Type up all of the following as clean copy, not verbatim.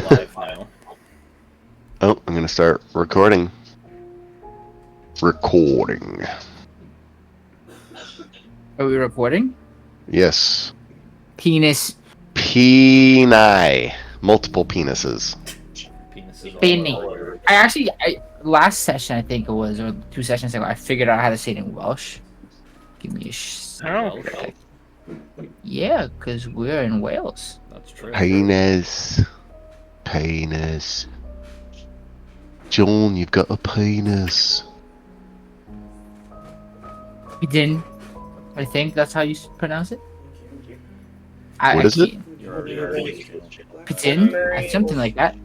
live now. Oh, I'm gonna start recording. Recording. Are we recording? Yes. Penis. Peni. Multiple penises. Penises all Penny. over. Last session I think it was, or 2 sessions ago, I figured out how to say it in Welsh. Give me a Oh, Yeah, because we're in Wales. that's true. Penis. Penis. John, you've got a penis. Pidin. I think that's how you pronounce it. What is it? Pidin? Something like that.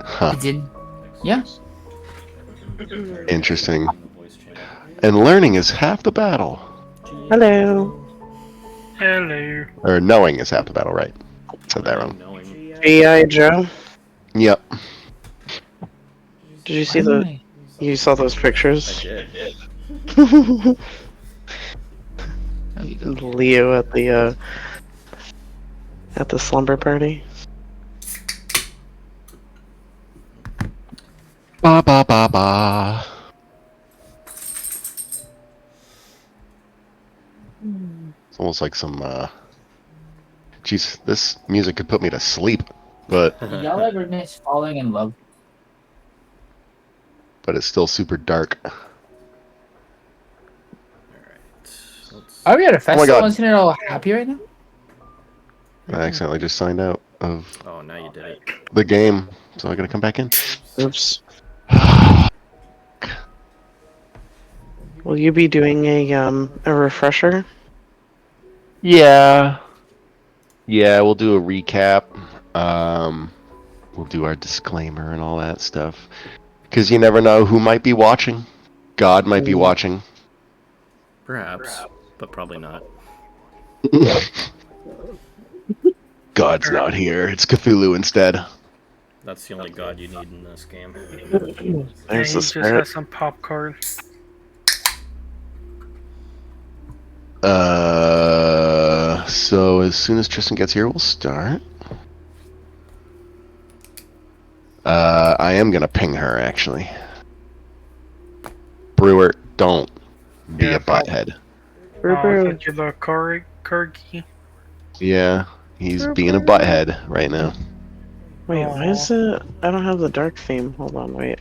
Huh. Pidin. Yeah. Interesting. And learning is half the battle. Hello. Hello. Or knowing is half the battle, right? Said that wrong. G.I. Joe. Yep. Did you see you saw those pictures? I did. Leo at the slumber party. Ba ba ba ba. It's almost like some Jeez, this music could put me to sleep, but Y'all ever miss falling in love? it's still super dark. Are we at a festival? God. Isn't it all happy right now? I accidentally just signed out of Oh, now you did it. the game, so I gotta come back in. Oops. Will you be doing a refresher? Yeah. Yeah, we'll do a recap. We'll do our disclaimer and all that stuff. Because you never know who might be watching. God might be watching. Perhaps, but probably not. God's not here. It's Cthulhu instead. That's the only god you need in this game. There's Yeah, he the just spirit. has some popcorn. So as soon as Tristan gets here, we'll start. I am gonna ping her, actually. Brewer, don't be Yeah, a butthead. Brew. Send you the corgi. Yeah, he's being a butthead right now. Wait, why is it? I don't have the dark theme. Hold on, wait.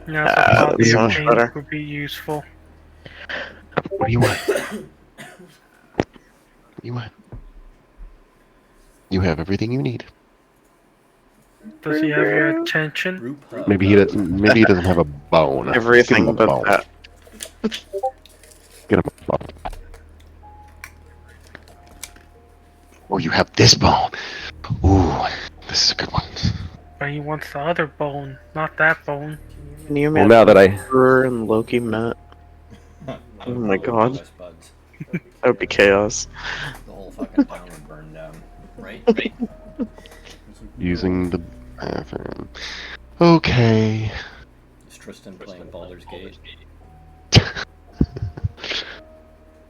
Yeah, that's so so much paint better. would be useful. What do you want? What do you want? You have everything you need. Does he have your attention? Maybe he doesn't have a bone. Everything Give him a but bone. that. Get him a bone. Oh, you have this bone. Ooh, this is a good one. But he wants the other bone, not that bone. Can you Well, imagine now that I Brewer and Loki met? Oh my god. That would be chaos. The whole fucking town would burn down. Right? using the bathroom. Okay. Is Tristan playing Baldur's Gate?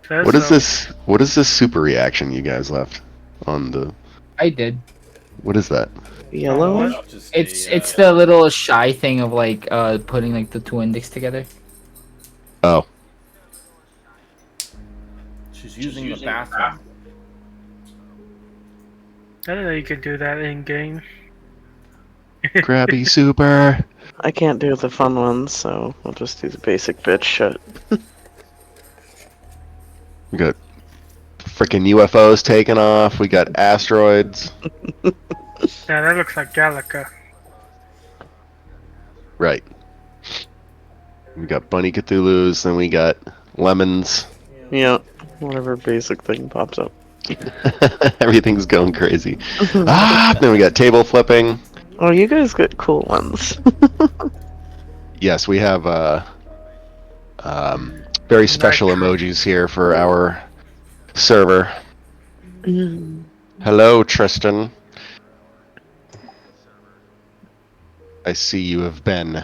Says What is so. this? What is this super reaction you guys left on the? I did. What is that? Yellow? What? Just It's the little shy thing of like putting like the 2 index together. Oh, She's using the bathroom. I didn't know you could do that in game. Krabby Super. I can't do the fun ones, so I'll just do the basic bitch shit. We got freaking UFOs taking off. We got asteroids. Yeah, that looks like Gallica. Right. We got bunny Cthulhu's. Then we got lemons. Yeah, whatever basic thing pops up. Everything's going crazy. Then we got table flipping. Oh, you guys get cool ones. Yes, we have very special emojis here for our server. Hello, Tristan. I see you have been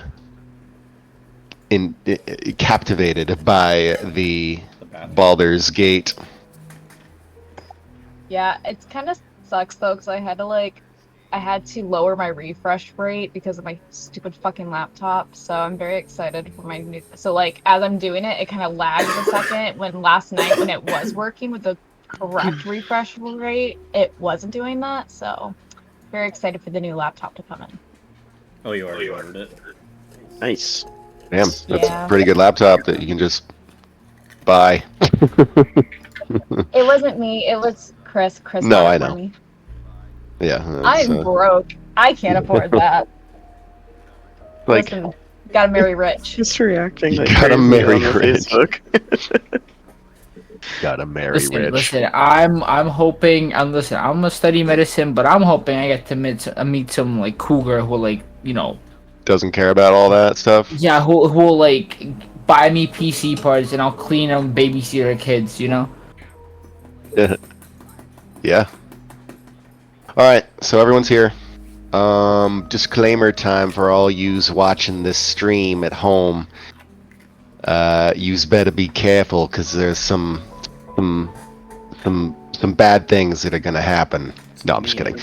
captivated by the Baldur's Gate. Yeah, it's kind of sucks though, because I had to like I had to lower my refresh rate because of my stupid fucking laptop. So I'm very excited for my new. So like as I'm doing it, it kind of lags a second. When last night when it was working with the correct refresh rate, it wasn't doing that. So very excited for the new laptop to come in. Oh, you already ordered it. Nice. Damn, that's Yeah. a pretty good laptop that you can just buy. It wasn't me. It was Chris. Chris No, bought I it for know. me. Yeah, I'm broke. I can't afford that. like Listen, gotta marry rich. Just reacting You like gotta crazy marry on the rich. Facebook. gotta marry Listen, rich. listen. I'm hoping. Listen. I'm gonna study medicine, but I'm hoping I get to meet some like cool girl who like Doesn't care about all that stuff. yeah, who will like buy me PC parts and I'll clean them, babysit her kids. Yeah. All right, so everyone's here. Disclaimer time for all yous watching this stream at home. Yous better be careful because there's some bad things that are gonna happen. No, I'm just kidding.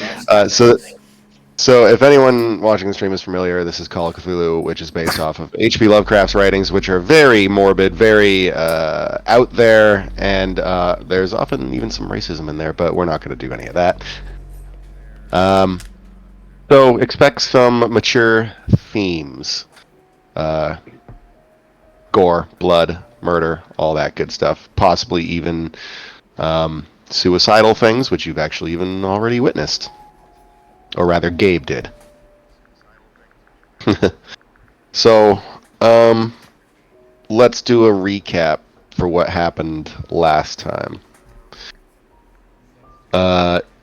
So if anyone watching the stream is familiar, this is Call of Cthulhu, which is based off of H.P. Lovecraft's writings, which are very morbid, very out there, and there's often even some racism in there, but we're not going to do any of that. So expect some mature themes. Gore, blood, murder, all that good stuff. Possibly even suicidal things, which you've actually even already witnessed. Or rather, Gabe did. So, let's do a recap for what happened last time.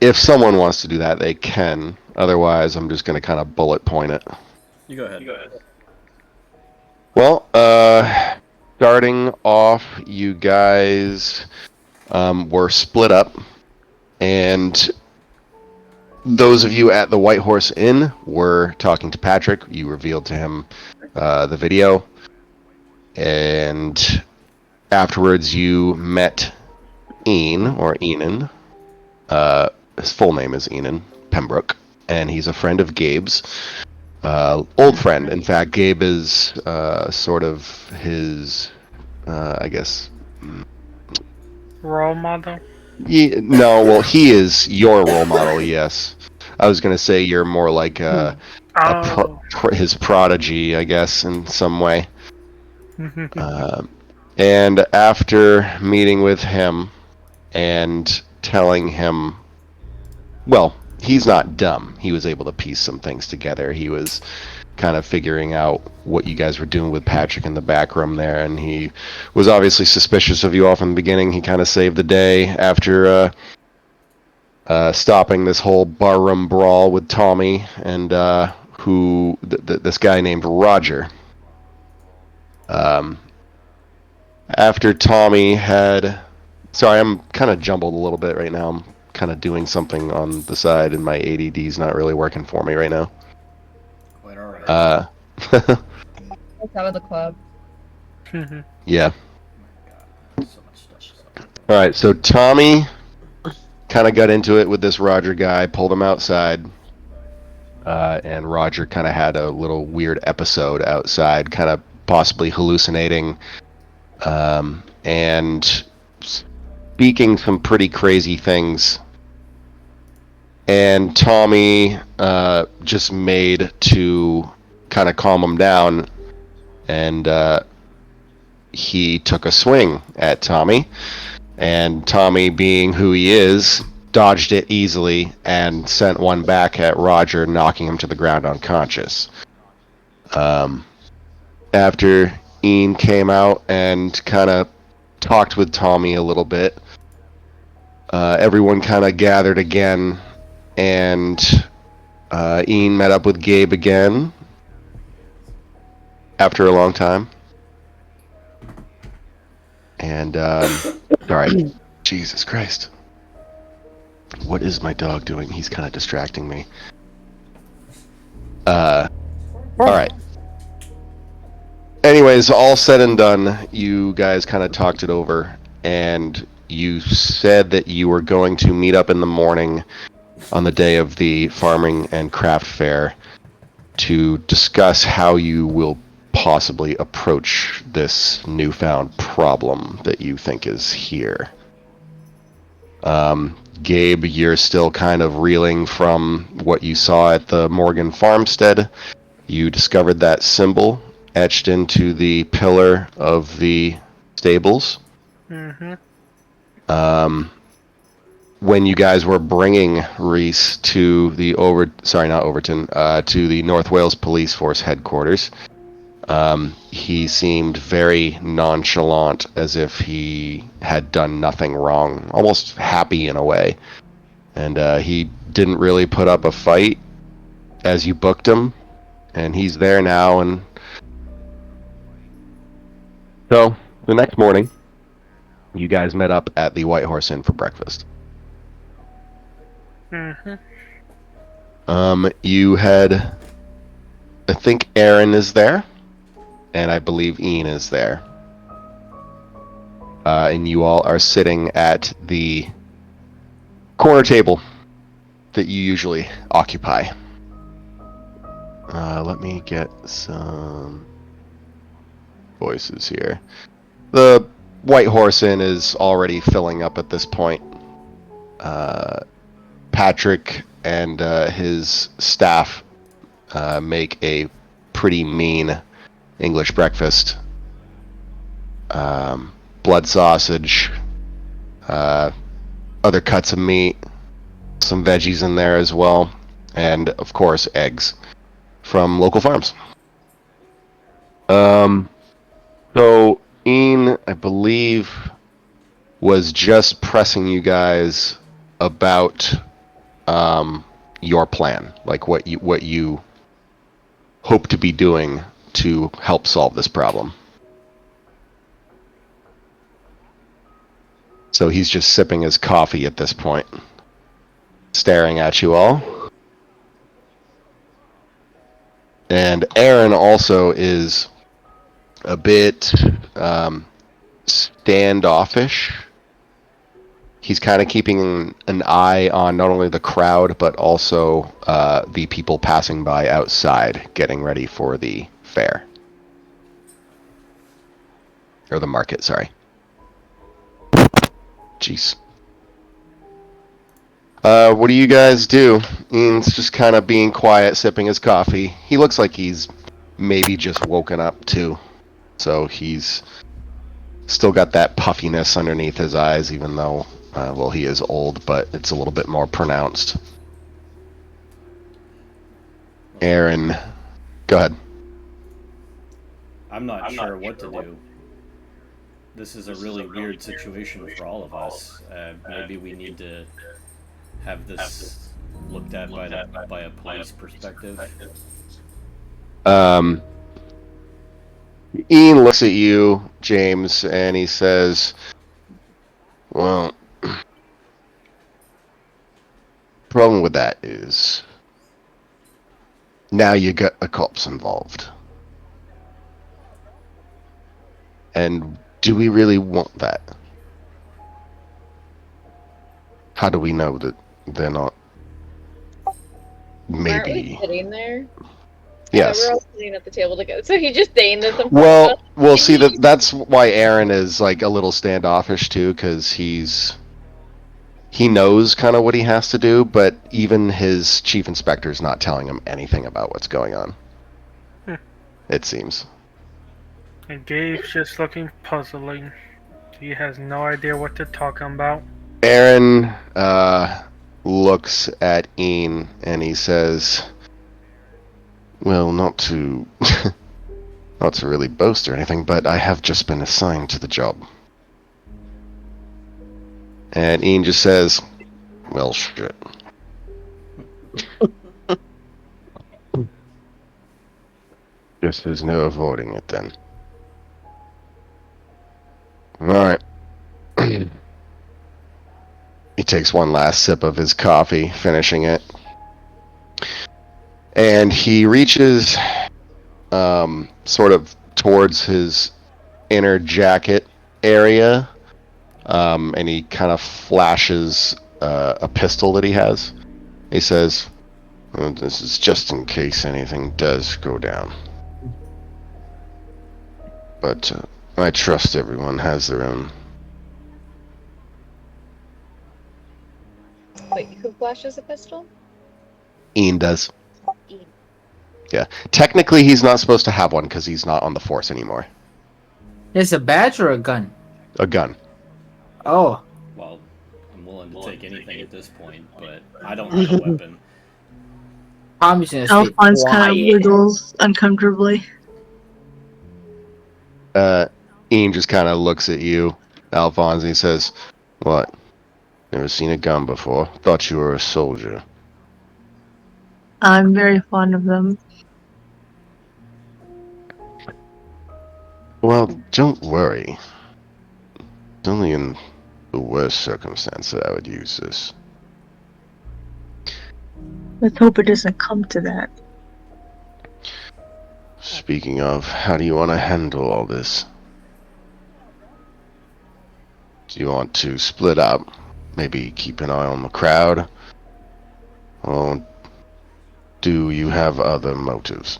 If someone wants to do that, they can. Otherwise, I'm just going to kind of bullet point it. You go ahead. Well, starting off, you guys were split up, and those of you at the White Horse Inn were talking to Patrick. You revealed to him the video, and afterwards you met Enan. His full name is Enan Pembroke, and he's a friend of Gabe's. Old friend. In fact, Gabe is sort of his, I guess... Role model? No, well, he is your role model, yes. I was going to say you're more like his prodigy, I guess, in some way. And after meeting with him and telling him, well, he's not dumb. He was able to piece some things together. He was kind of figuring out what you guys were doing with Patrick in the back room there, and he was obviously suspicious of you all from the beginning. He kind of saved the day after stopping this whole barroom brawl with Tommy and this guy named Roger. After Tommy had... Sorry, I'm kind of jumbled a little bit right now. I'm kind of doing something on the side, and my ADD's not really working for me right now. Quite alright. It's out of the club. Yeah. So much stuff. Alright, so Tommy kind of got into it with this Roger guy, pulled him outside, and Roger kind of had a little weird episode outside, kind of possibly hallucinating, and speaking some pretty crazy things. And Tommy just made to kind of calm him down, and he took a swing at Tommy, and Tommy, being who he is, dodged it easily and sent one back at Roger, knocking him to the ground unconscious. After Ian came out and kind of talked with Tommy a little bit, everyone kind of gathered again, and Ian met up with Gabe again after a long time. And, sorry. Jesus Christ. What is my dog doing? He's kind of distracting me. Alright. Anyways, all said and done, you guys kind of talked it over, and you said that you were going to meet up in the morning on the day of the farming and craft fair to discuss how you will possibly approach this newfound problem that you think is here. Gabe, you're still kind of reeling from what you saw at the Morgan farmstead. You discovered that symbol etched into the pillar of the stables. Mm-hmm. When you guys were bringing Reese to the to the North Wales Police Force headquarters, he seemed very nonchalant, as if he had done nothing wrong, almost happy in a way. And he didn't really put up a fight as you booked him, and he's there now. And so the next morning, you guys met up at the White Horse Inn for breakfast. Mm-hmm. You had, I think Aaron is there, and I believe Ian is there. And you all are sitting at the corner table that you usually occupy. Let me get some voices here. The White Horse Inn is already filling up at this point. Patrick and his staff make a pretty mean English breakfast. Blood sausage, other cuts of meat, some veggies in there as well, and of course eggs from local farms. So Ian, I believe, was just pressing you guys about your plan, like what you hope to be doing to help solve this problem. So he's just sipping his coffee at this point, staring at you all. And Aaron also is a bit standoffish. He's kind of keeping an eye on not only the crowd, but also the people passing by outside, getting ready for the fair. Or the market, sorry. Jeez. What do you guys do? Ian's just kind of being quiet, sipping his coffee. He looks like he's maybe just woken up, too. So he's still got that puffiness underneath his eyes, even though, well, he is old, but it's a little bit more pronounced. Aaron, go ahead. I'm not sure what to do. This is a really weird situation for all of us. Maybe we need to have this looked at by a police perspective. Ian looks at you, James, and he says, well, problem with that is now you got the cops involved. And do we really want that? How do we know that they're not? Maybe. Aren't we sitting there? Yes. We're all sitting at the table together. So he just deigned this. Well, see, that's why Aaron is like a little standoffish too, because he knows kind of what he has to do, but even his chief inspector's not telling him anything about what's going on. It seems. And Gabe's just looking puzzling. He has no idea what they're talking about. Aaron looks at Ian and he says, well, not to really boast or anything, but I have just been assigned to the job. And Ian just says, well, shit. Guess there's no avoiding it then. Alright. He takes one last sip of his coffee, finishing it. And he reaches sort of towards his inner jacket area, and he kind of flashes a pistol that he has. He says, well, this is just in case anything does go down. But I trust everyone has their own. Wait, who flashes a pistol? Ian does. Ian. Yeah. Technically, he's not supposed to have one because he's not on the force anymore. Is a badge or a gun? A gun. Oh. Well, I'm willing to take anything at this point, but I don't have a weapon. I'm just gonna stay Alphonse kind of quiet. wiggles uncomfortably. Ian just kind of looks at you, Alphonse, and he says, what? Never seen a gun before. Thought you were a soldier. I'm very fond of them. Well, don't worry. It's only in the worst circumstance that I would use this. Let's hope it doesn't come to that. Speaking of, how do you want to handle all this? Do you want to split up? Maybe keep an eye on the crowd? Or do you have other motives?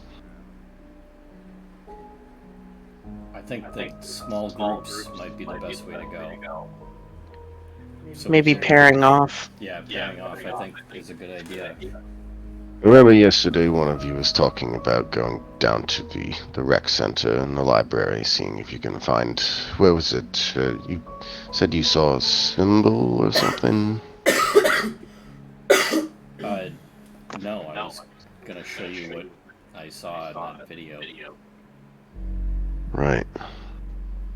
I think that small groups might be the best way to go. So Maybe pairing off. Yeah, pairing off I think is a good idea. Remember yesterday one of you was talking about going down to the rec center and the library, seeing if you can find... Where was it? You said you saw a symbol or something? No, I was gonna show you what I saw in that video. Right.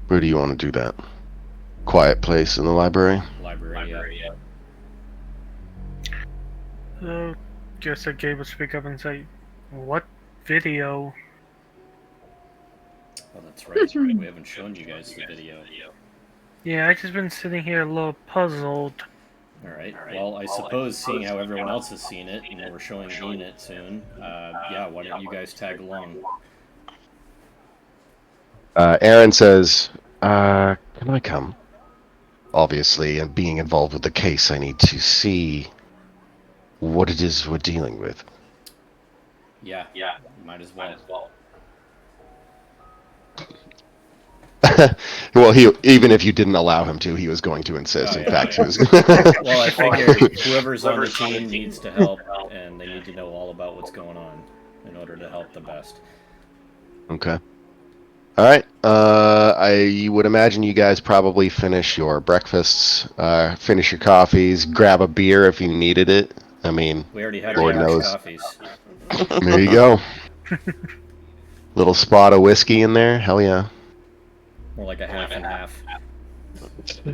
Where do you want to do that? Quiet place in the library? Library, yeah. Guess that Gabe would speak up and say, "What video?" Oh, that's right. We haven't shown you guys the video. Yeah, I just been sitting here a little puzzled. Alright, well, I suppose seeing how everyone else has seen it, and we're showing Ian it soon, yeah, why don't you guys tag along? Aaron says, can I come? Obviously, and being involved with the case, I need to see what it is we're dealing with. Yeah, might as well. Well, even if you didn't allow him to, he was going to insist. In fact, he was. Well, I figured whoever's on the team needs to help, and they need to know all about what's going on in order to help the best. Okay. All right. I would imagine you guys probably finish your breakfasts, finish your coffees, grab a beer if you needed it. I mean, We already had Lord the knows. coffees. There you go. Little spot of whiskey in there. Hell yeah. More like a half and half.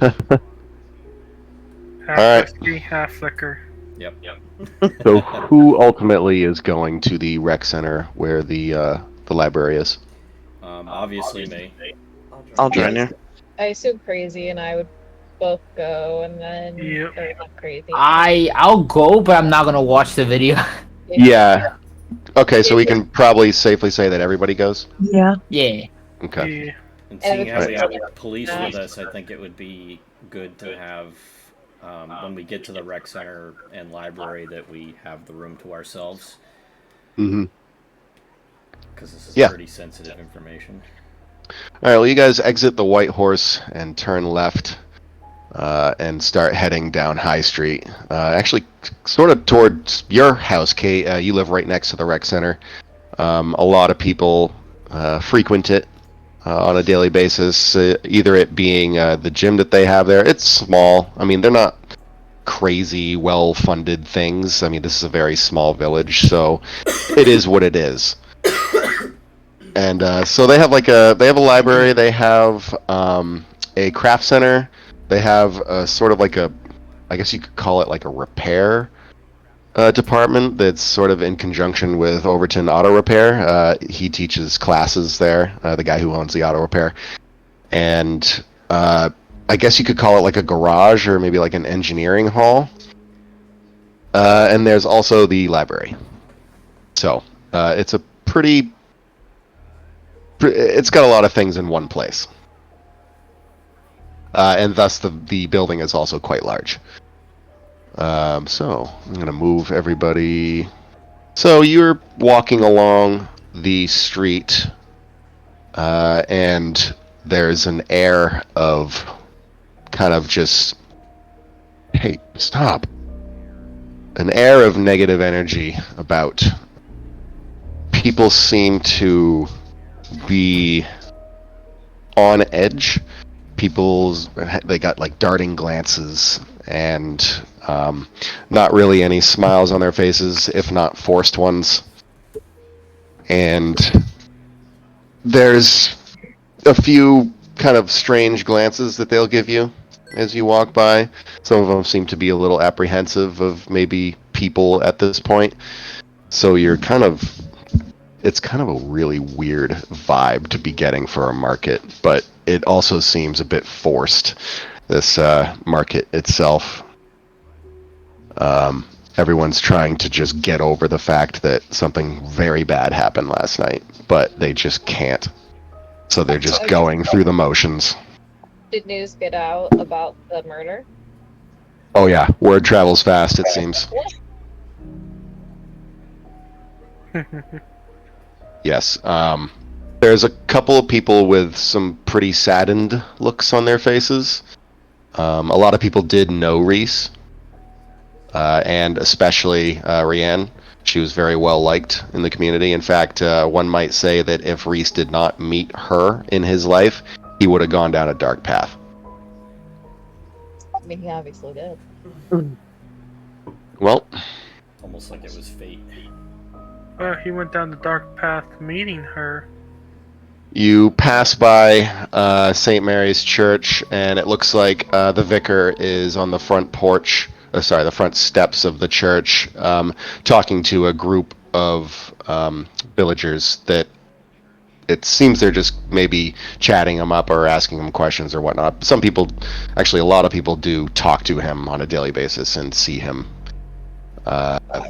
Half Alright. whiskey, half liquor. Yep. So who ultimately is going to the rec center where the library is? Obviously me. I'll join you. I assume Crazy and I would both go, and then Yep. or not Crazy. I'll go, but I'm not gonna watch the video. Yeah. Okay, so we can probably safely say that everybody goes? Yeah. Yeah. Okay. Yeah. And seeing how we have Right. police with us, I think it would be good to have, when we get to the rec center and library, that we have the room to ourselves. Mm-hmm. Because this is Yeah. pretty sensitive information. Alright, well, you guys exit the White Horse and turn left and start heading down High Street. Actually, sort of towards your house, Kate. You live right next to the rec center. A lot of people frequent it on a daily basis, either it being the gym that they have there. It's small. I mean, they're not crazy, well-funded things. I mean, this is a very small village, so it is what it is. And so they have a library. They have a craft center. They have sort of like I guess you could call it like a repair department that's sort of in conjunction with Overton Auto Repair. He teaches classes there, the guy who owns the auto repair. And I guess you could call it like a garage or maybe like an engineering hall. And there's also the library. So it's a it's got a lot of things in one place. And thus the building is also quite large. So I'm gonna move everybody. So you're walking along the street, and there's an air of kind of just, hey, stop. An air of negative energy about. People seem to be on edge. They got like darting glances and not really any smiles on their faces, if not forced ones. And there's a few kind of strange glances that they'll give you as you walk by. Some of them seem to be a little apprehensive of maybe people at this point. So it's kind of a really weird vibe to be getting for a market, but it also seems a bit forced, this market itself. Everyone's trying to just get over the fact that something very bad happened last night, but they just can't. So they're just going through the motions. Did news get out about the murder? Oh yeah, word travels fast, it seems. Yes. There's a couple of people with some pretty saddened looks on their faces. A lot of people did know Reese, and especially Rianne. She was very well liked in the community. In fact, one might say that if Reese did not meet her in his life, he would have gone down a dark path. I mean, he obviously did. Well, Almost like it was fate. He went down the dark path meeting her. you pass by St. Mary's Church, and it looks like the vicar is on the front porch, the front steps of the church, talking to a group of villagers that it seems they're just maybe chatting him up or asking him questions or whatnot. Some people, actually a lot of people, do talk to him on a daily basis and see him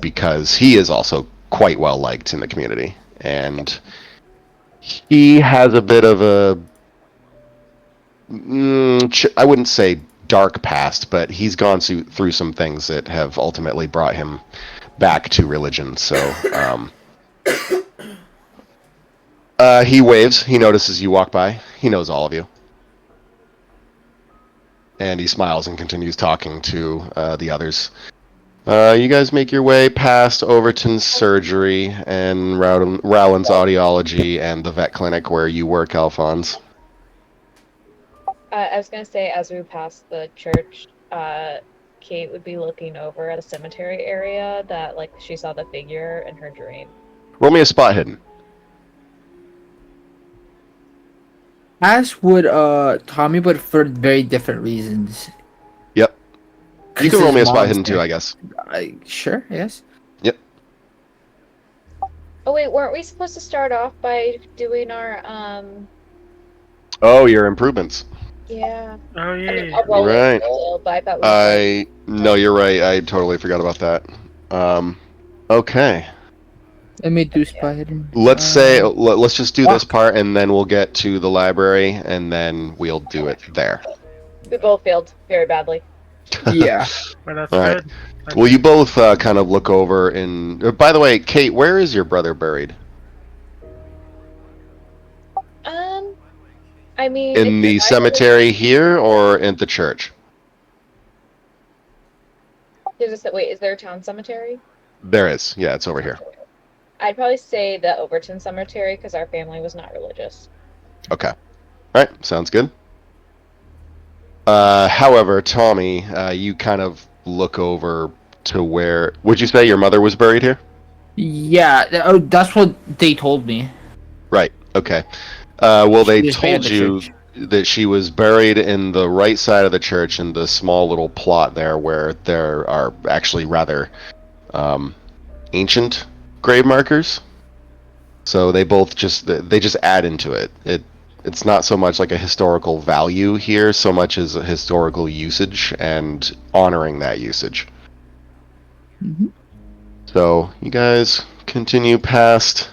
because he is also quite well liked in the community. And he has a bit of a, I wouldn't say dark past, but he's gone through some things that have ultimately brought him back to religion. So he waves. He notices you walk by. He knows all of you. And he smiles and continues talking to the others. You guys make your way past Overton's surgery and Rowland's audiology and the vet clinic where you work, Alphonse. I was gonna say, as we pass the church, Kate would be looking over at a cemetery area that, like, she saw the figure in her dream. Roll me a spot hidden. As would Tommy, but for very different reasons. Yep. You can His roll me a spot mom's hidden too, there. I guess. Sure, yes. Yep. Oh wait, weren't we supposed to start off by doing our Oh, your improvements. Yeah. Oh I mean, yeah. I'll roll Right. it still, but I thought No, you're right. I totally forgot about that. Okay. Let me do spot hidden. Let's say let's just do this part, and then we'll get to the library, and then we'll do it there. we both failed very badly. Yeah. Well, that's All right. good. Well, you both kind of look over, and by the way, Kate, where is your brother buried? I mean, In the cemetery here, or in the church? Wait, is there a town cemetery? There is. Yeah, it's over here. I'd probably say the Overton Cemetery because our family was not religious. Okay. All right. Sounds good. However, Tommy, you kind of look over to where. Would you say your mother was buried here? Yeah, that's what they told me. Right. Okay. Well, they She was buried told at the you church. that she was buried in the right side of the church in the small little plot there where there are actually rather ancient grave markers. So they both just add into it. It's not so much like a historical value here, so much as a historical usage and honoring that usage. Mm-hmm. So you guys continue past,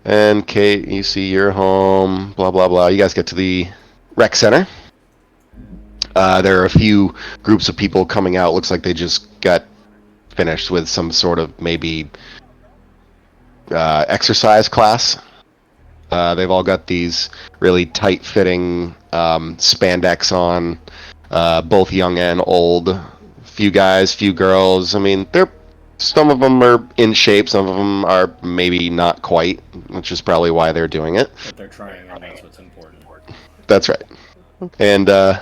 and Kate, you see your home, blah blah blah. You guys get to the rec center. There are a few groups of people coming out. Looks like they just got finished with some sort of maybe exercise class. They've all got these really tight-fitting spandex on, both young and old. Few guys, few girls. I mean, some of them are in shape, some of them are maybe not quite, which is probably why they're doing it. But they're trying, and that's what's important. That's right. And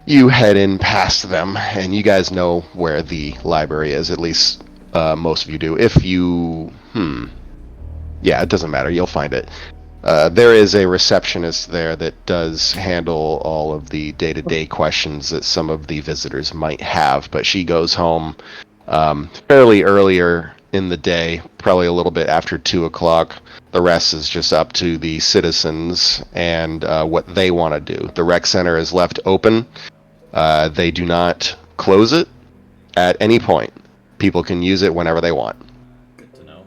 you head in past them, and you guys know where the library is. At least most of you do. If you, yeah, it doesn't matter. You'll find it. There is a receptionist there that does handle all of the day-to-day questions that some of the visitors might have, but she goes home fairly earlier in the day, probably a little bit after 2 o'clock. The rest is just up to the citizens and what they want to do. The rec center is left open. They do not close it at any point. People can use it whenever they want. Good to know.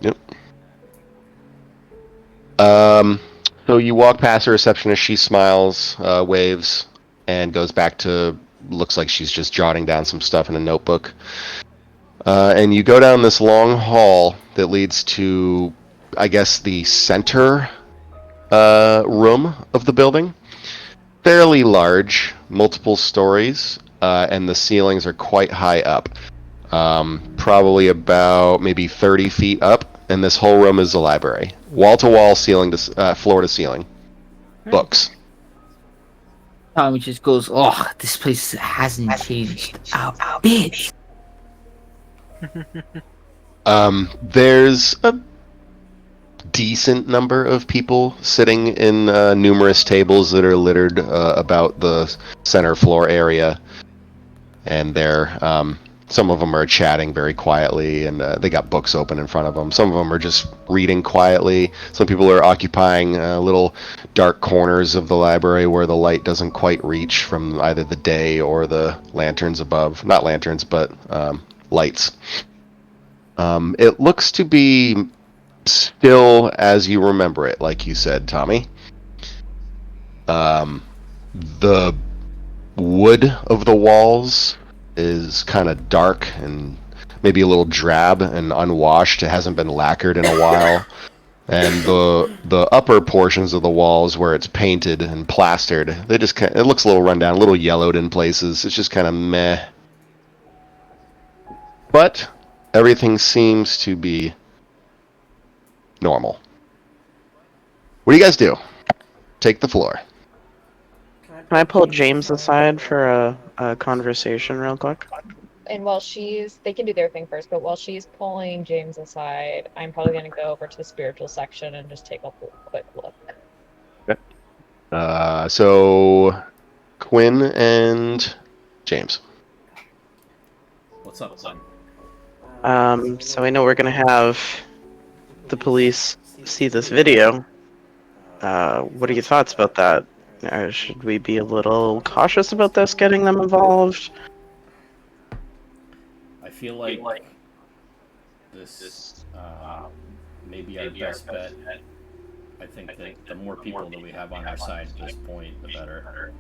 Yep. So you walk past the receptionist. She smiles, waves, and goes back to. Looks like she's just jotting down some stuff in a notebook. And you go down this long hall that leads to, I guess, the center room of the building. Fairly large, multiple stories, and the ceilings are quite high up. Probably about maybe 30 feet up, and this whole room is the library. Wall-to-wall, ceiling to floor to ceiling. Books. Tommy just goes, "Oh, this place hasn't changed a bit." There's a decent number of people sitting in numerous tables that are littered about the center floor area, and they're some of them are chatting very quietly, and they got books open in front of them. Some of them are just reading quietly. Some people are occupying little dark corners of the library where the light doesn't quite reach from either the day or the lanterns above. Not lanterns, but lights. It looks to be still as you remember it, like you said, Tommy. The wood of the walls is kind of dark and maybe a little drab and unwashed. It hasn't been lacquered in a while. And the upper portions of the walls where it's painted and plastered, it looks a little run down, a little yellowed in places. It's just kind of meh. But everything seems to be normal. What do you guys do? Take the floor. Can I pull James aside for a conversation real quick? And while they can do their thing first, but while she's pulling James aside, I'm probably going to go over to the spiritual section and just take a quick look. Okay. So Quinn and James. What's up, son? So I know we're gonna have the police see this video. What are your thoughts about that? Should we be a little cautious about this, getting them involved? I feel like this may be our best bet. I think that the more people that we have on our side at this point, the better.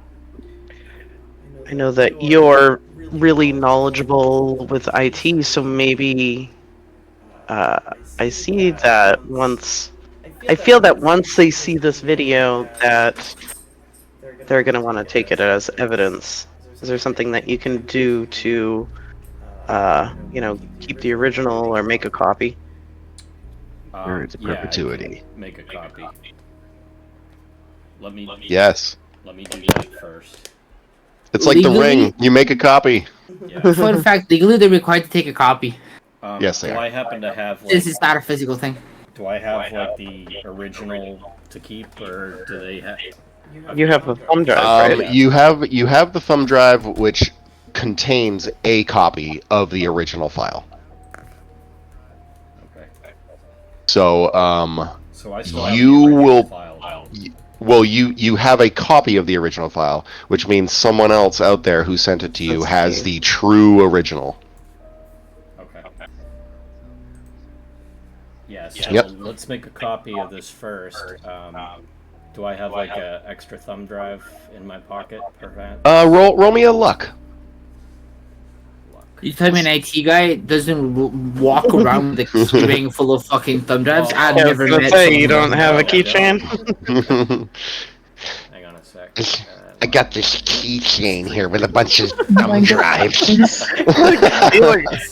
I know that you're really knowledgeable with IT, so maybe I see that I feel that once they see this video, that they're going to want to take it as evidence. Is there something that you can do to, keep the original or make a copy? It's a perpetuity. Make a copy. Yes. Let me do that first. It's like the ring. You make a copy. Yeah. Fun fact: legally, they're required to take a copy. Yes, they do are. I happen to have This is not a physical thing. Do I have like the original to keep, or do they have? You have a thumb drive, right? You have the thumb drive, which contains a copy of the original file. Okay. So So I still have you the original will. file. Well, you have a copy of the original file, which means someone else out there who sent it to you has the true original. Okay. Yeah, so Yep. let's make a copy of this first. Do I have like a extra thumb drive in my pocket, perhaps? Roll me a luck. You tell me an IT guy doesn't walk around with a keyring full of fucking thumb drives? Well, I've Yeah, I was never gonna met say, someone you don't like have a No, I keychain? Hang on a sec. I got this keychain here with a bunch of Oh my thumb drives.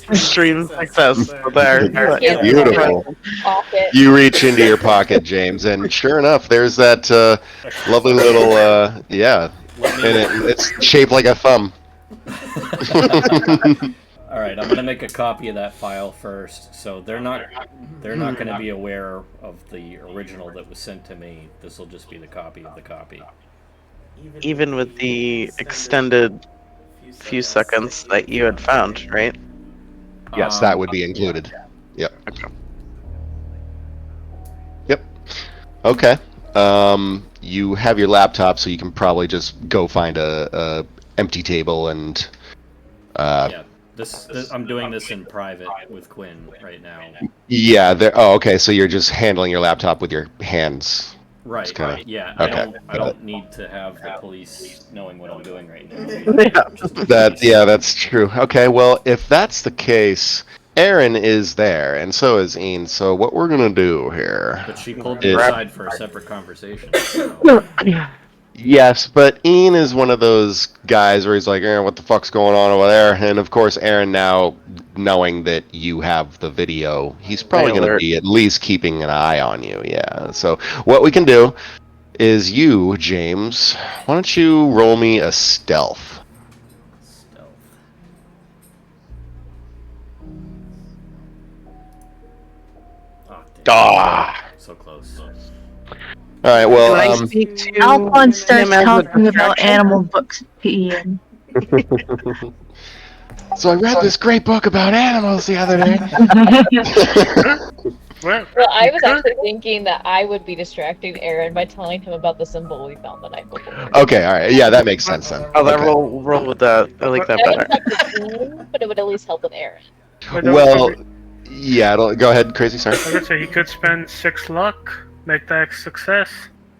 Extreme success there. Yeah. Beautiful. Pocket. You reach into your pocket, James, and sure enough, there's that lovely little, yeah, and it's shaped like a thumb. All right, I'm gonna make a copy of that file first, so they're not gonna be aware of the original that was sent to me. This will just be the copy of the copy. Even with the extended few seconds that you had found, right? Yes, that would be included. Yep. Yep. Okay. You have your laptop, so you can probably just go find a empty table and. Yeah, this I'm doing this in private with Quinn right now. Yeah. Oh, okay. So you're just handling your laptop with your hands. Right. kinda- Yeah. okay. I don't need to have the police knowing what I'm doing right now. That's true. Okay. Well, if that's the case, Erin is there, and so is Ian. So what we're gonna do here? But she pulled me is- aside for a separate conversation. So. Yes, but Ian is one of those guys where he's like, what the fuck's going on over there? And of course, Aaron, now knowing that you have the video, he's probably going to be at least keeping an eye on you. Yeah. So what we can do is you, James, why don't you roll me a stealth? Stealth. Oh, damn. So close. All right. Well, Can I speak to Alphonse starts him as a talking about distraction? animal books to Ian. so I read this great book about animals the other day. Well, Well, I was actually thinking that I would be distracting Aaron by telling him about the symbol we found the night before. Okay. All right. Yeah, that makes sense then. Oh, that Okay. roll with that. I like that That better. wouldn't help the team, but it would at least help with Aaron. Well, yeah. Go ahead, Crazy. Sorry. I was gonna say he could spend 6 luck, make that a success.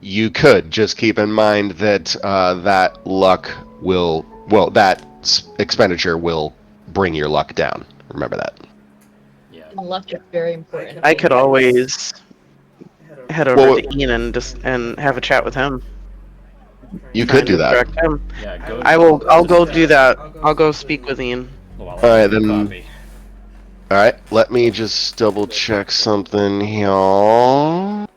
You could just keep in mind that that luck will, expenditure will bring your luck down. Remember that. Yeah. And luck is very important. I could always head over Well, to Ian and have a chat with him. You Trying could to do that. distract him. Yeah. Go. I'll go do that. I'll go speak with Ian. Well, All right, then. Copy. All right, let me just double check something here. All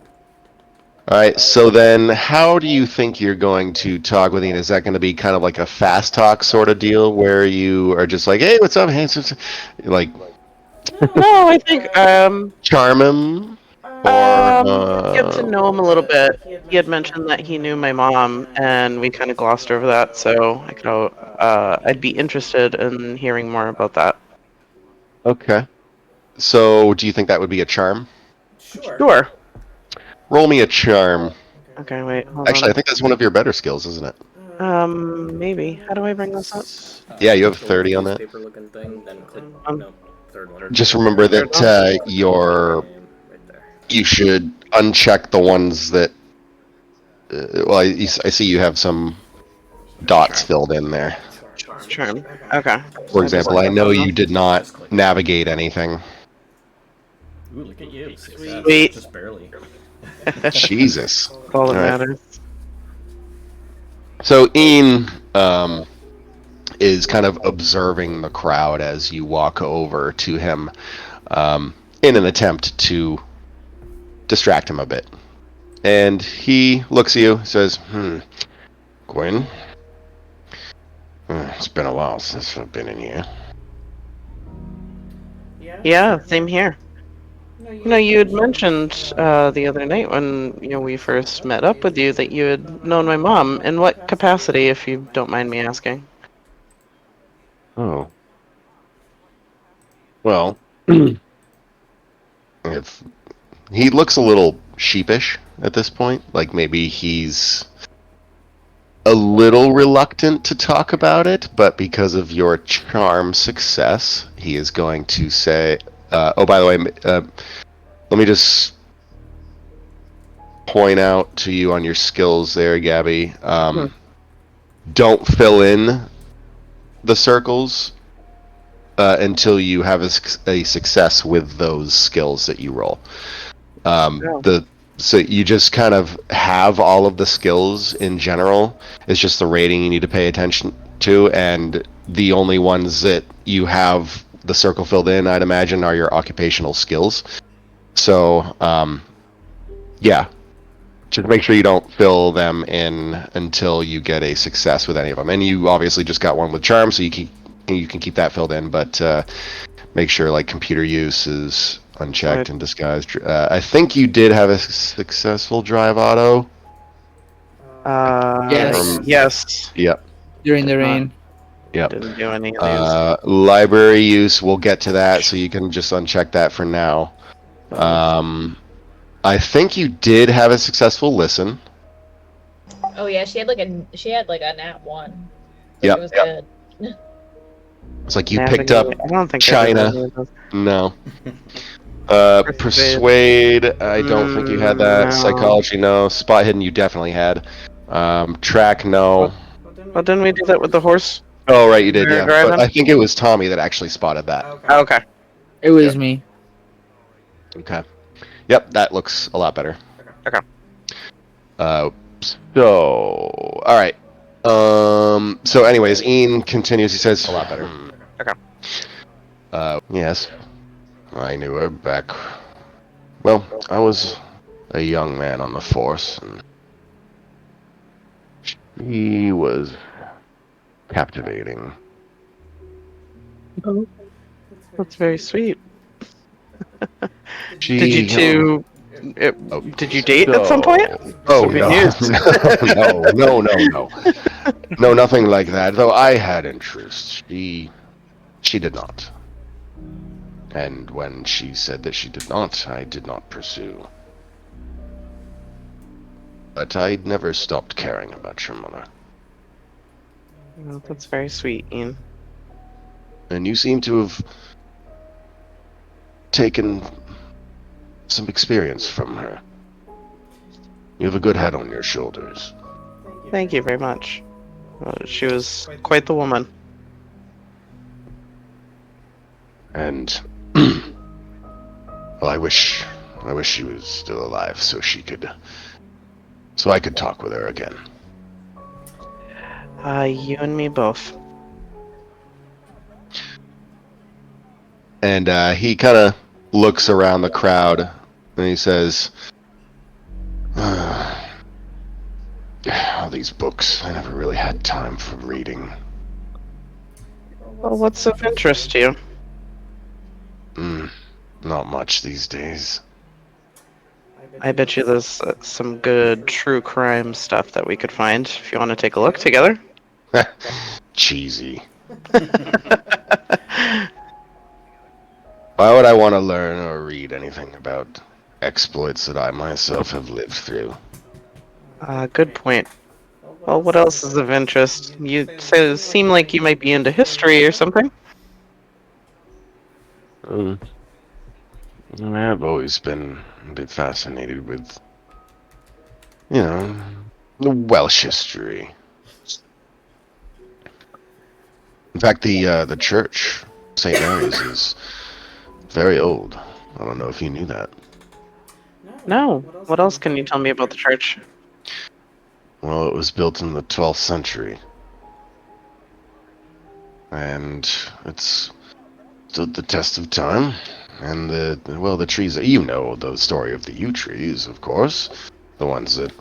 right, so then how do you think you're going to talk with Ian? Is that going to be kind of like a fast talk sort of deal where you are just like, hey, what's up? Hey, like, No, I think charm him? get to know him a little bit. He had mentioned that he knew my mom, and we kind of glossed over that. So I could, I'd be interested in hearing more about that. Okay. So do you think that would be a charm? Sure. Roll me a charm. Okay, wait. Hold Actually, I think that's one of your better skills, isn't it? on. Maybe. How do I bring this up? Yeah, you have 30 on that. Paper-looking thing, then click, no, third one. Just remember that you should uncheck the ones that. Well, I see you have some dots filled in there. Charm. Okay. For example, I know you did not navigate anything. Ooh, look at you. Success. Sweet. Just barely. Jesus. All that Alright. matters. So Ian is kind of observing the crowd as you walk over to him in an attempt to distract him a bit. And he looks at you, says, Gwen? It's been a while since I've been in here. Yeah, same here. You had mentioned the other night when we first met up with you that you had known my mom. In what capacity, if you don't mind me asking? Oh. Well, if he looks a little sheepish at this point, like maybe he's a little reluctant to talk about it, but because of your charm success, he is going to say, oh, by the way, let me just point out to you on your skills there, Gabby. Don't fill in the circles until you have a success with those skills that you roll. So you just kind of have all of the skills in general. It's just the rating you need to pay attention to, and the only ones that you have the circle filled in, I'd imagine, are your occupational skills. So, yeah. Just make sure you don't fill them in until you get a success with any of them. And you obviously just got one with charm, so you can keep that filled in, but make sure like computer use is unchecked and disguised. I think you did have a successful drive auto. Yes. Yes. Yep. During the rain. Yep. Didn't do any of these. Library use, we'll get to that, so you can just uncheck that for now. I think you did have a successful listen. Oh yeah, she had like a nat 1. So Yep. It was good. It's like you picked up I don't think China. I did any of those. No. Persuade, I don't think you had that. No. Psychology, no. Spot hidden, you definitely had. Track, no. Well, didn't we do that with the horse? Oh, right, you did, We were yeah. driving? But I think it was Tommy that actually spotted that. Oh, okay. It was me. Okay. Yep, that looks a lot better. Okay. So, all right. So, anyways, Ian continues. He says, a lot better. Okay. Yes. I knew her back. Well, I was a young man on the force, and she was captivating. Oh, That's very sweet. She, Did you two? Did you date at some point? Oh, Some good no. news. No. No, nothing like that. Though I had interest. She did not. And when she said that she did not, I did not pursue. But I never stopped caring about your mother. Well, that's very sweet, Ian. And you seem to have taken some experience from her. You have a good head on your shoulders. Thank you very much. She was quite the woman. And well, I wish she was still alive so I could talk with her again. You and me both. And he kind of looks around the crowd and he says, all these books, I never really had time for reading. Well, what's of interest to you? Not much these days. I bet you there's some good true crime stuff that we could find if you want to take a look together. Cheesy. Why would I want to learn or read anything about exploits that I myself have lived through? Good point. Well, what else is of interest? You seem like you might be into history or something. I have always been a bit fascinated with, the Welsh history. In fact, the church, St. Mary's, is very old. I don't know if you knew that. No. What else can you tell me about the church? Well, it was built in the 12th century. And it's stood the test of time. And the trees, you know the story of the yew trees, of course. The ones that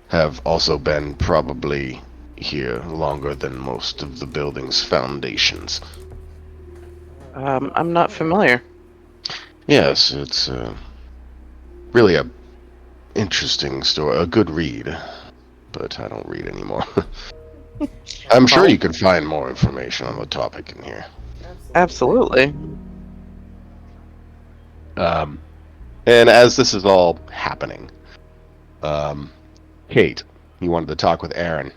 have also been probably here longer than most of the building's foundations. I'm not familiar. Yes, it's really a interesting story, a good read. But I don't read anymore. I'm sure you could find more information on the topic in here. Absolutely. And as this is all happening, Kate, you wanted to talk with Aaron.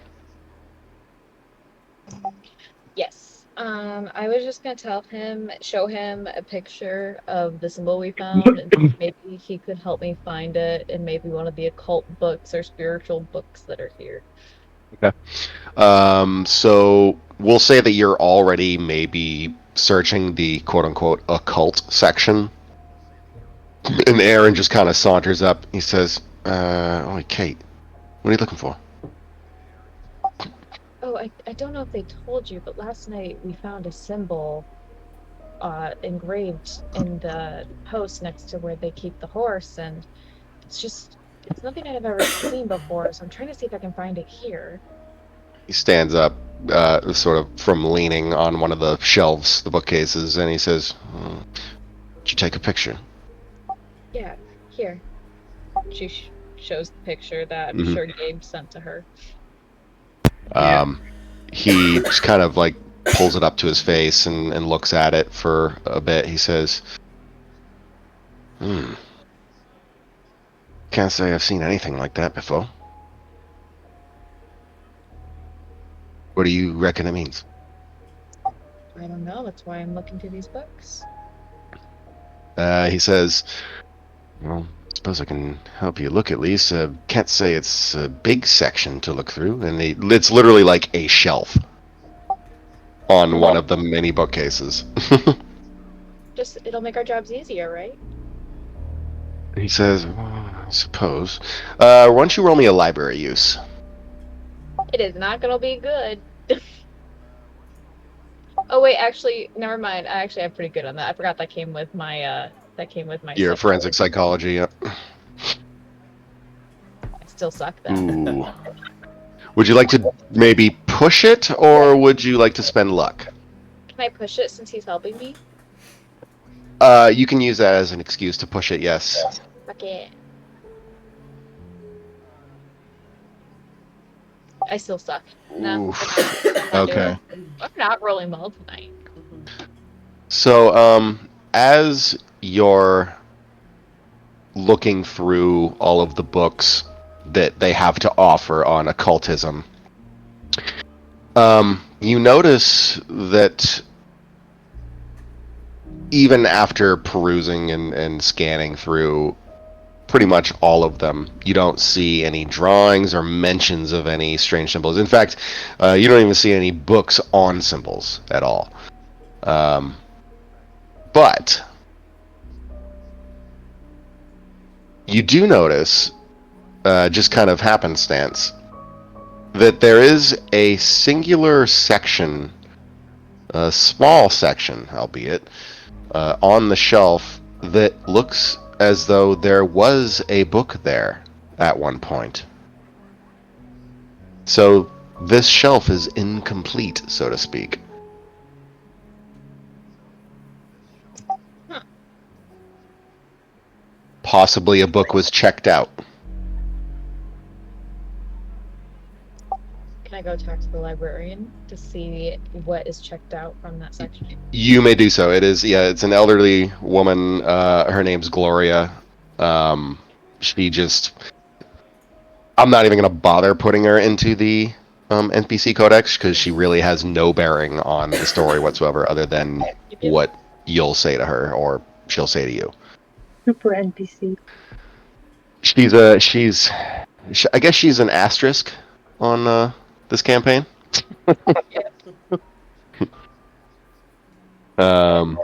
Yes. I was just gonna show him a picture of the symbol we found, and maybe he could help me find it in maybe one of the occult books or spiritual books that are here. Okay. So we'll say that you're already maybe searching the quote-unquote occult section. And Aaron just kind of saunters up. He says, "Oh, Kate, what are you looking for?" Oh, I don't know if they told you, but last night we found a symbol engraved in the post next to where they keep the horse, and it's nothing I've ever seen before, so I'm trying to see if I can find it here. He stands up, sort of from leaning on one of the shelves, the bookcases, and he says, "Did you take a picture?" Yeah, here. She shows the picture that I'm Mhm. sure Gabe sent to her. He just kind of like pulls it up to his face and looks at it for a bit. He says, "Can't say I've seen anything like that before. What do you reckon it means?" I don't know, that's why I'm looking through these books. He says, "Well, I suppose I can help you look at least. Can't say it's a big section to look through, and it's literally like a shelf on one of the many bookcases." It'll make our jobs easier, right? He says, "Well, I suppose. Why don't you roll me a library use?" It is not gonna be good. Oh wait, actually, never mind. I actually have pretty good on that. I forgot that came with my Your psychology. forensic psychology. Yeah. I still suck though. Ooh. Would you like to maybe push it, or would you like to spend luck? Can I push it since he's helping me? You can use that as an excuse to push it, yes. Fuck it. I still suck. No. Oof. Okay. Okay. I'm not rolling well tonight. So, as you're looking through all of the books that they have to offer on occultism, you notice that even after perusing and scanning through pretty much all of them, you don't see any drawings or mentions of any strange symbols. In fact, you don't even see any books on symbols at all. But you do notice, just kind of happenstance, that there is a singular section, a small section, albeit, on the shelf that looks as though there was a book there at one point. So this shelf is incomplete, so to speak. Possibly a book was checked out. Can I go talk to the librarian to see what is checked out from that section? You may do so. It's an elderly woman. Her name's Gloria. She just... I'm not even going to bother putting her into the NPC Codex, because she really has no bearing on the story whatsoever, other than what you'll say to her, or she'll say to you. Super NPC. I guess she's an asterisk on this campaign. All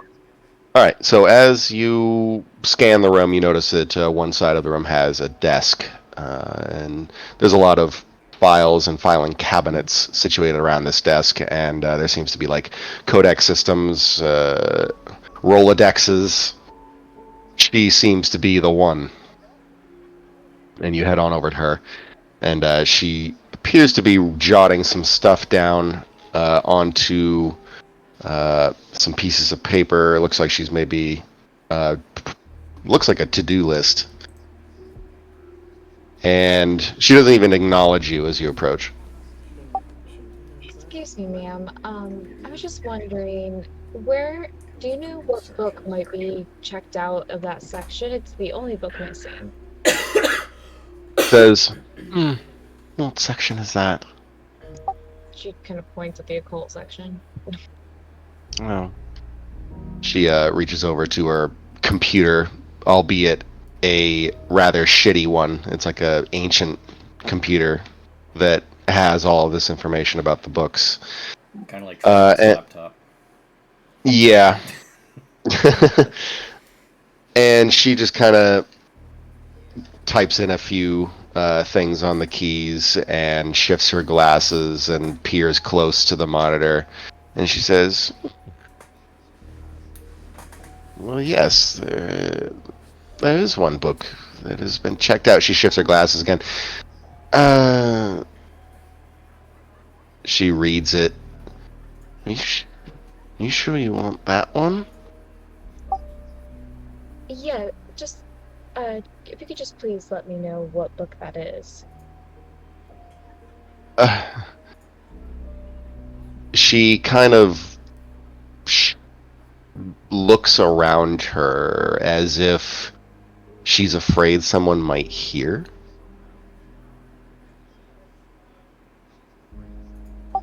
right, so as you scan the room, you notice that one side of the room has a desk, and there's a lot of files and filing cabinets situated around this desk, and there seems to be like codex systems, Rolodexes. She seems to be the one. And you head on over to her, and she appears to be jotting some stuff down onto some pieces of paper. It looks like she's maybe looks like a to-do list, and she doesn't even acknowledge you as you approach. Excuse me, ma'am. I was just wondering, do you know what book might be checked out of that section? It's the only book missing. Says, what section is that? She kind of points at the occult section. Oh. She reaches over to her computer, albeit a rather shitty one. It's like a ancient computer that has all of this information about the books. Kind of like Travis's And, laptop. yeah. And she just kind of types in a few things on the keys and shifts her glasses and peers close to the monitor. And she says, well, yes, there is one book that has been checked out. She shifts her glasses again. She reads it. You sure you want that one? Yeah, just if you could just please let me know what book that is. She kind of looks around her as if she's afraid someone might hear.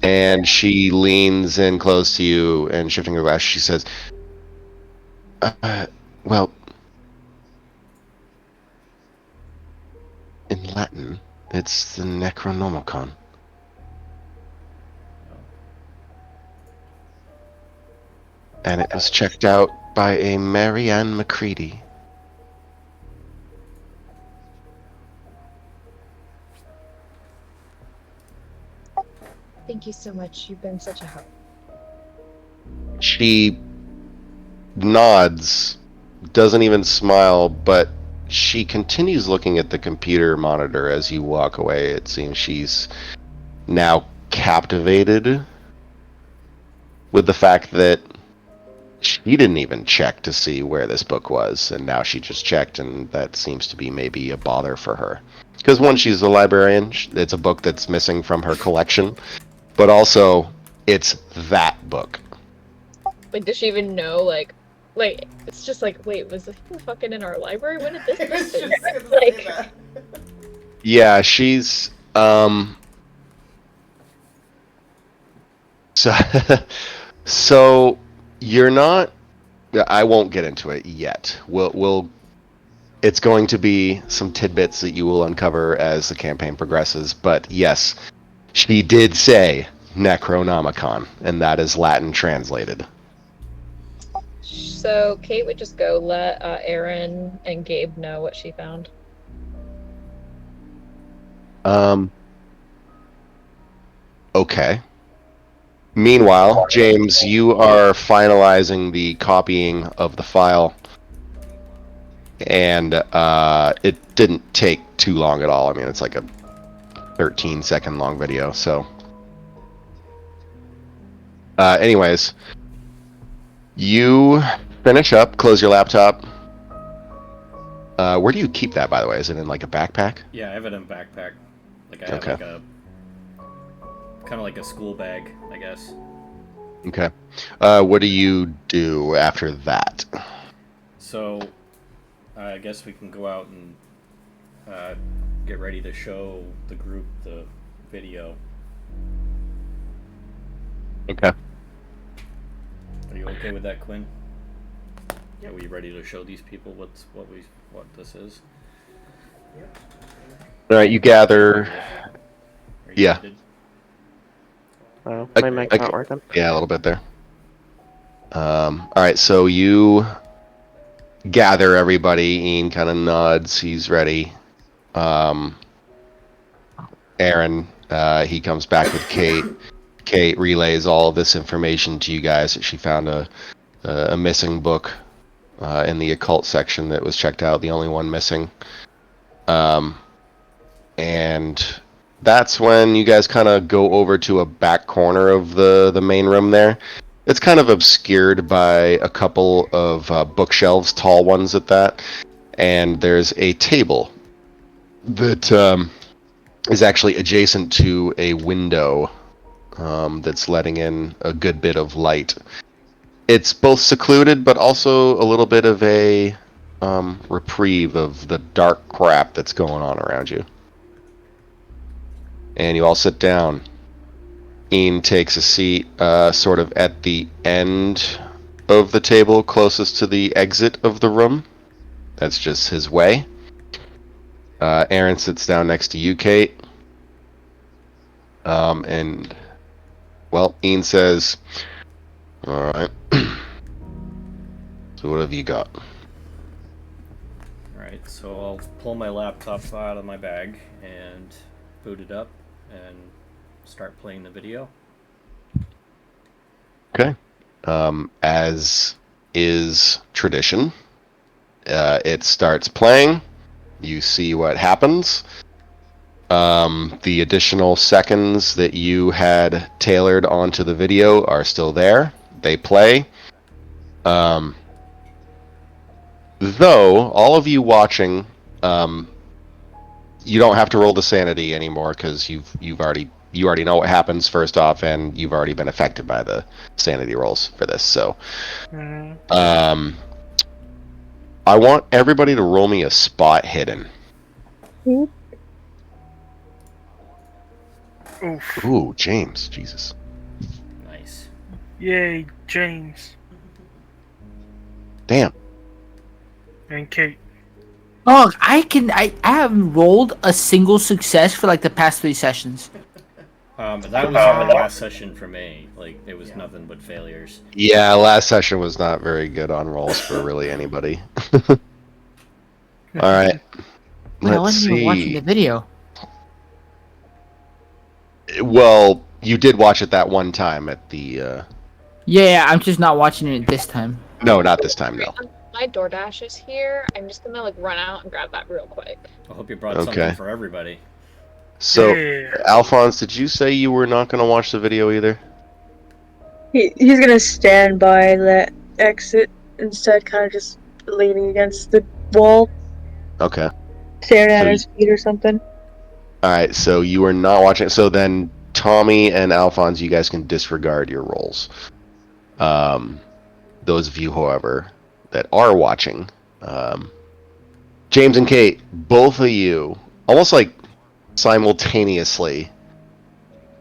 And she leans in close to you and shifting her glasses, she says, well, in Latin, it's the Necronomicon. And it was checked out by a Marianne Macready. Thank you so much. You've been such a help. She nods, doesn't even smile, but she continues looking at the computer monitor as you walk away. It seems she's now captivated with the fact that she didn't even check to see where this book was, and now she just checked, and that seems to be maybe a bother for her. Because one, she's a librarian, it's a book that's missing from her collection, but also, it's that book. Like, does she even know, like, it's just like, wait, was this thing fucking in our library? When did this happen? Like, yeah, she's, so you're not, I won't get into it yet. It's going to be some tidbits that you will uncover as the campaign progresses, but yes, she did say Necronomicon, and that is Latin translated. so Kate would just go let Aaron and Gabe know what she found. Okay. Meanwhile, James, you are finalizing the copying of the file, and it didn't take too long at all. I mean, it's like a 13-second long video, so... anyways, you finish up, close your laptop. Where do you keep that, by the way? Is it in like a backpack? Yeah, I have it in a backpack. Like I have like a kind of like a school bag, I guess. Okay. What do you do after that? So, I guess we can go out and get ready to show the group the video. Okay. Are you okay with that, Quinn? Are we ready to show these people what this is? Yep. All right, you gather. Yeah. Oh, my mic's not working. Yeah, a little bit there. All right, so you gather everybody. Ian kind of nods. He's ready. Aaron, he comes back with Kate. Kate relays all of this information to you guys that she found a missing book in the occult section that was checked out, the only one missing. And that's when you guys kind of go over to a back corner of the main room there. It's kind of obscured by a couple of bookshelves, tall ones at that. And there's a table that is actually adjacent to a window that's letting in a good bit of light. It's both secluded, but also a little bit of a reprieve of the dark crap that's going on around you. And you all sit down. Ian takes a seat sort of at the end of the table closest to the exit of the room. That's just his way. Aaron sits down next to you, Kate. And, well, Ian says, all right. So what have you got? Alright, so I'll pull my laptop out of my bag and boot it up and start playing the video. Okay. As is tradition, it starts playing. You see what happens. The additional seconds that you had tailored onto the video are still there. They play. Though all of you watching, you don't have to roll the sanity anymore because you already know what happens first off, and you've already been affected by the sanity rolls for this. So, I want everybody to roll me a spot hidden. Oof. Oof. Ooh, James, Jesus. Nice. Yay, James. Damn. And Kate. Oh, I haven't rolled a single success for like the past 3 sessions. That was our last session for me. Like, it was nothing but failures. Yeah, last session was not very good on rolls for really anybody. All right. Wait, I Let's wasn't even watching see. the video. Well, you did watch it that one time at the. Yeah, I'm just not watching it this time. No, not this time. No. My DoorDash is here. I'm just gonna like run out and grab that real quick. I hope you brought Okay. something for everybody. So, Yeah. Alphonse, did you say you were not going to watch the video either? He's gonna stand by that exit instead, kind of just leaning against the wall, Okay. staring at So his feet or something. All right, so you are not watching. So then, Tommy and Alphonse, you guys can disregard your roles. Those of you, however, that are watching, James and Kate, both of you, almost like simultaneously,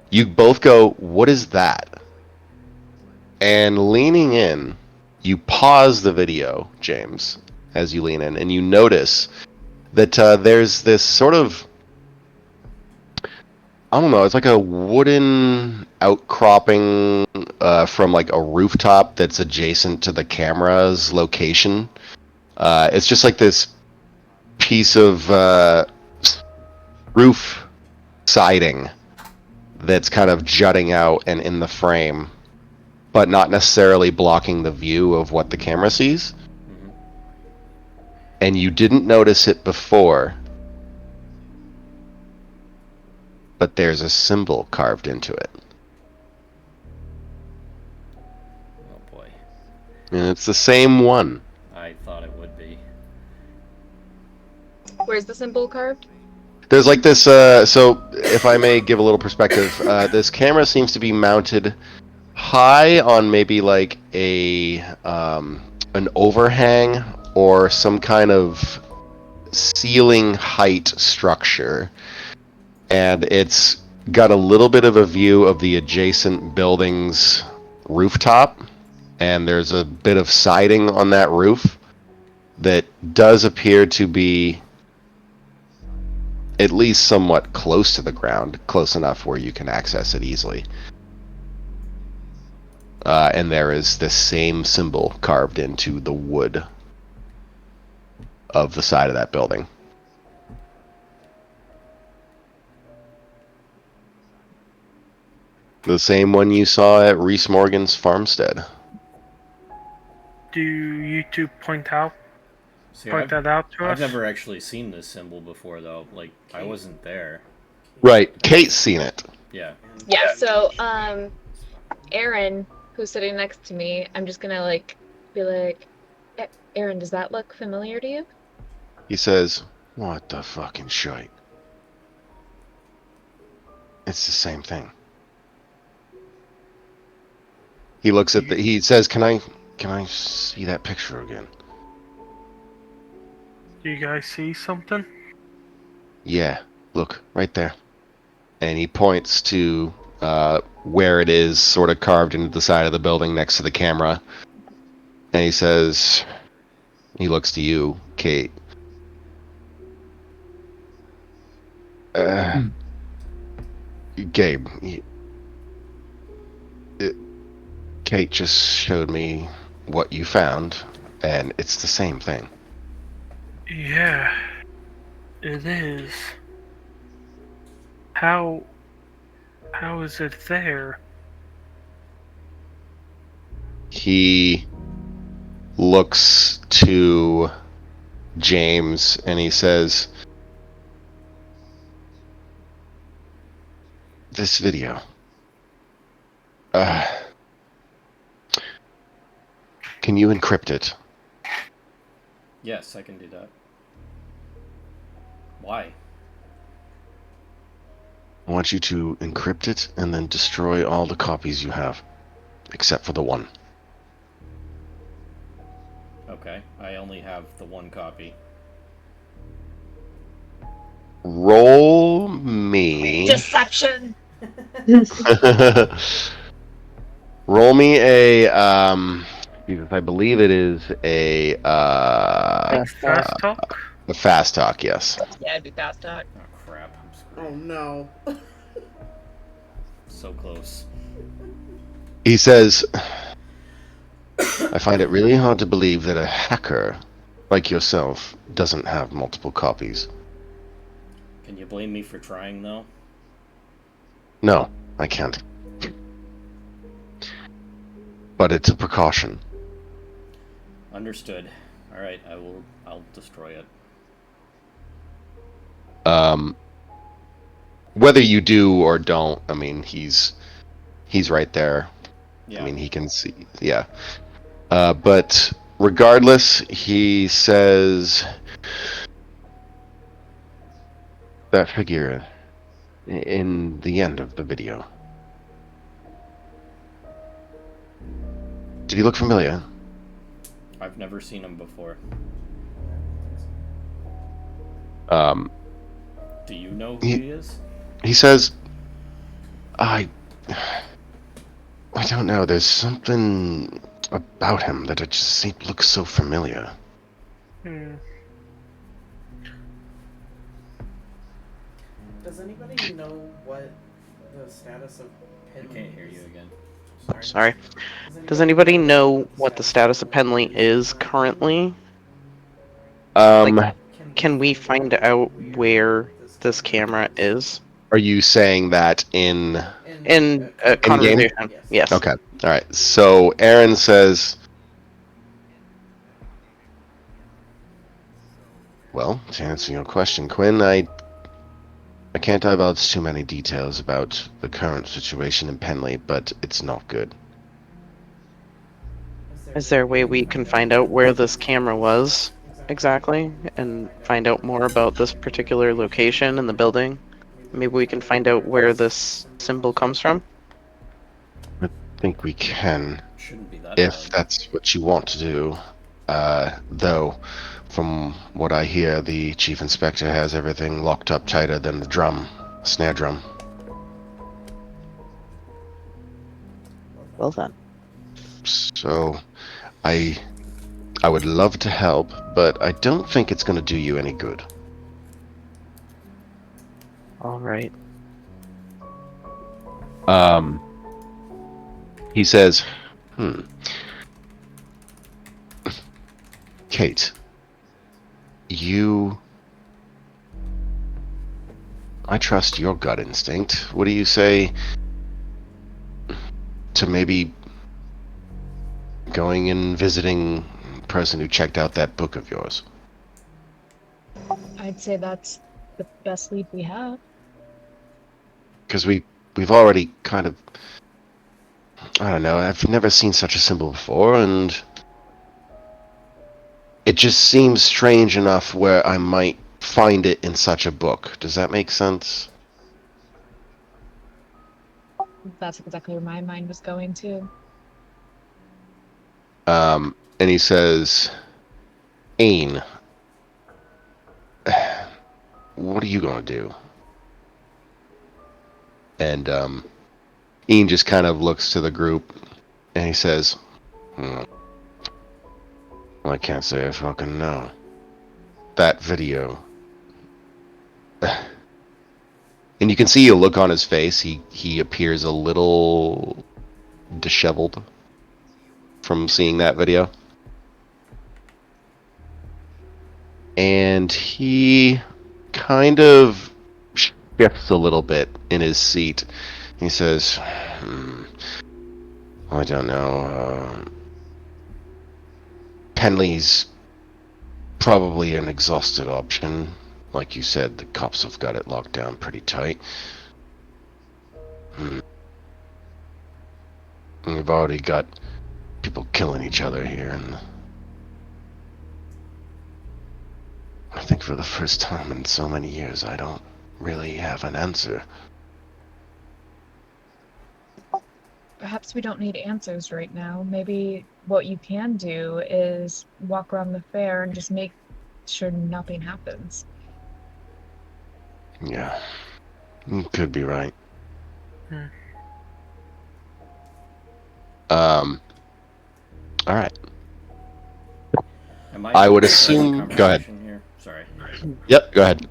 you both go, "What is that?" And leaning in, you pause the video, James, as you lean in, and you notice that there's this sort of, I don't know, it's like a wooden outcropping from like a rooftop that's adjacent to the camera's location. It's just like this piece of roof siding that's kind of jutting out and in the frame, but not necessarily blocking the view of what the camera sees. And you didn't notice it before, but there's a symbol carved into it. Oh boy. And it's the same one. I thought it would be. Where's the symbol carved? There's like this, so if I may give a little perspective, this camera seems to be mounted high on maybe like an overhang or some kind of ceiling height structure. And it's got a little bit of a view of the adjacent building's rooftop. And there's a bit of siding on that roof that does appear to be at least somewhat close to the ground, close enough where you can access it easily. And there is this same symbol carved into the wood of the side of that building. The same one you saw at Reese Morgan's farmstead. Do you two point See, that out to I've us? never actually seen this symbol before, though. Like, I wasn't there. Right, Kate's seen it. Yeah. Yeah, so Aaron, who's sitting next to me, I'm just gonna like be like, Aaron, does that look familiar to you? He says, "What the fucking shite? It's the same thing." He looks at he says, Can I see that picture again?" Do you guys see something? "Yeah, look, right there." And he points to where it is sort of carved into the side of the building next to the camera. And he says, he looks to you, Kate. Gabe, Kate just showed me what you found, and it's the same thing. Yeah, it is. How is it there? He looks to James and he says, this video. Can you encrypt it? Yes, I can do that. Why? I want you to encrypt it and then destroy all the copies you have, except for the one. Okay, I only have the one copy. Roll me. Deception. Roll me a Jesus, I believe it is a Fast talk? a fast talk, yes. Yeah, do fast talk. Oh crap, I'm screwed. Oh no. So close. He says, I find it really hard to believe that a hacker like yourself doesn't have multiple copies. Can you blame me for trying, though? No, I can't. But it's a precaution. Understood. Alright, I'll destroy it. Whether you do or don't, I mean, he's right there. Yeah. I mean, he can see, yeah. But regardless, he says that figure in the end of the video. Did he look familiar? I've never seen him before. Do you know who he is? He says, I don't know, there's something about him that it just looks so familiar. Does anybody know what the status of I Penley can't hear is? you again. Sorry. Does anybody know what the status of Penley is currently? Can we find out where this camera is? Are you saying that in conversation? Yes. Okay. All right. So Aaron says, well, to answer your question, Quinn, I can't divulge too many details about the current situation in Penley, but it's not good. Is there a way we can find out where this camera was exactly and find out more about this particular location in the building? Maybe we can find out where this symbol comes from? I think we can, Shouldn't be that if hard. that's what you want to do. Though, from what I hear, the chief inspector has everything locked up tighter than the snare drum. Well then. So, I would love to help, but I don't think it's going to do you any good. All right. He says, Kate, I trust your gut instinct. What do you say to maybe going and visiting the person who checked out that book of yours? I'd say that's the best lead we have. Because we've already kind of, I don't know, I've never seen such a symbol before, and it just seems strange enough where I might find it in such a book. Does that make sense? That's exactly where my mind was going to. And he says, Ain, what are you gonna do? And Ian just kind of looks to the group and he says, well, I can't say I fucking know. That video. And you can see a look on his face. He appears a little disheveled from seeing that video. And he kind of shifts a little bit in his seat. He says, I don't know. Penley's probably an exhausted option. Like you said, the cops have got it locked down pretty tight. We've already got people killing each other here, and I think for the first time in so many years, I don't really have an answer. Perhaps we don't need answers right now. Maybe what you can do is walk around the fair and just make sure nothing happens. Yeah, you could be right. All right. I would assume. Go ahead. Here? Sorry. Yep. Go ahead.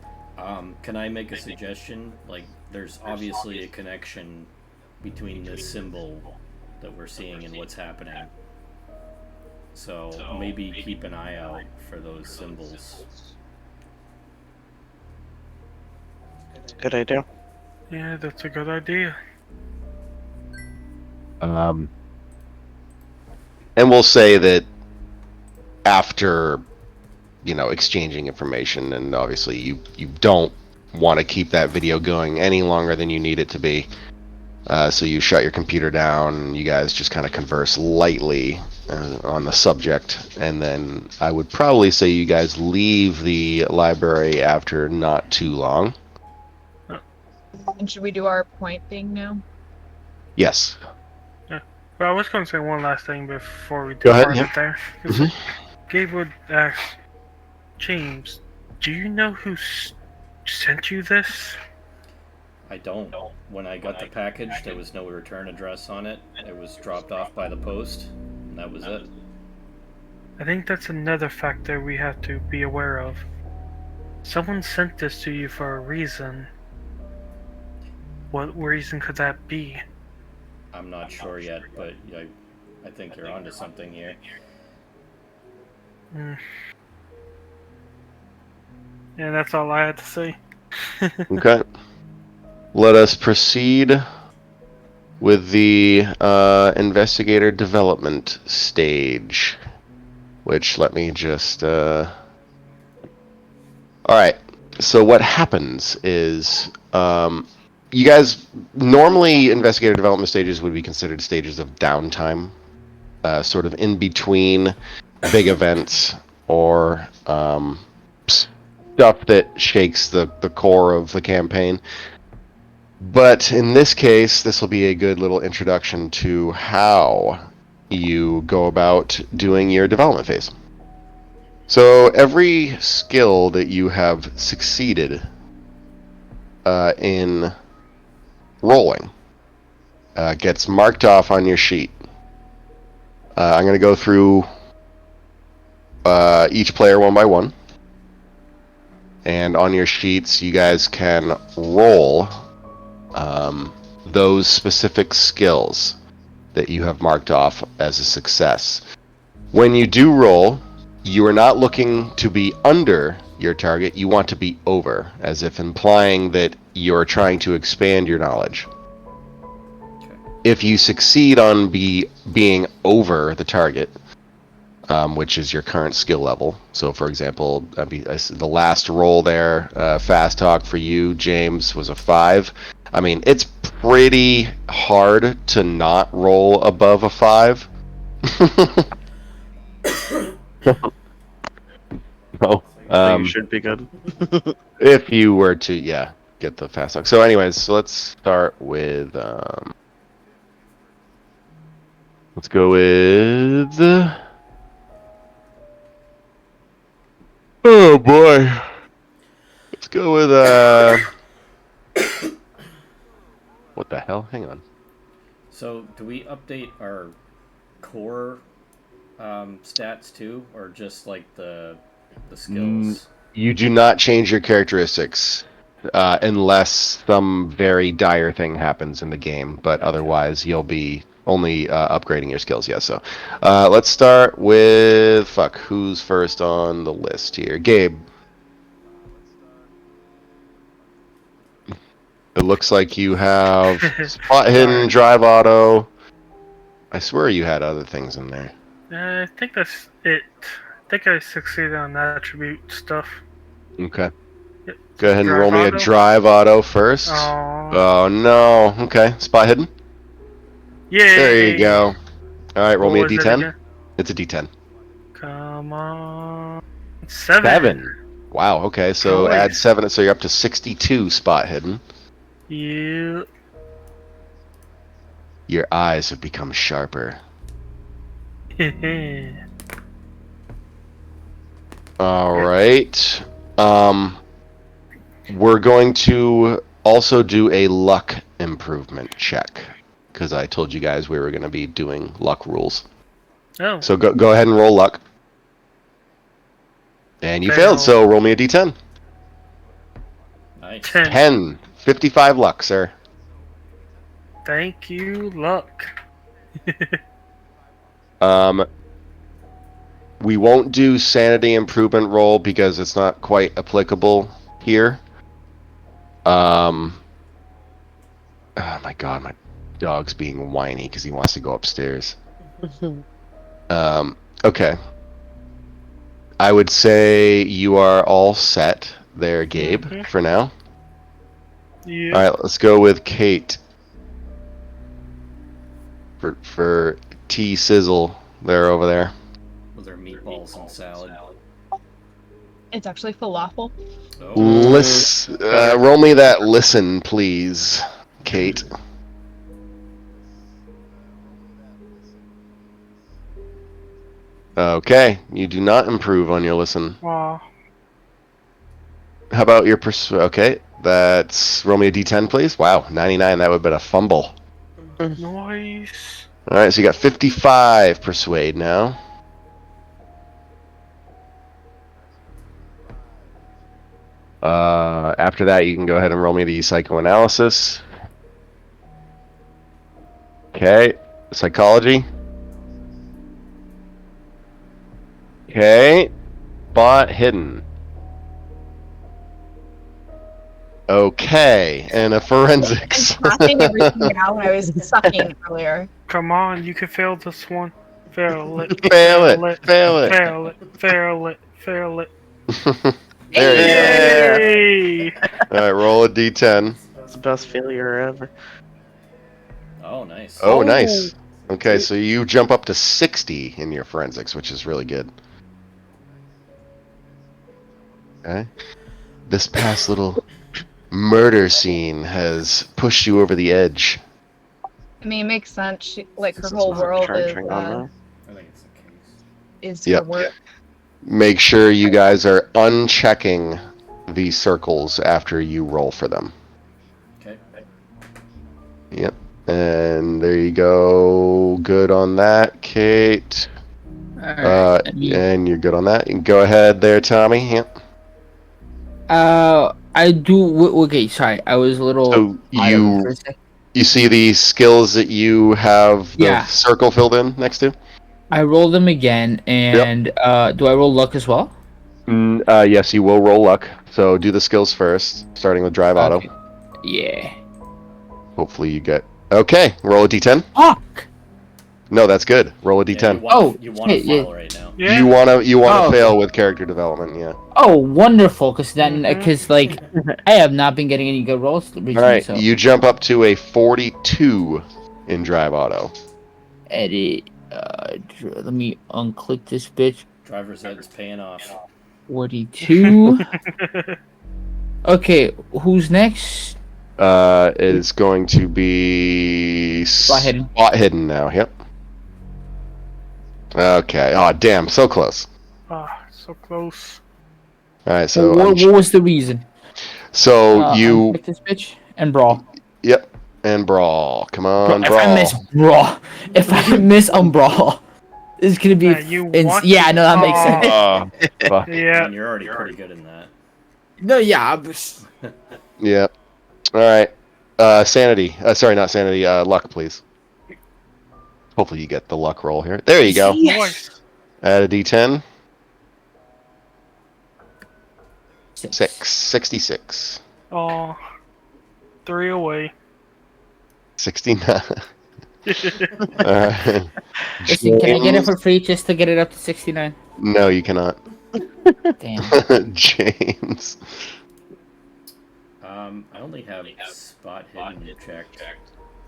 Can I make a suggestion? Like, there's obviously a connection between this symbol that we're seeing and what's happening. So maybe keep an eye out for those symbols. Good idea. Yeah, that's a good idea. And we'll say that after, exchanging information, and obviously you don't want to keep that video going any longer than you need it to be. So you shut your computer down, and you guys just kind of converse lightly on the subject, and then I would probably say you guys leave the library after not too long. And should we do our point thing now? Yes. Well, I was going to say one last thing before we Go ahead, depart yeah. there. Mhm. Gabe would ask, James, do you know who sent you this? I don't. When I got the package, there was no return address on it. It was dropped off by the post, and that was it. I think that's another factor we have to be aware of. Someone sent this to you for a reason. What reason could that be? I'm not sure yet, but I think you're onto something here. Yeah, that's all I had to say. Okay. Let us proceed with the investigator development stage. Which, let me just... Alright, so what happens is... you guys... Normally, investigator development stages would be considered stages of downtime. Sort of in between big events or stuff that shakes the core of the campaign. But in this case, this will be a good little introduction to how you go about doing your development phase. So every skill that you have succeeded in rolling gets marked off on your sheet. I'm going to go through each player one by one. And on your sheets, you guys can roll those specific skills that you have marked off as a success. When you do roll, you are not looking to be under your target, you want to be over, as if implying that you're trying to expand your knowledge. If you succeed on being over the target, which is your current skill level. So, for example, the last roll there, fast talk for you, James, was a 5. I mean, it's pretty hard to not roll above a 5. No. So you should be good. If you were to, get the fast talk. So, anyways, so let's start with. Let's go with. Oh boy. Let's go with what the hell? Hang on. So, do we update our core stats too, or just like the skills? You do not change your characteristics unless some very dire thing happens in the game, but otherwise you'll be only upgrading your skills. Yeah. So let's start with who's first on the list here? Gabe. It looks like you have spot hidden, drive auto. I swear you had other things in there. I think that's it. I think I succeeded on attribute stuff. Okay. Yep. Go ahead and Drive roll me a auto? drive auto first. Aww. Oh no. Okay. Spot hidden. Yay! There you go. All right. Roll me a What was it d10. again? It's a d10. Come on. 7. 7. Wow. Okay. So Nice. add 7, so you're up to 62 spot hidden. Yeah. Your eyes have become sharper. All right. We're going to also do a luck improvement check because I told you guys we were going to be doing luck rules. Oh. So go ahead and roll luck. And you Fail. failed, so roll me a d10. Nice. 10. 55 luck, sir. Thank you, luck. We won't do sanity improvement roll because it's not quite applicable here. Oh my god, my dog's being whiny because he wants to go upstairs. Okay. I would say you are all set there, Gabe, for now. Yeah. Alright, let's go with Kate. For T Sizzle there over there. With their meatballs and salad. It's actually falafel. Oh. Roll me that listen, please, Kate. Okay, you do not improve on your listen. Aw. How about your okay, that's roll me a d10, please. Wow, 99. That would have been a fumble. Nice. All right, so you got 55 persuade now. After that, you can go ahead and roll me the psychoanalysis. Okay, psychology. Okay, bot hidden. Okay, and a forensics. I'm passing everything now when I was sucking earlier. Come on, you can fail this one. Fail it. Fail it. Fail it. Fail it. Fail it. Fail it. There Yay! you go. All right, roll a d10. It's the best failure ever. Oh, nice. Oh, nice. Okay, so you jump up to 60 in your forensics, which is really good. Okay. This past little murder scene has pushed you over the edge. I mean, it makes sense. She, like, her This is whole not world charging on I think it's the case. is Yep. her work. Make sure you guys are unchecking these circles after you roll for them. Okay. Yep. And there you go. Good on that, Kate. Alright, And you're good on that. You can go ahead there, Tommy. Yep. I do. Okay, sorry. I was a little. So out of it for a sec. you see the skills that you have the Yeah. circle filled in next to? I roll them again, and do I roll luck as well? Yes, you will roll luck. So do the skills first, starting with drive auto. Okay. Yeah. Hopefully you get. Okay, roll a d10. Fuck! No, that's good. Roll a Yeah, d10. you want to yeah. fail right now. Yeah. You wanna Oh. fail with character development, yeah. Oh, wonderful! Because like, I have not been getting any good rolls recently. All right, So you jump up to a 42 in drive auto. edit. Let me unclick this bitch. Driver's ed's paying off. 42. Okay, who's next? Is going to be Spot hidden. Spot hidden now. Yep. Okay. Oh, damn, so close. Ah, so close. All right, so what was the reason? so you Unclick this bitch and brawl. Yep. and brawl. Come Bro, on, if I miss brawl. brawl, if I miss on brawl, it's gonna be. You Yeah, no, that makes sense. Oh, fuck. I Yeah. mean, you're already pretty good in that. No, yeah, but Yeah. All right. Sanity. Sorry, not sanity. Luck, please. Hopefully you get the luck roll here. There you go. Yes. Add a d10. 6. 66. Oh, 3 away. 69. Alright. Listen, can I get it for free just to get it up to 69? No, you cannot. Damn. James. I only have spot hidden checked.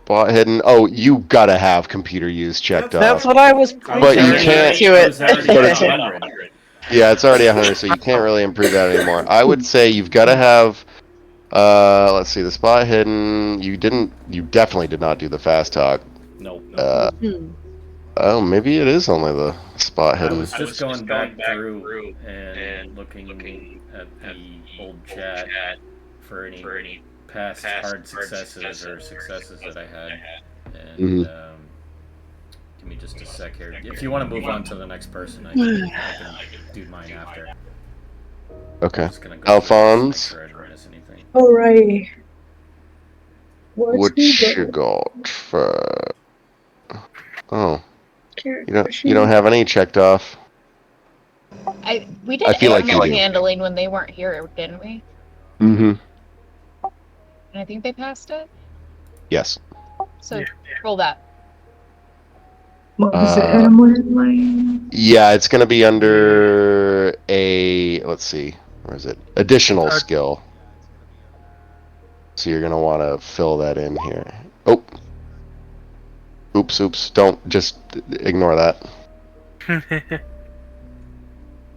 Spot hidden. Oh, you gotta have computer use checked That's off. what I was But you pointing can't- to I was already But at it's- 100. Yeah, it's already 100, so you can't really improve that anymore. I would say you've gotta have. Let's see, the spot hidden. You definitely did not do the fast talk. Nope. Oh, maybe it is only the spot I hidden. was just going back through and looking at the old chat for any past hard successes or successes that I had. And give me just a sec here. If you want to move on to the next person, I can do mine after. Okay. I'm just gonna go Alphonse, through this, make sure I don't miss anything. Alrighty. what you got for? Oh, you don't have any checked off. We did I feel like animal you do. handling when they weren't here, didn't we? Mm-hmm. And I think they passed it. Yes. So Yeah. roll that. What was it? Uh, Animal handling? Yeah, it's gonna be under a. Let's see, where is it? Additional skill. So you're gonna want to fill that in here. Oh. Oops. Don't just ignore that.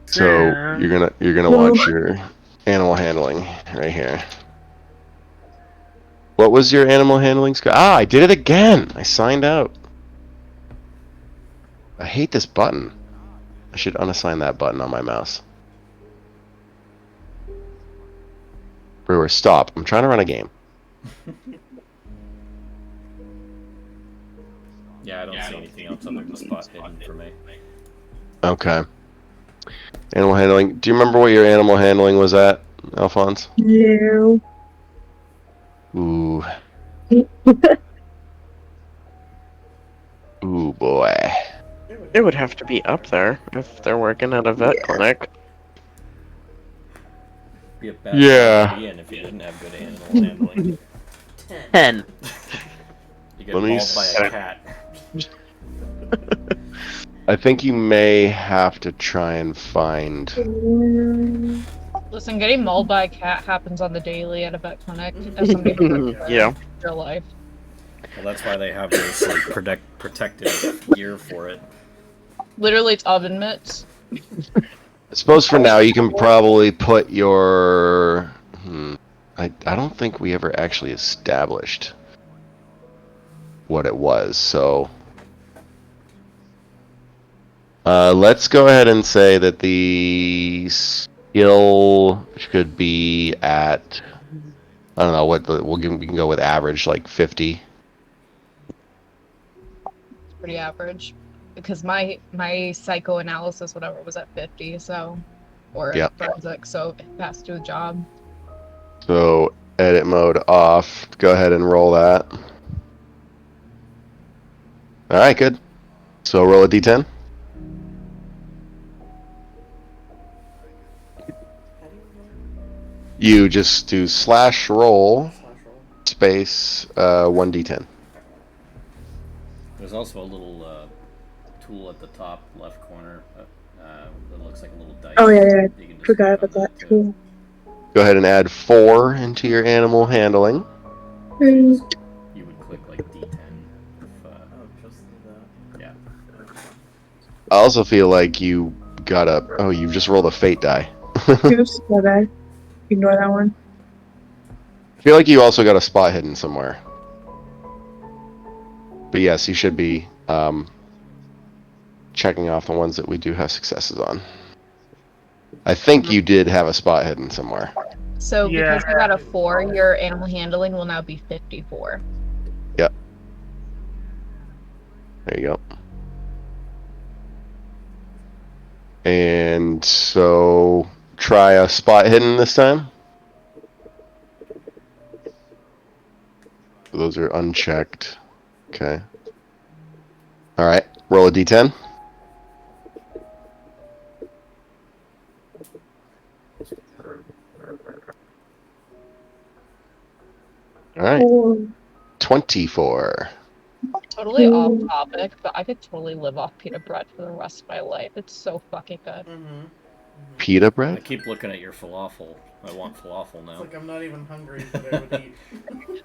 So you're gonna watch your animal handling right here. What was your animal handling skill? Ah, I did it again. I signed out. I hate this button. I should unassign that button on my mouse. Brewer, stop. I'm trying to run a game. Yeah, I don't see anything else other than spot hidden for me. Okay. Animal handling. Do you remember what your animal handling was at, Alphonse? No. Ooh. Ooh, boy. It would have to be up there if they're working at a vet clinic. Be a bad Yeah. to be in if you didn't have good animal handling. 10. You get Let me mauled by a cat. I think you may have to try and find. Listen, getting mauled by a cat happens on the daily at a vet clinic. As somebody who works Yeah. in real life. Well, that's why they have this like protective gear for it. Literally, it's oven mitts. I suppose for now you can probably put your. I don't think we ever actually established what it was, so. Let's go ahead and say that the skill should be at. I don't know what we can go with average, like 50. It's pretty average. Because my psychoanalysis, whatever, was at 50, so. Or Yep. forensic, so it passed to a job. So edit mode off. Go ahead and roll that. All right, good. So roll a d10. You just do slash roll space 1d10. There's also a little tool at the top left corner that looks like a little dice. Oh, yeah. You can just Forgot put about on that too. Go ahead and add 4 into your animal handling. You would click like D10. If, Just the. yeah. I also feel like you got a. Oh, you just rolled a fate die. Oops, my bad. Ignore that one. I feel like you also got a spot hidden somewhere. But yes, you should be checking off the ones that we do have successes on. I think you did have a spot hidden somewhere. So Yeah. because you got a 4, your animal handling will now be 54. Yep. There you go. And so try a spot hidden this time. Those are unchecked. Okay. All right. Roll a d10. All right. 24. Totally off topic, but I could totally live off pita bread for the rest of my life. It's so fucking good. Pita I bread? keep looking at your falafel. I want falafel It's now. like I'm not even hungry, but I would eat.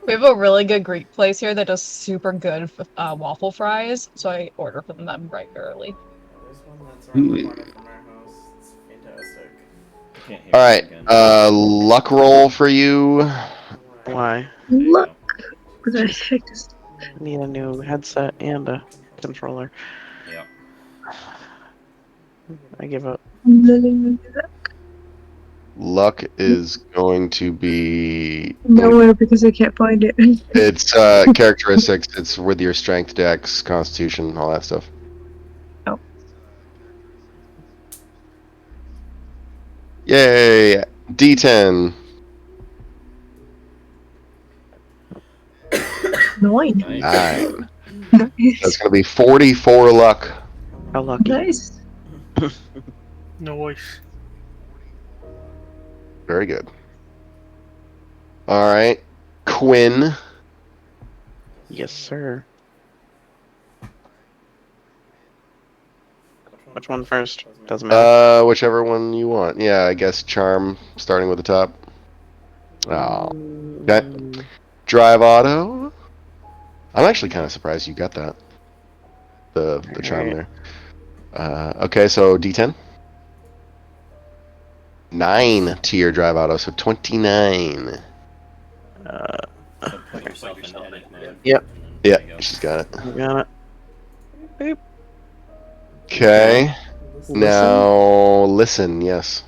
We have a really good Greek place here that does super good waffle fries, so I order from them regularly. There's one that's around the corner from our house. It's fantastic. I can't hear All you right. again. Luck roll for you. Why? There you Look, go. what the heck is I need a new headset and a controller. Yeah. I give up. Luck is going to be nowhere because I can't find it? it's characteristics. It's with your strength, dex, constitution, all that stuff. Oh. Yay! D10. Nine. Nice. 9. Nice. That's going to be 44 luck. How lucky. Nice. Noise. Very good. All right. Quinn. Yes, sir. Which one first? Doesn't matter. Whichever one you want. Yeah, I guess charm, starting with the top. Oh. Okay. Drive auto. I'm actually kind of surprised you got that. The charm Alright. there. Okay, so D10. 9 to your drive auto, so 29. So put yourself in edit mode. Yep. and then Yeah, there you go. she's got it. You got it. Okay. Now listen, yes.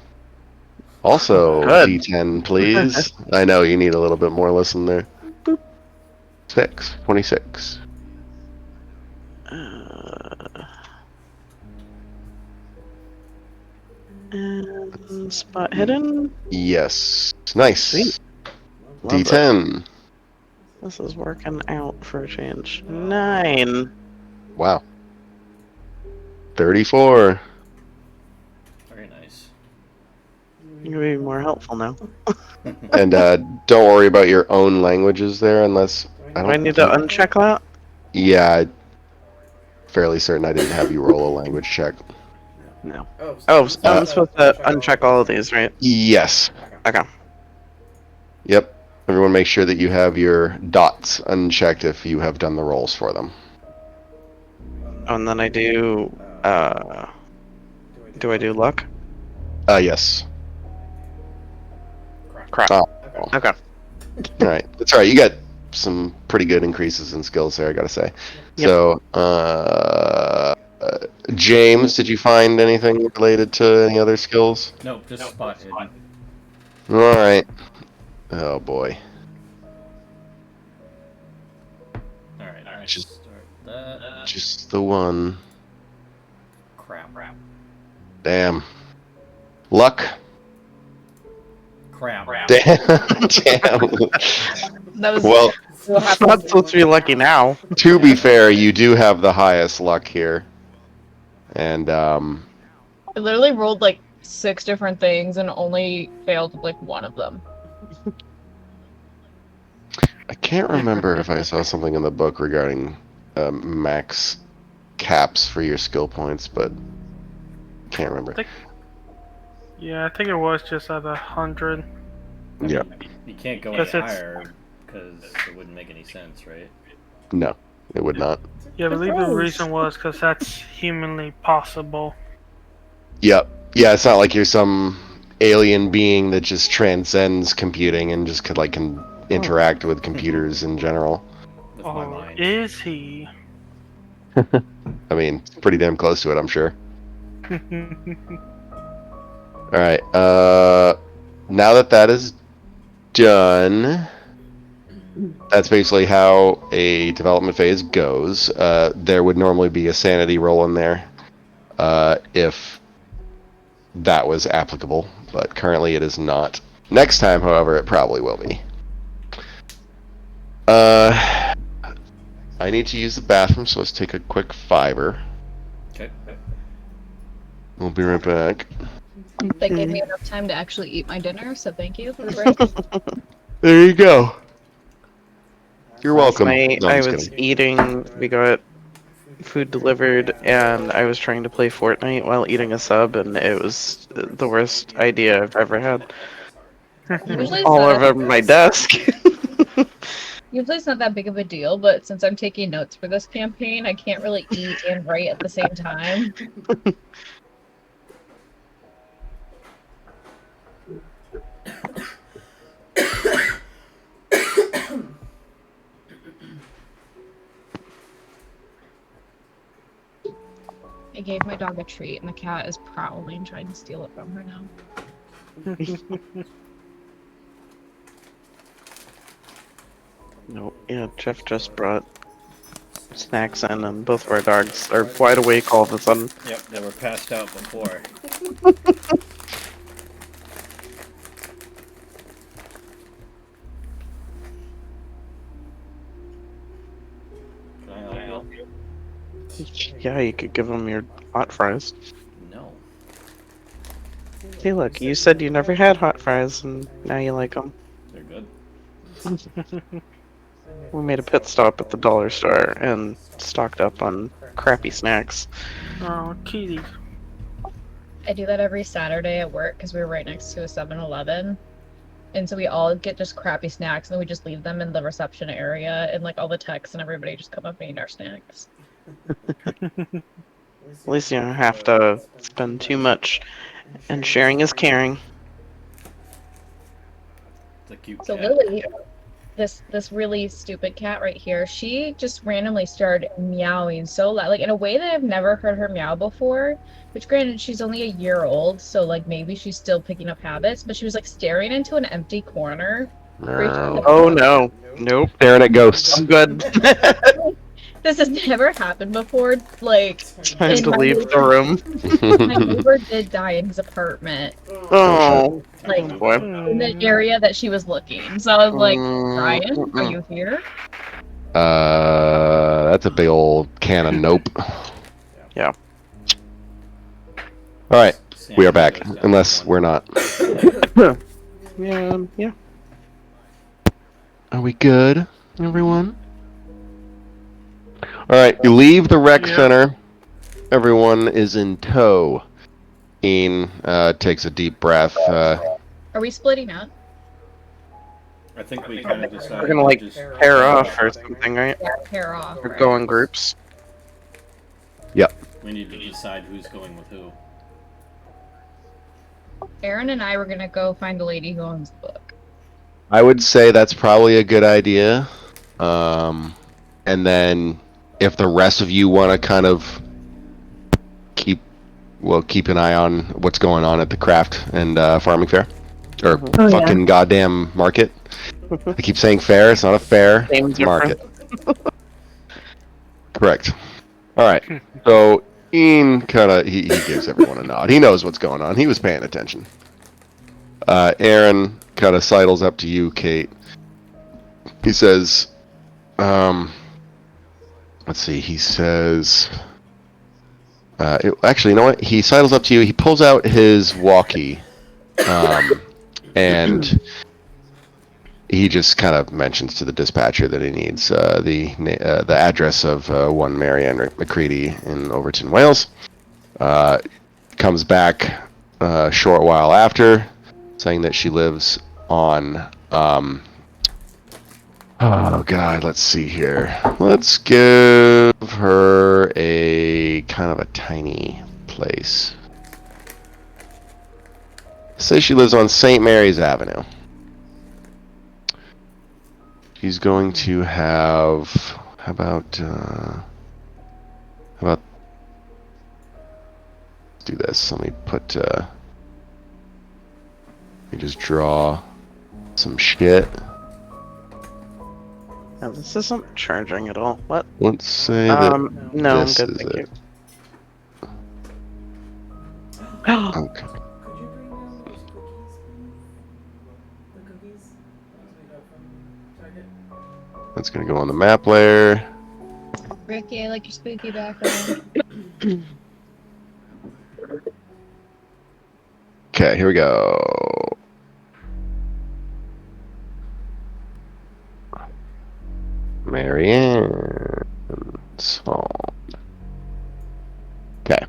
Also Good. D10, please. I know you need a little bit more listen there. 26. And spot hidden. Yes. Nice. Sweet. Love it. D10. This is working out for a change. 9. Wow. 34. Very nice. You're gonna be more helpful now. And don't worry about your own languages there unless Do I need to uncheck that? Yeah, I'm fairly certain I didn't have you roll a language check. No. Oh, Oh, so I'm supposed to uncheck all of these, right? Yes. Okay. Yep. Everyone make sure that you have your dots unchecked if you have done the rolls for them. Oh, and then I do, do I do luck? Yes. Crap. Oh. Okay. Alright. That's alright. You got some pretty good increases in skills there, I gotta say. Yep. So, James, did you find anything related to any other skills? Nope, just spot hidden. Alright. Oh boy. Alright, alright. Just- Start that. Just the one. Crap. Damn. Luck. Crap. Damn. Damn. That was Well, It's not supposed to be lucky now. to be fair, you do have the highest luck here. And, I literally rolled like 6 different things and only failed like one of them. I can't remember if I saw something in the book regarding max caps for your skill points, but can't remember. Yeah, I think it was just at 100. Yeah. You can't go any Because it's- higher because it wouldn't make any sense, right? No, it would not. Yeah, I believe the reason was because that's humanly possible. Yep. Yeah, it's not like you're some alien being that just transcends computing and just could can interact with computers in general. With my Oh, mind. is he? I mean, it's pretty damn close to it, I'm sure. Alright, now that is done, that's basically how a development phase goes. There would normally be a sanity roll in there if that was applicable, but currently it is not. Next time, however, it probably will be. I need to use the bathroom, so let's take a quick fiver. Okay. We'll be right back. That gave me enough time to actually eat my dinner, so thank you for the break. There you go. You're Last welcome. night No, I'm I just was kidding. eating. We got food delivered, and I was trying to play Fortnite while eating a sub, and it was the worst idea I've ever had. Usually it's All not over my desk. Usually it's not that big of a deal, but since I'm taking notes for this campaign, I can't really eat and write at the same time. I gave my dog a treat, and the cat is prowling and trying to steal it from her now. No, yeah, Jeff just brought snacks in, and both of our dogs are wide awake all of a sudden. Yep, they were passed out before. Can I help you? Yeah, you could give them your hot fries. No. Hey, look, you said you never had hot fries, and now you like them. They're good. We made a pit stop at the dollar store and stocked up on crappy snacks. Oh, kitty. I do that every Saturday at work because we're right next to a 7-Eleven. And so we all get just crappy snacks, and then we just leave them in the reception area, and like all the techs and everybody just come up and eat our snacks. At least you don't have to spend too much, and sharing is caring. It's a cute So cat. Lily, this really stupid cat right here, she just randomly started meowing so loud, like in a way that I've never heard her meow before. Which, granted, she's only a year old, so like maybe she's still picking up habits. But she was like staring into an empty corner. Oh no, nope. Staring at ghosts. I'm good. This has never happened before. Like, Time to my leave the neighbor- room. My neighbor did die in his apartment, Oh, like oh boy. in the area that she was looking. So I was like, Ryan, are you here? That's a big old can of nope. Yeah. All right, we are back. Goes down Unless one. we're not. Yeah. Are we good, everyone? All right, you leave the rec center. Everyone is in tow. Ian takes a deep breath. Are we splitting up? I think we kind of decided We're gonna like just pair off or something, right? Yeah, pair off. Or right? go in groups. We need to decide who's going with who. Aaron and I were gonna go find the lady who owns the book. I would say that's probably a good idea. And then if the rest of you want to kind of keep an eye on what's going on at the craft and farming fair. Or Oh, yeah. fucking goddamn market. I keep saying fair, it's not a fair, Same it's a market. difference. Correct. Alright, so Ian kinda, he gives everyone a nod. He knows what's going on. He was paying attention. Aaron kinda sidles up to you, Kate. He says, let's see, he says, actually, you know what? He sidles up to you, he pulls out his walkie, and he just kind of mentions to the dispatcher that he needs the address of one Marianne McCready in Overton, Wales. Comes back a short while after, saying that she lives on. Oh God, let's see here. Let's give her a kind of a tiny place. Say she lives on St. Mary's Avenue. She's going to have. How about? Let's do this. Let me put. Let me just draw some shit. No, this isn't charging at all. What? Let's say that No, I'm this good, is thank it. you. Okay. Could you bring down those cookies, please? The cookies? Those we got from Target. That's gonna go on the map layer. Ricky, I like your spooky background. Okay, here we go. Marianne's home. Okay.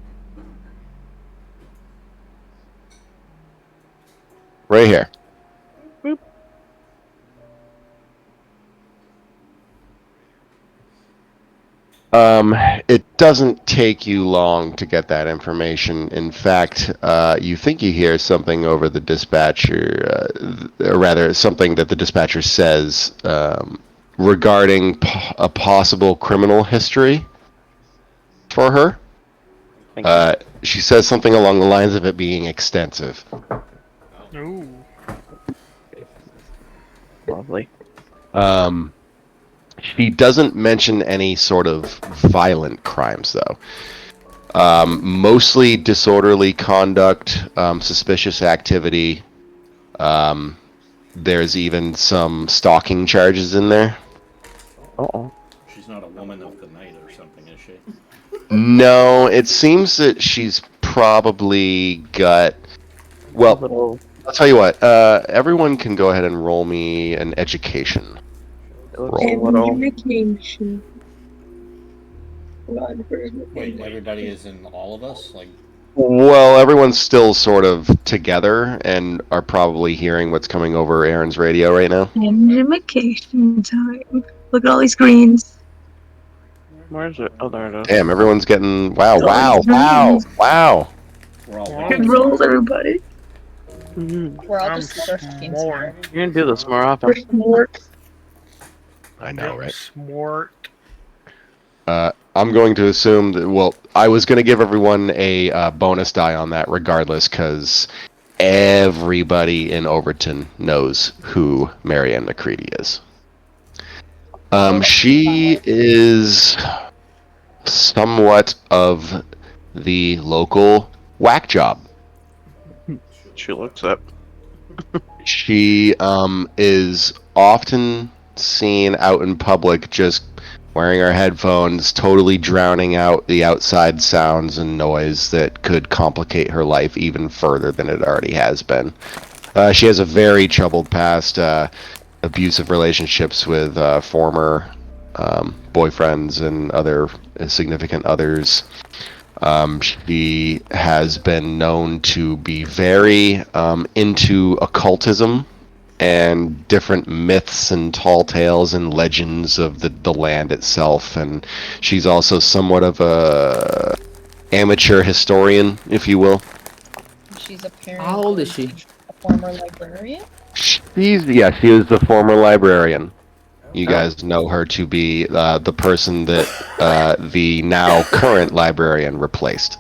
Right here. Boop. It doesn't take you long to get that information. In fact, you think you hear something over the dispatcher, or rather, something that the dispatcher says regarding a possible criminal history for her. Thank you. She says something along the lines of it being extensive. Ooh. Lovely. She doesn't mention any sort of violent crimes, though. Mostly disorderly conduct, suspicious activity. There's even some stalking charges in there. Uh-oh. She's not a woman of the night or something, is she? No, it seems that she's probably got... Well, Little, I'll tell you what. Everyone can go ahead and roll me an education. it looks a Roll. little... Communication. Wait, everybody is in all of us? Like, Well, everyone's still sort of together and are probably hearing what's coming over Aaron's radio right now. Communication time. Look at all these greens. Where is it? Oh, there it is. Damn, everyone's getting... Wow, Got all wow, these wow, wow. we're all Wow. Good waiting. rolls, everybody. Mhm. We're all I'm just thirsty here. smart. You're gonna do this more often. First work. I know, right? Smart. I'm going to assume that, well, I was going to give everyone a bonus die on that regardless, because everybody in Overton knows who Marianne McCready is. She is somewhat of the local whack job. She looks up. She is often seen out in public just wearing her headphones, totally drowning out the outside sounds and noise that could complicate her life even further than it already has been. She has a very troubled past, abusive relationships with former boyfriends and other significant others. She has been known to be very into occultism and different myths and tall tales and legends of the land itself, and she's also somewhat of a amateur historian, if you will. She's apparently How old is she? a former librarian. She is the former librarian. You guys know her to be the person that the now current librarian replaced.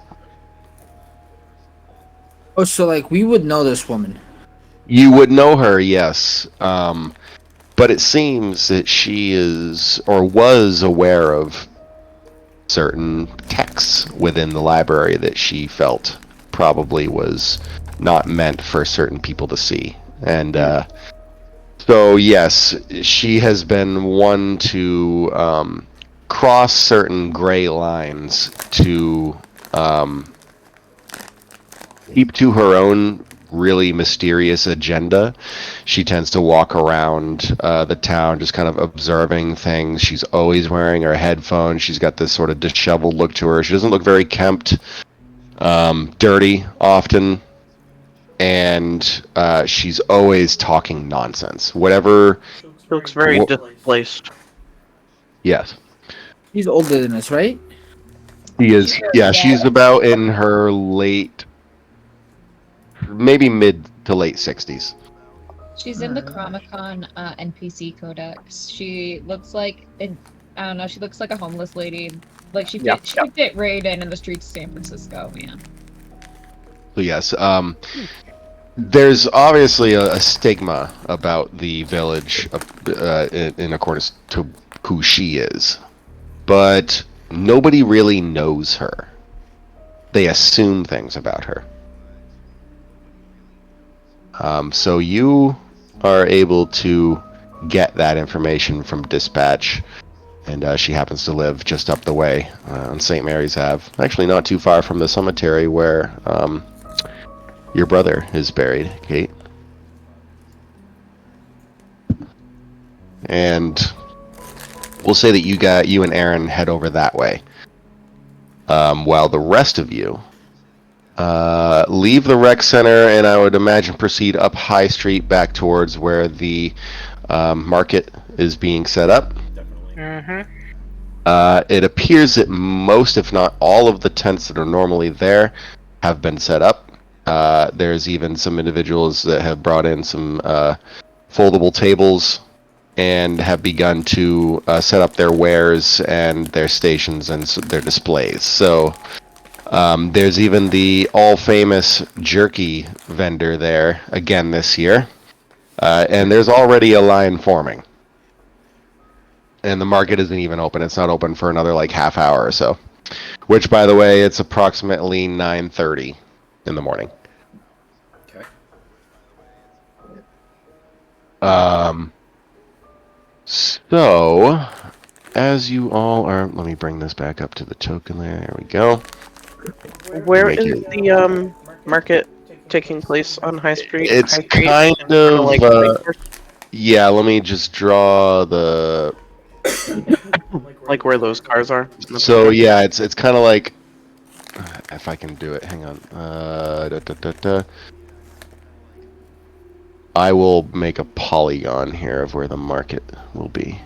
Oh, so like we would know this woman. You would know her, yes. But it seems that she is, or was, aware of certain texts within the library that she felt probably was not meant for certain people to see. And so, yes, she has been one to cross certain gray lines to keep to her own really mysterious agenda. She tends to walk around the town just kind of observing things. She's always wearing her headphones. She's got this sort of disheveled look to her. She doesn't look very kempt, dirty often, and she's always talking nonsense. Whatever. She looks very displaced. Yes. She's older than us, right? She is. Yeah, she's about in her late, maybe mid to late 60s. She's in the Chromicon NPC Codex. She looks like I don't know. She looks like a homeless lady. Like she could fit right in the streets of San Francisco, man. So yes, There's obviously a stigma about the village in accordance to who she is, but nobody really knows her. They assume things about her. So you are able to get that information from dispatch, and she happens to live just up the way on St. Mary's Ave. Actually, not too far from the cemetery where your brother is buried, Kate. And we'll say that you and Aaron head over that way, while the rest of you leave the rec center, and I would imagine proceed up High Street back towards where the market is being set up. Definitely. It appears that most, if not all, of the tents that are normally there have been set up. There's even some individuals that have brought in some foldable tables and have begun to set up their wares and their stations and their displays. So there's even the all-famous jerky vendor there again this year. And there's already a line forming. And the market isn't even open. It's not open for another like half hour or so. Which, by the way, it's approximately 9:30 in the morning. Okay. So, as you all are... Let me bring this back up to the token there. There we go. Where Make is it- the market taking place on High Street? It's High Street? kind Kinda of... like yeah, let me just draw the... like where those cars are. So, yeah, it's kind of like... If I can do it, hang on. I will make a polygon here of where the market will be.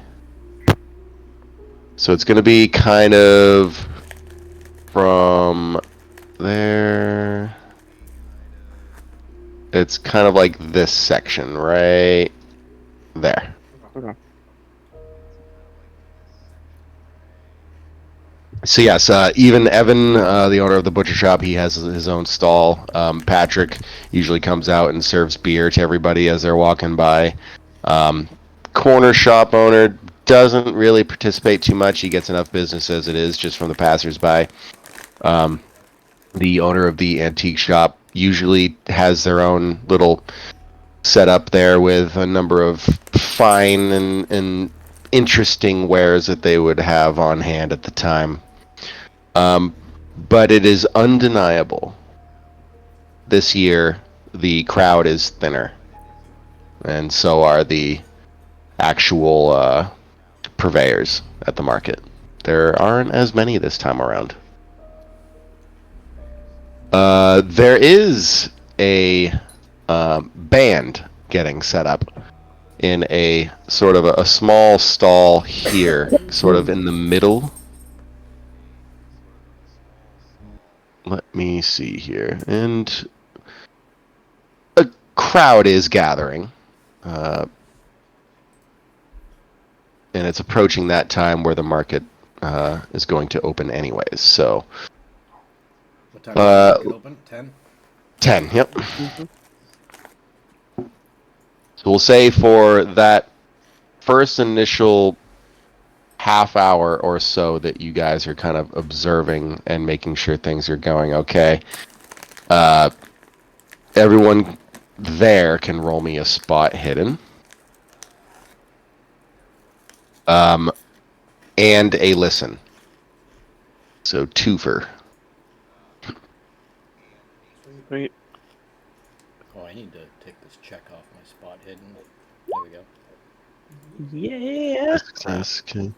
So it's going to be kind of from there. It's kind of like this section right there. Okay. So yes, even Evan, the owner of the butcher shop, he has his own stall. Patrick usually comes out and serves beer to everybody as they're walking by. Corner shop owner doesn't really participate too much. He gets enough business as it is just from the passersby. The owner of the antique shop usually has their own little setup there with a number of fine and interesting wares that they would have on hand at the time. But it is undeniable. This year, the crowd is thinner. And so are the actual purveyors at the market. There aren't as many this time around. There is a band getting set up in a sort of a small stall here, sort of in the middle. Let me see here. And a crowd is gathering. And it's approaching that time where the market is going to open anyways. So, What time does the market open? 10? 10, yep. So we'll say for that first initial half hour or so that you guys are kind of observing and making sure things are going okay. Everyone there can roll me a spot hidden. And a listen. So twofer. Wait. Oh, I need to take this check off my spot hidden. There we go. Yeah. Yes, okay.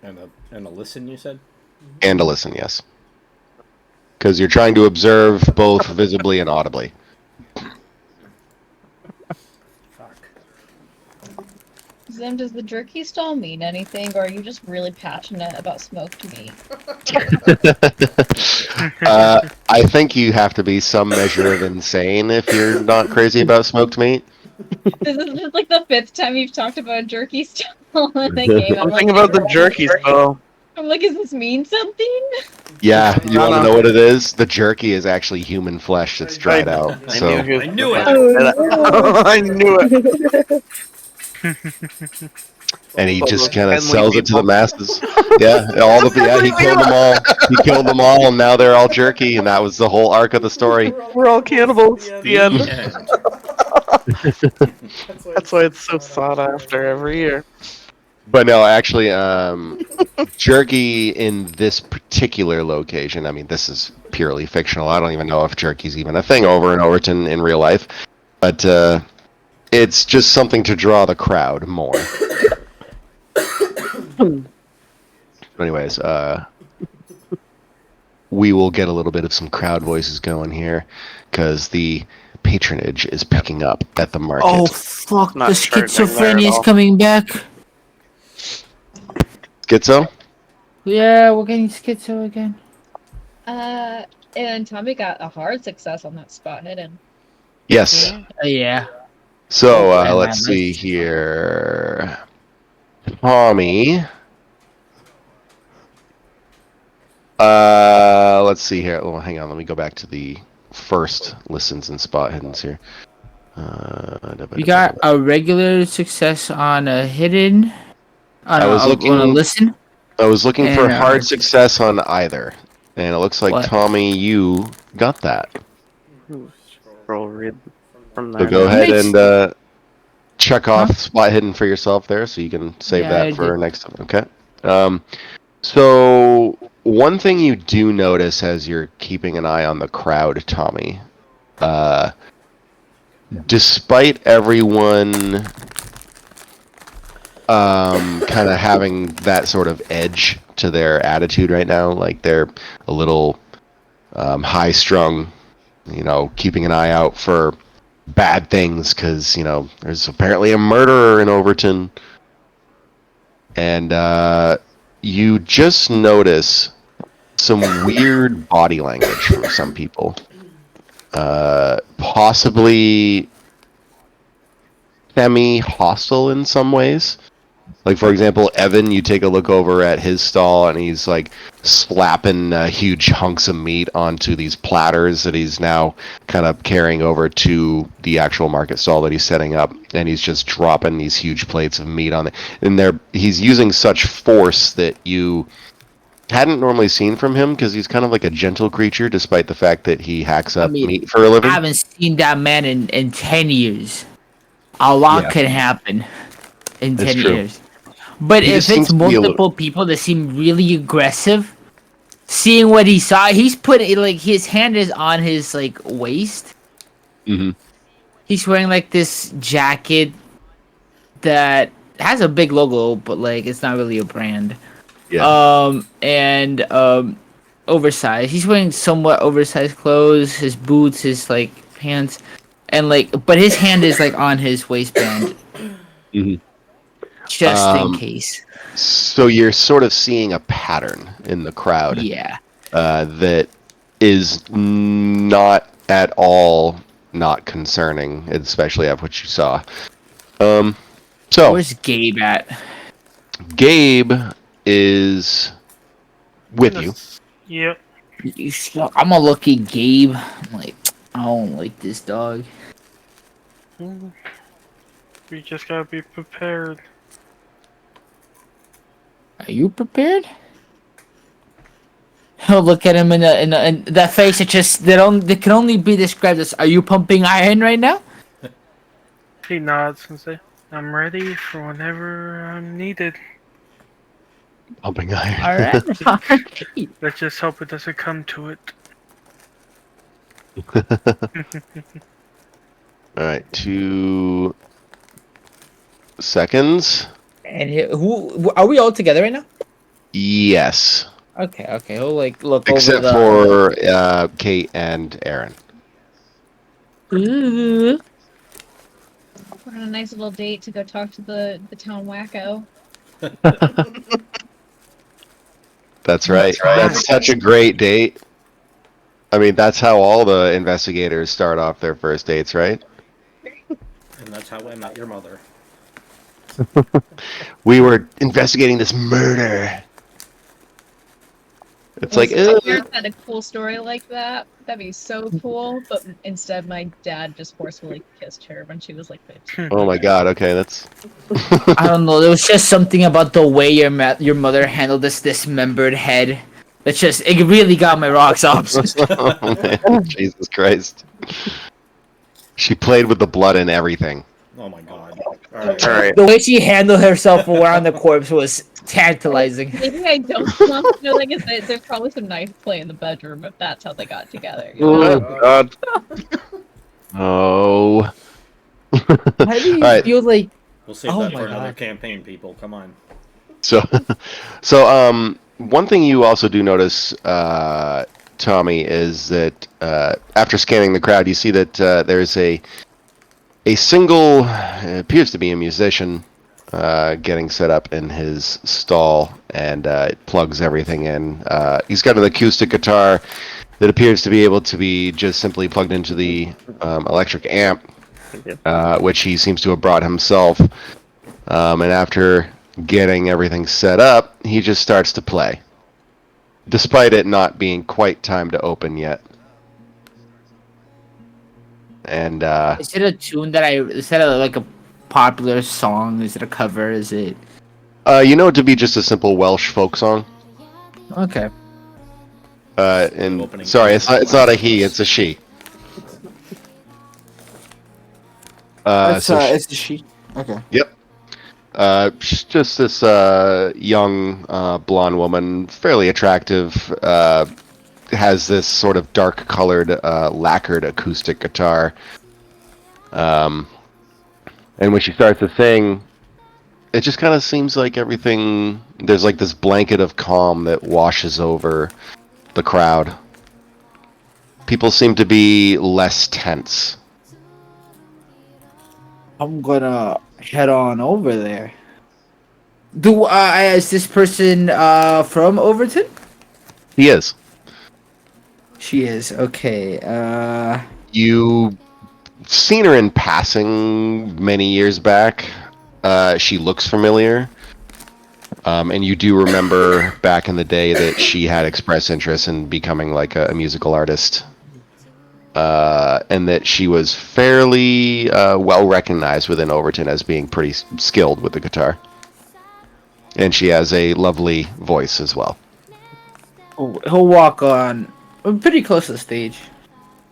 And a listen, you said? And a listen, yes. Because you're trying to observe both visibly and audibly. Fuck. Zim, does the jerky stall mean anything, or are you just really passionate about smoked meat? I think you have to be some measure of insane if you're not crazy about smoked meat. This is just like the 5th time you've talked about a jerky stall in the game. I'm thinking about the jerky stall. I'm like, does this mean something? Yeah, you No, want to no. know what it is? The jerky is actually human flesh that's dried out. I So knew he was I knew gonna it! Oh, I knew it. and he All just those kind of Henley sells it to the people. masses. Yeah, he killed them all. He killed them all, and now they're all jerky, and that was the whole arc of the story. We're all cannibals. The end. The end. That's why it's so sought after every year. But no, actually, jerky in this particular location. I mean, this is purely fictional. I don't even know if jerky's even a thing over in Overton in real life, but it's just something to draw the crowd more. Anyways, we will get a little bit of some crowd voices going here, because the patronage is picking up at the market. Oh fuck! Not The charging there at schizophrenia is all. coming back. Schizo? Yeah, we're getting schizo again. And Tommy got a hard success on that spot hidden. Yes. Yeah. So Oh, let's see here. Tommy. Let's see here. Oh, hang on. Let me go back to the first listens and spot hiddens here. We got a regular success on a hidden. On I was looking. on a listen. I was looking for And, hard success on either, and it looks like What? Tommy, you got that. Scroll read from So there. go ahead Makes- and check off spot hidden for yourself there, so you can save Yeah, I that for did. next time. Okay. So one thing you do notice as you're keeping an eye on the crowd, Tommy, despite everyone kind of having that sort of edge to their attitude right now, like they're a little high strung, keeping an eye out for bad things, because there's apparently a murderer in Overton, and you just notice some weird body language from some people, possibly semi-hostile in some ways. Like, for example, Evan, you take a look over at his stall, and he's, like, slapping huge hunks of meat onto these platters that he's now kind of carrying over to the actual market stall that he's setting up, and he's just dropping these huge plates of meat on it. And he's using such force that you hadn't normally seen from him, because he's kind of like a gentle creature, despite the fact that he hacks up meat for a I living. haven't seen that man in 10 years. A lot Yeah. could happen in That's 10 true. years. But He if just seems it's to be a multiple people that seem really aggressive, seeing what he saw, he's putting, like, his hand is on his, like, waist. Mm-hmm. He's wearing, like, this jacket that has a big logo, but, like, it's not really a brand. Yeah. And oversized. He's wearing somewhat oversized clothes, his boots, his, like, pants, and, like, but his hand is, like, on his waistband. Mm-hmm. Just in case. So you're sort of seeing a pattern in the crowd. Yeah. That is not at all not concerning, especially after what you saw. So Where's Gabe at? Gabe is with you. Yep. I'm a lucky Gabe. I'm like, I don't like this dog. We just gotta be prepared. Are you prepared? He'll look at him in that face that can only be described as, are you pumping iron right now? He nods and says, I'm ready for whenever I'm needed. Pumping iron. Alright. Alright. Let's just hope it doesn't come to it. Alright, 2 seconds. And who are we all together right now? Yes. Okay, he'll like look Except over for Kate and Aaron. Ooh. We're on a nice little date to go talk to the town wacko. That's right. That's such a great date. I mean, that's how all the investigators start off their first dates, right? And that's how I met your mother. We were investigating this murder. It's like, My parents had a cool story like that. That'd be so cool. But instead, my dad just forcefully kissed her when she was like 15. oh my god, okay, that's... I don't know. There was just something about the way your mother handled this dismembered head. It really got my rocks off. Oh, man. Jesus Christ. She played with the blood and everything. Oh my god. All right. The way she handled herself around the corpse was tantalizing. Maybe I don't want to know. Like I said, there's probably some knife play in the bedroom if that's how they got together. You know? Oh God. Oh. How do you Alright. feel like? We'll save Oh that my for another God. campaign, people. Come on. So, one thing you also do notice, Tommy, is that after scanning the crowd, you see that there's a single, it appears to be a musician, getting set up in his stall, and it plugs everything in. He's got an acoustic guitar that appears to be able to be just simply plugged into the electric amp, which he seems to have brought himself. And after getting everything set up, he just starts to play, despite it not being quite time to open yet. And Is it a tune is that like a popular song? Is it a cover? Is it? you know it to be just a simple Welsh folk song. Okay. And Opening sorry, it's theme. not a he, it's a she. It's a she. Okay. Yep. She's just this young blonde woman, fairly attractive. Has this sort of dark-colored, lacquered acoustic guitar. And when she starts to sing, it just kind of seems like everything... There's like this blanket of calm that washes over the crowd. People seem to be less tense. I'm gonna head on over there. Is this person from Overton? He is. She is. Okay. You seen her in passing many years back. She looks familiar. And you do remember back in the day that she had expressed interest in becoming like a musical artist. And that she was fairly well recognized within Overton as being pretty skilled with the guitar. And she has a lovely voice as well. He'll walk on pretty close to the stage.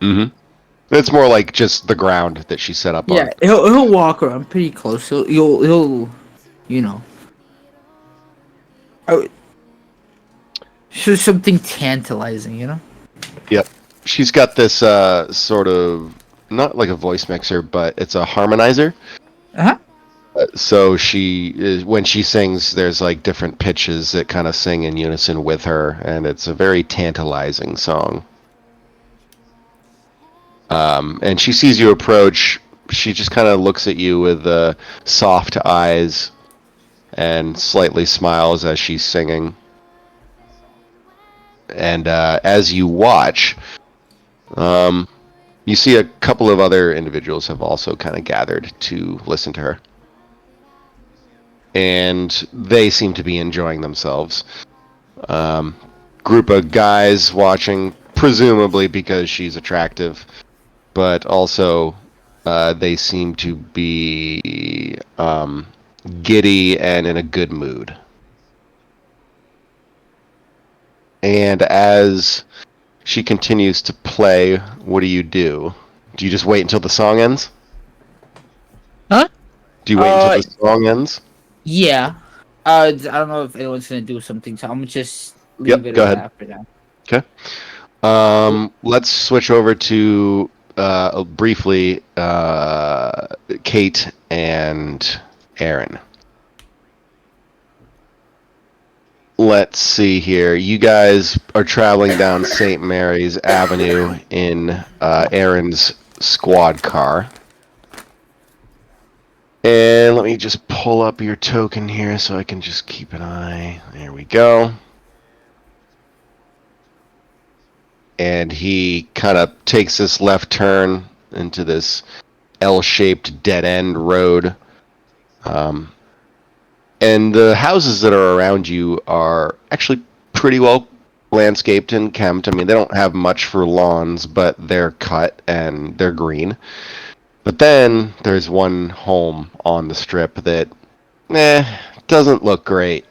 Mm-hmm. It's more like just the ground that she set up on. Yeah, he'll walk around pretty close. He'll you know. So something tantalizing, you know. Yep. She's got this sort of, not like a voice mixer, but it's a harmonizer. Uh-huh. So when she sings, there's like different pitches that kind of sing in unison with her, and it's a very tantalizing song. And she sees you approach. She just kind of looks at you with soft eyes and slightly smiles as she's singing. And as you watch, you see a couple of other individuals have also kind of gathered to listen to her. And they seem to be enjoying themselves. Group of guys watching, presumably because she's attractive, but also they seem to be giddy and in a good mood. And as she continues to play, what do? Do you just wait until the song ends? Huh? Do you wait until the song ends? Yeah. I don't know if anyone's gonna do something, so I'm gonna just leave it go at ahead. that for now. Okay. Let's switch over to briefly Kate and Aaron. Let's see here. You guys are traveling down St. Mary's Avenue in Aaron's squad car. And let me just pull up your token here so I can just keep an eye. There we go. And he kind of takes this left turn into this L-shaped dead-end road. And the houses that are around you are actually pretty well landscaped and kempt. I mean, they don't have much for lawns, but they're cut and they're green. But then there's one home on the strip that, doesn't look great.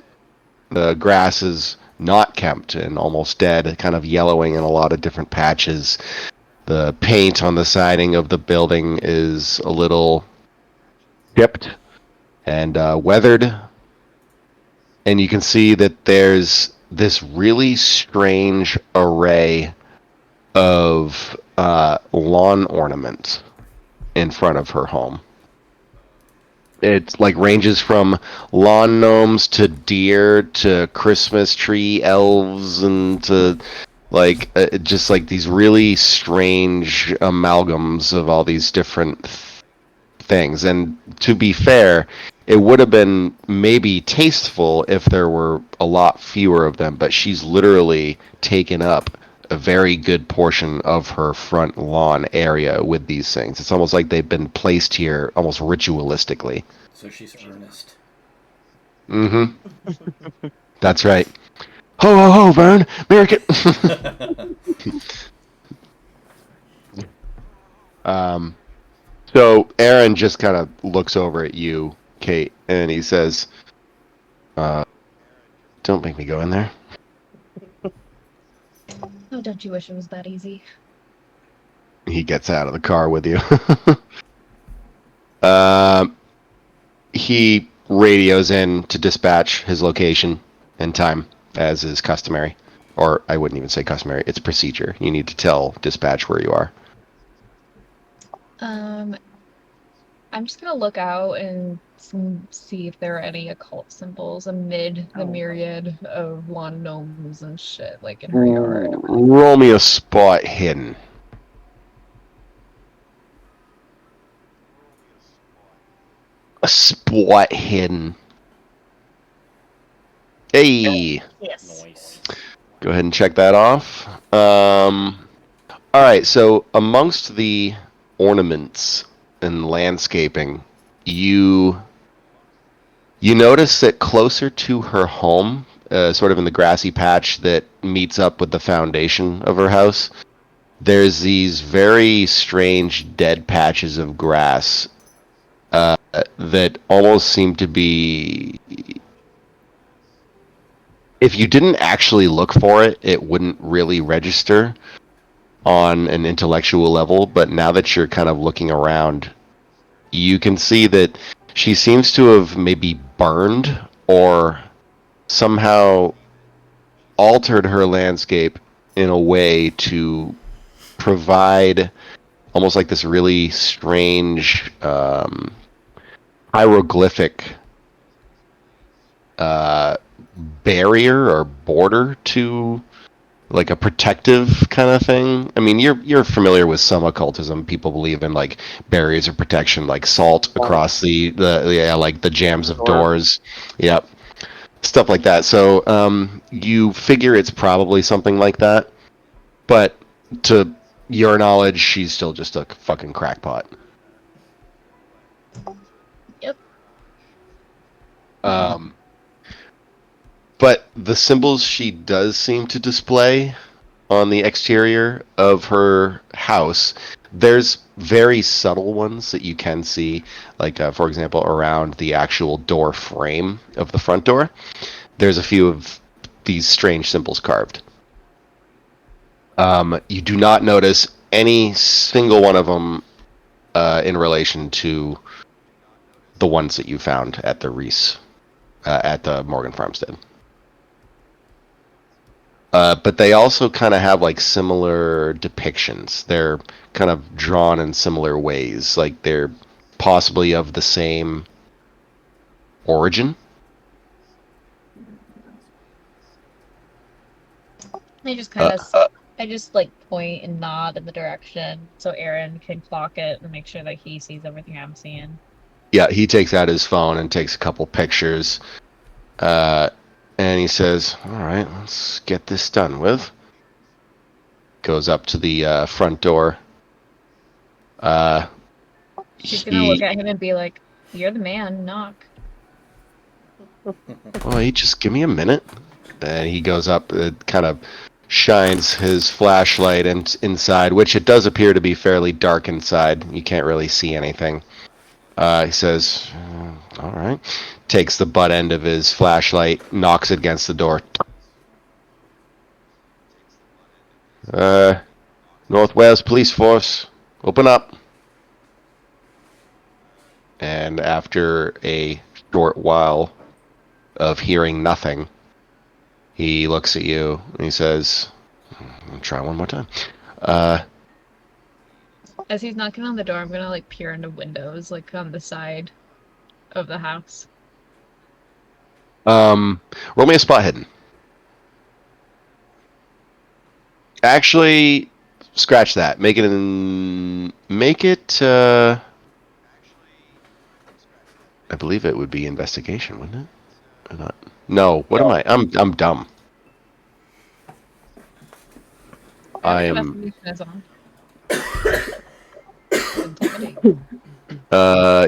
The grass is not kempt and almost dead, kind of yellowing in a lot of different patches. The paint on the siding of the building is a little chipped and weathered. And you can see that there's this really strange array of lawn ornaments in front of her home. It like ranges from lawn gnomes to deer to Christmas tree elves and to like just like these really strange amalgams of all these different things. And to be fair, it would have been maybe tasteful if there were a lot fewer of them, but she's literally taken up a very good portion of her front lawn area with these things. It's almost like they've been placed here almost ritualistically. So she's earnest. Mm-hmm. That's right. Ho ho ho, Vern! American! So Aaron just kind of looks over at you, Kate, and he says, don't make me go in there. Oh, don't you wish it was that easy? He gets out of the car with you. He radios in to dispatch his location and time, as is customary. Or I wouldn't even say customary, it's procedure. You need to tell dispatch where you are. I'm just gonna look out and see if there are any occult symbols amid the myriad of lawn gnomes and shit, like in her yard. Roll me a spot hidden. A spot hidden. Hey! Yes. Nice. Go ahead and check that off. Alright, so amongst the ornaments and landscaping, you notice that closer to her home, sort of in the grassy patch that meets up with the foundation of her house, there's these very strange dead patches of grass that almost seem to be... If you didn't actually look for it, it wouldn't really register on an intellectual level, but now that you're kind of looking around, you can see that she seems to have maybe burned or somehow altered her landscape in a way to provide almost like this really strange hieroglyphic barrier or border to like a protective kind of thing. I mean, you're familiar with some occultism. People believe in like barriers of protection, like salt across the like the jambs of doors. Yep, stuff like that. So you figure it's probably something like that, but to your knowledge, she's still just a fucking crackpot. Yep. But the symbols she does seem to display on the exterior of her house, there's very subtle ones that you can see, like, for example, around the actual door frame of the front door. There's a few of these strange symbols carved. You do not notice any single one of them in relation to the ones that you found at the Reese, at the Morgan Farmstead. But they also kind of have like similar depictions. They're kind of drawn in similar ways. Like they're possibly of the same origin. I just kind of, I just like point and nod in the direction so Aaron can clock it and make sure that he sees everything I'm seeing. Yeah, he takes out his phone and takes a couple pictures. And he says, all right, let's get this done with. Goes up to the front door. She's gonna look at him and be like, "You're the man, knock." Oh, he just give me a minute. And he goes up, kind of shines his flashlight inside, which it does appear to be fairly dark inside. You can't really see anything. He says, all right. Takes the butt end of his flashlight, knocks it against the door. North Wales Police Force, open up. And after a short while of hearing nothing, he looks at you and he says, I'll try one more time. As he's knocking on the door, I'm gonna like peer into windows, like on the side of the house. Roll me a spot hidden. Actually, scratch that. Make it. I believe it would be investigation, wouldn't it? Or not? No. What am I? I'm dumb. I am. Investigation is on.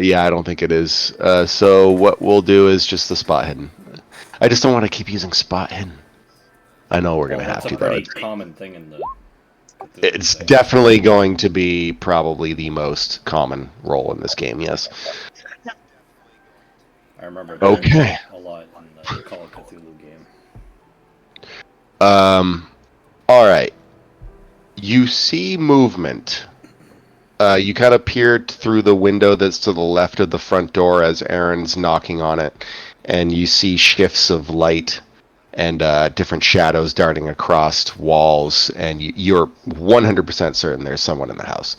Yeah, I don't think it is. So what we'll do is just the spot hidden. I just don't want to keep using spot hidden. I know we're gonna have to. That's a pretty common thing in the. It's definitely going to be probably the most common role in this game. Yes. I remember that Okay. a lot in the Call of Cthulhu game. All right. You see movement. You kind of peered through the window that's to the left of the front door as Aaron's knocking on it, and you see shifts of light and different shadows darting across walls, and you're 100% certain there's someone in the house.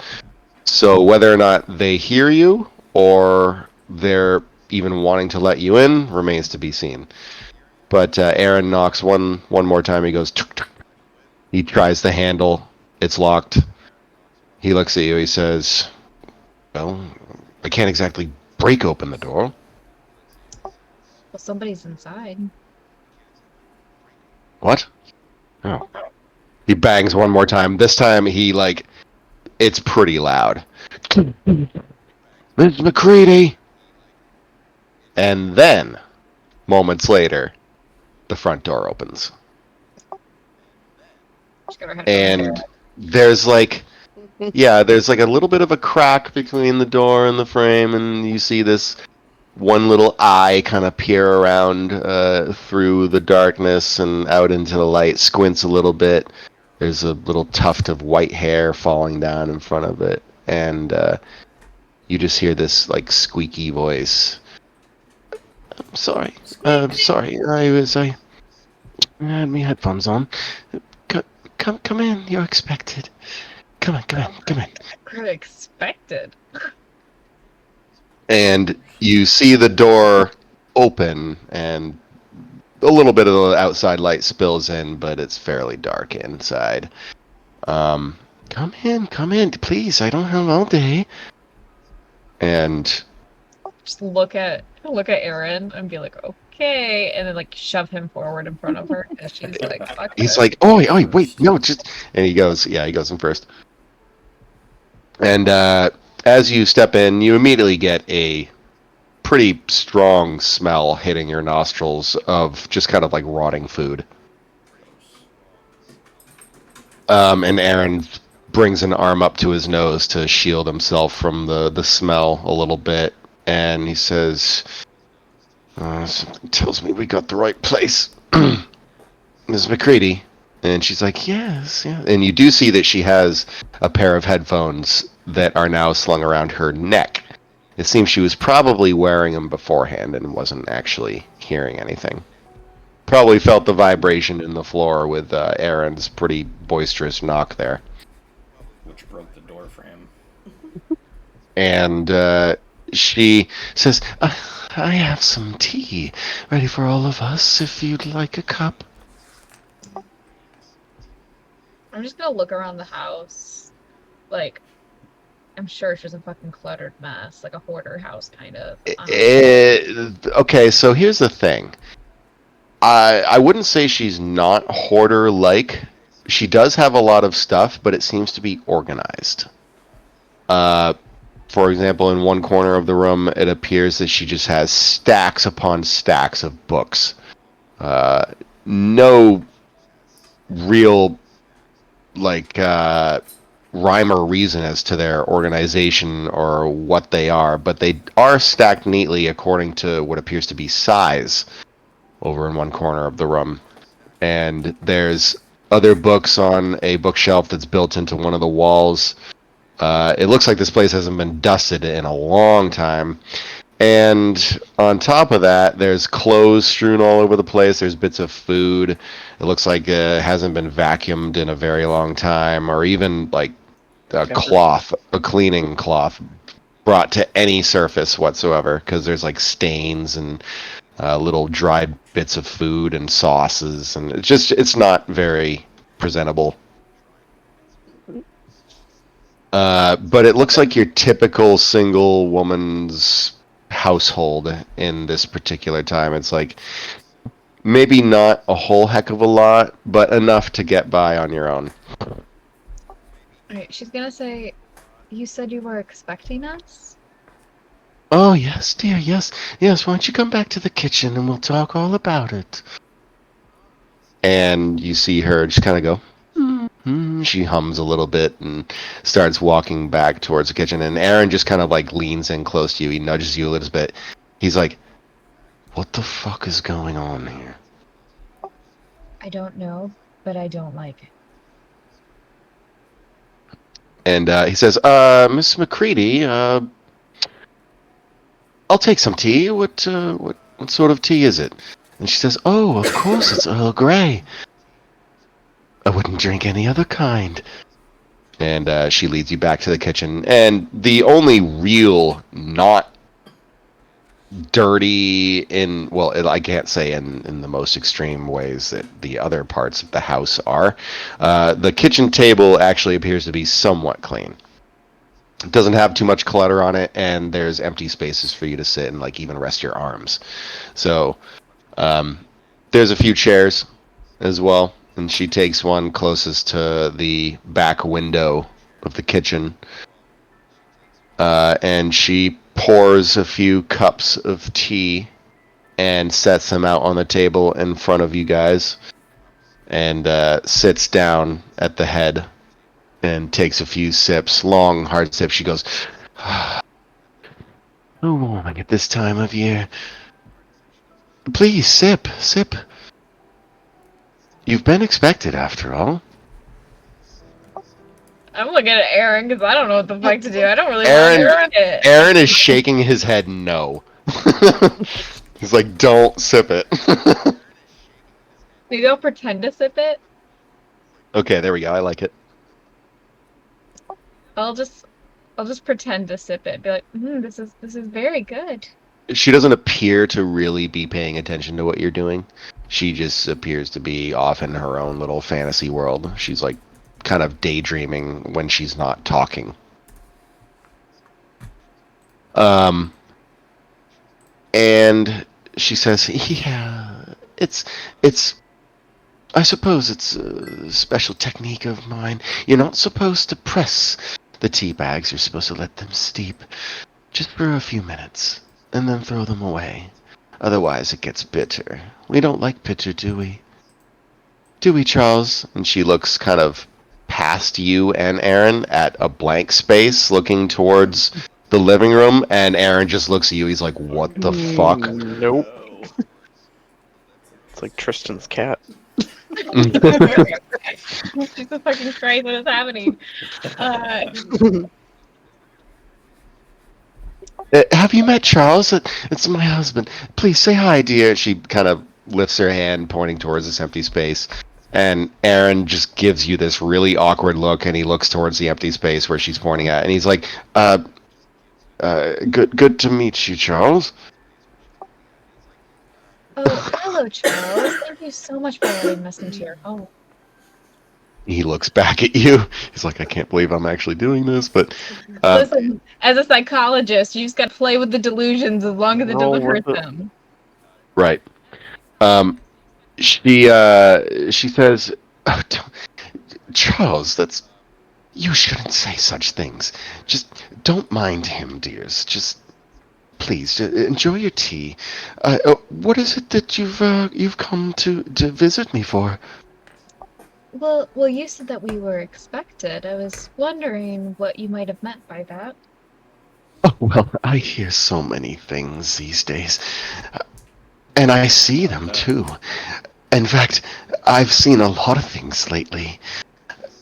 So whether or not they hear you or they're even wanting to let you in remains to be seen. But Aaron knocks one more time. He goes, tuk, tuk. He tries the handle. It's locked. He looks at you. He says, well, I can't exactly break open the door. Well, somebody's inside. What? Oh. He bangs one more time. This time it's pretty loud. Miss McCready! And then, moments later, the front door opens. And there's there's a little bit of a crack between the door and the frame, and you see this one little eye kind of peer around through the darkness and out into the light, squints a little bit. There's a little tuft of white hair falling down in front of it, and you just hear this squeaky voice. I'm sorry. I had my headphones on. Come in. You're expected. Come in. Expected. And you see the door open, and a little bit of the outside light spills in, but it's fairly dark inside. Come in, please. I don't have all day. And just look at Aaron and be like, okay, and then shove him forward in front of her, and she's like, fuck he's this. like, oh, wait, no, just. And he goes in first. And as you step in, you immediately get a pretty strong smell hitting your nostrils of just kind of rotting food. And Aaron brings an arm up to his nose to shield himself from the smell a little bit, and he says, something tells me we got the right place. Ms. McCready. And she's like, yes. And you do see that she has a pair of headphones that are now slung around her neck. It seems she was probably wearing them beforehand and wasn't actually hearing anything. Probably felt the vibration in the floor with Aaron's pretty boisterous knock there. Which broke the door frame. And she says, I have some tea ready for all of us if you'd like a cup. I'm just gonna look around the house. I'm sure it's just a fucking cluttered mess, like a hoarder house, kind of. Okay, so here's the thing. I wouldn't say she's not hoarder-like. She does have a lot of stuff, but it seems to be organized. For example, in one corner of the room, it appears that she just has stacks upon stacks of books. No real like rhyme or reason as to their organization or what they are, but they are stacked neatly according to what appears to be size over in one corner of the room. And there's other books on a bookshelf that's built into one of the walls. It looks like this place hasn't been dusted in a long time. And on top of that, there's clothes strewn all over the place. There's bits of food. It looks like it hasn't been vacuumed in a very long time, or even like a cloth, a cleaning cloth brought to any surface whatsoever, because there's like stains and little dried bits of food and sauces, and it's not very presentable. But it looks like your typical single woman's household in this particular time. It's like maybe not a whole heck of a lot, but enough to get by on your own. Alright, she's gonna say, you said you were expecting us? Oh, yes, dear, yes. Yes, why don't you come back to the kitchen and we'll talk all about it. And you see her just kind of go, she hums a little bit and starts walking back towards the kitchen. And Aaron just kind of like leans in close to you. He nudges you a little bit. He's like, what the fuck is going on here? I don't know, but I don't like it. And he says, Miss McCready, I'll take some tea. What sort of tea is it? And she says, oh, of course, it's Earl Grey. I wouldn't drink any other kind. And she leads you back to the kitchen. And the only real not dirty I can't say in the most extreme ways that the other parts of the house are. The kitchen table actually appears to be somewhat clean. It doesn't have too much clutter on it, and there's empty spaces for you to sit and like even rest your arms. So there's a few chairs as well, and she takes one closest to the back window of the kitchen, and she pours a few cups of tea and sets them out on the table in front of you guys, and sits down at the head and takes a few sips, long, hard sips. She goes, oh, warming at this time of year. Please, sip. You've been expected, after all. I'm looking at Aaron because I don't know what the fuck to do. I don't really want to drink it. Aaron is shaking his head no. He's like, don't sip it. Maybe I'll pretend to sip it. Okay, there we go. I like it. I'll just pretend to sip it. Be like, this is very good. She doesn't appear to really be paying attention to what you're doing. She just appears to be off in her own little fantasy world. She's like kind of daydreaming when she's not talking. And she says, yeah, it's I suppose it's a special technique of mine. You're not supposed to press the tea bags. You're supposed to let them steep just for a few minutes and then throw them away. Otherwise it gets bitter. We don't like bitter, do we? Do we, Charles? And she looks kind of past you and Aaron at a blank space looking towards the living room, and Aaron just looks at you. He's like, what the fuck? Nope. It's like Tristan's cat. Jesus fucking Christ, what is happening? Have you met Charles? It's my husband. Please say hi, dear. She kind of lifts her hand, pointing towards this empty space. And Aaron just gives you this really awkward look, and he looks towards the empty space where she's pointing at, and he's like, good to meet you, Charles. Oh, hello, Charles. Thank you so much for letting us into your home. He looks back at you. He's like, I can't believe I'm actually doing this, but... Listen, as a psychologist, you just gotta play with the delusions as long as it doesn't hurt them. Right. She says, oh, Charles, you shouldn't say such things. Just don't mind him, dears. Just please enjoy your tea. What is it that you've come to visit me for? Well, you said that we were expected. I was wondering what you might have meant by that. Oh, well, I hear so many things these days. And I see them, too. In fact, I've seen a lot of things lately.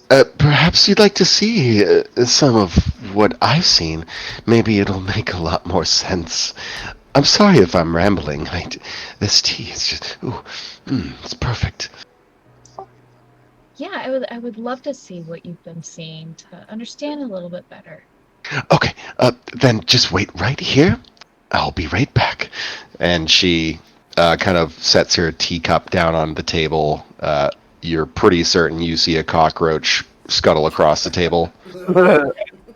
Perhaps you'd like to see some of what I've seen. Maybe it'll make a lot more sense. I'm sorry if I'm rambling. This tea is just... Ooh, it's perfect. Yeah, I would love to see what you've been seeing to understand a little bit better. Okay, then just wait right here. I'll be right back. And she kind of sets her teacup down on the table. You're pretty certain you see a cockroach scuttle across the table.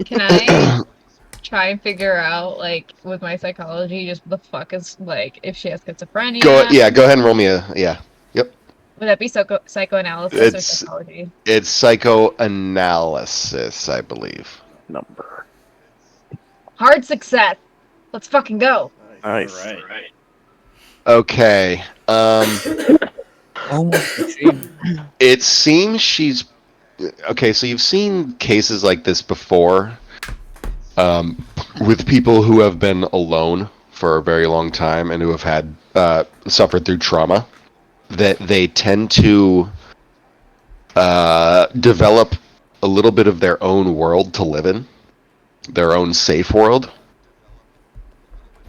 Can I try and figure out, like, with my psychology, just what the fuck is, like, if she has schizophrenia? Go ahead and roll me a Yep. Would that be psychoanalysis or psychology? It's psychoanalysis, I believe. Number. Hard success. Let's fucking go. Nice. All right. Okay. Almost a dream. It seems she's okay. So you've seen cases like this before, with people who have been alone for a very long time and who have had suffered through trauma. That they tend to develop a little bit of their own world to live in, their own safe world,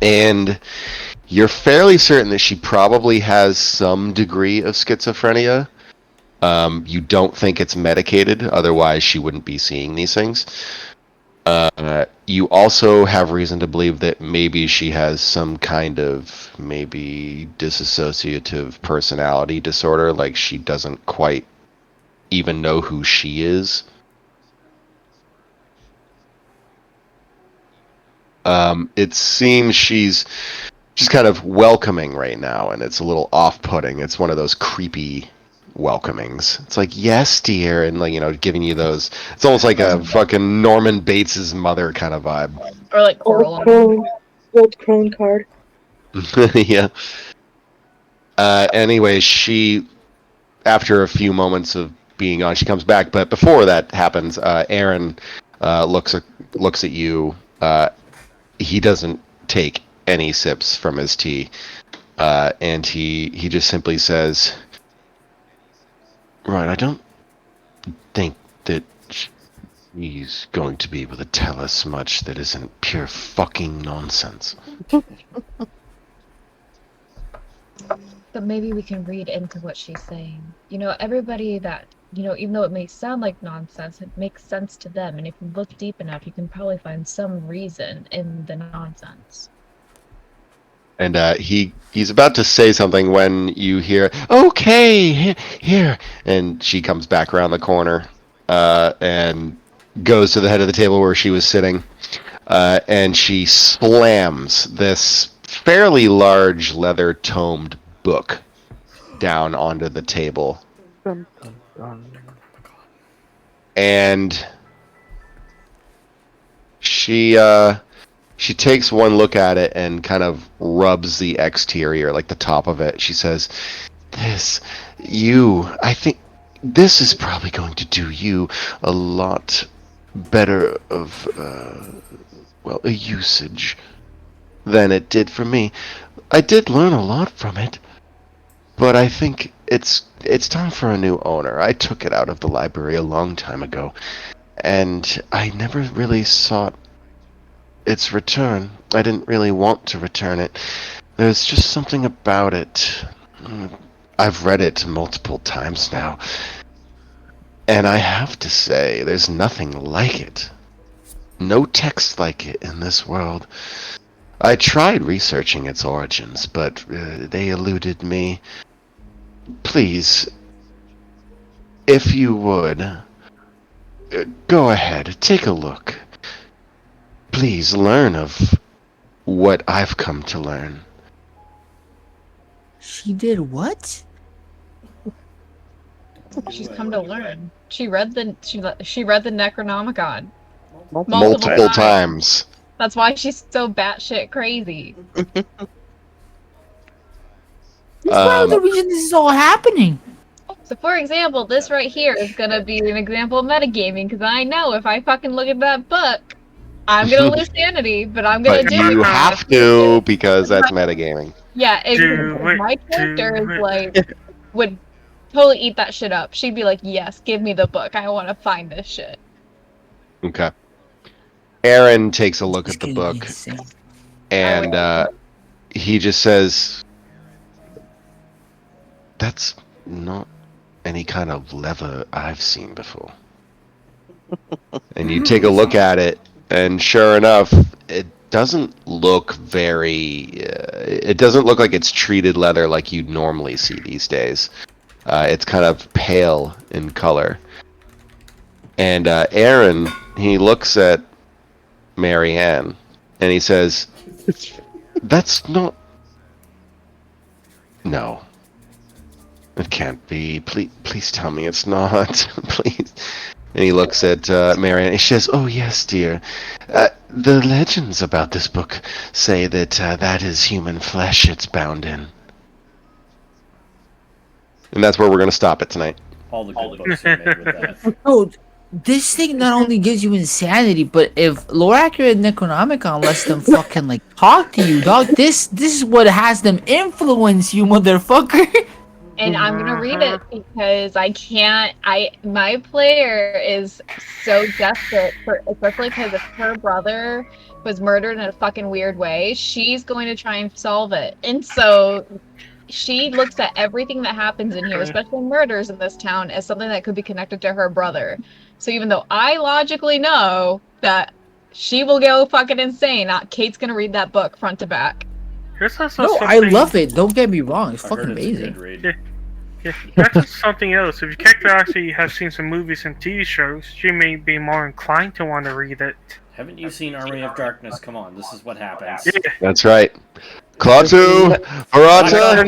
and you're fairly certain that she probably has some degree of schizophrenia. You don't think it's medicated, otherwise she wouldn't be seeing these things. You also have reason to believe that maybe she has some kind of maybe dissociative personality disorder, like she doesn't quite even know who she is. It seems she's just kind of welcoming right now, and it's a little off-putting. It's one of those creepy welcomings. It's like, yes, dear, and like, giving you those. It's almost like a fucking Norman Bates' mother kind of vibe. Or like Coraline. Old crone card. Yeah. Anyway, she, after a few moments of being on, she comes back. But before that happens, Aaron looks at you. He doesn't take any sips from his tea, and he just simply says, "Right, I don't think that he's going to be able to tell us much that isn't pure fucking nonsense." But maybe we can read into what she's saying. Everybody that, even though it may sound like nonsense, it makes sense to them. And if you look deep enough, you can probably find some reason in the nonsense. And he's about to say something when you hear, "Okay, here," and she comes back around the corner and goes to the head of the table where she was sitting, and she slams this fairly large leather-tomed book down onto the table. Dun, dun, dun. And she takes one look at it and kind of rubs the exterior, like the top of it. She says, I think this is probably going to do you a lot better of, a usage than it did for me. I did learn a lot from it, but I think it's time for a new owner. I took it out of the library a long time ago, and I never really sought its return. I didn't really want to return it. There's just something about it. I've read it multiple times now, and I have to say, there's nothing like it. No text like it in this world. I tried researching its origins, but they eluded me. Please, if you would, go ahead, take a look. Please learn of what I've come to learn. She did what? She's come to learn. She read the Necronomicon Multiple times. That's why she's so batshit crazy. That's one of the reasons this is all happening. So, for example, this right here is gonna be an example of metagaming because I know if I fucking look at that book, I'm gonna lose sanity, but I'm gonna But do you it. have to because that's metagaming. Yeah, Do if it, my do character is it. like would totally eat that shit up. She'd be like, "Yes, give me the book. I want to find this shit." Okay. Aaron takes a look It's at the gonna be book insane. and he just says, "That's not any kind of lever I've seen before." And you take a look at it, and sure enough, it doesn't look very. It doesn't look like it's treated leather like you'd normally see these days. It's kind of pale in color. And Aaron, he looks at Marianne, and he says, "That's not. No, it can't be. Please tell me it's not. Please." And he looks at Marianne, and she says, "Oh yes, dear. The legends about this book say that that is human flesh it's bound in." And that's where we're going to stop it tonight. All the good books are made with that. Oh, this thing not only gives you insanity, but if Lorac and Necronomicon lets them fucking like talk to you, dog, this is what has them influence you, motherfucker. And I'm gonna read it because I can't. My player is so desperate for, especially because if her brother was murdered in a fucking weird way, she's going to try and solve it. And so she looks at everything that happens in here, especially murders in this town, as something that could be connected to her brother. So even though I logically know that she will go fucking insane, Kate's gonna read that book front to back. There's also No, I love it. Don't get me wrong. It's I fucking heard it's a amazing. good read. Yeah, that's just something else. If your character actually has seen some movies and TV shows, she may be more inclined to want to read it. Haven't you seen Army of Darkness? Come on, this is what happens. Yeah. That's right. Klaatu, Barata.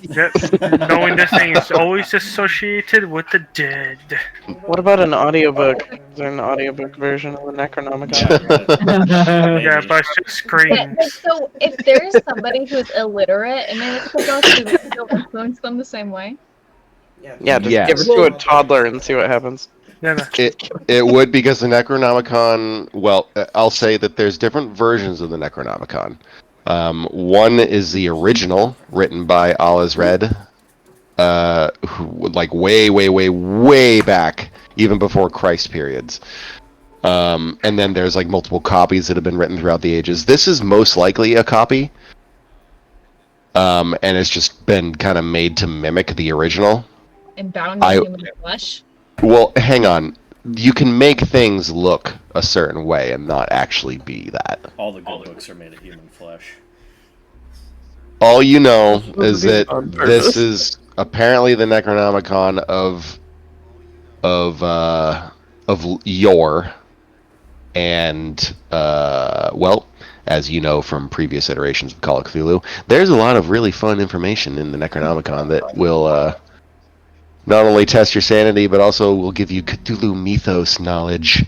Yep. Knowing this thing is always associated with the dead. What about an audiobook? Is there an audiobook version of the Necronomicon? Yeah, but it's just screams. So if there's somebody who's illiterate and they look at those, do we still influence them the same way? Yeah, just Yes. give it to a toddler and see what happens. Yeah, no. It would, because the Necronomicon, well, I'll say that there's different versions of the Necronomicon. One is the original, written by Allah's Red, who, like way back, even before Christ periods. And then there's like multiple copies that have been written throughout the ages. This is most likely a copy, and it's just been kind of made to mimic the original. And bound in human flesh? Well, hang on. You can make things look a certain way and not actually be that. All the good books are made of human flesh. All you know is that this is apparently the Necronomicon of yore, and well, as you know from previous iterations of Call of Cthulhu, there's a lot of really fun information in the Necronomicon that will not only test your sanity, but also will give you Cthulhu mythos knowledge.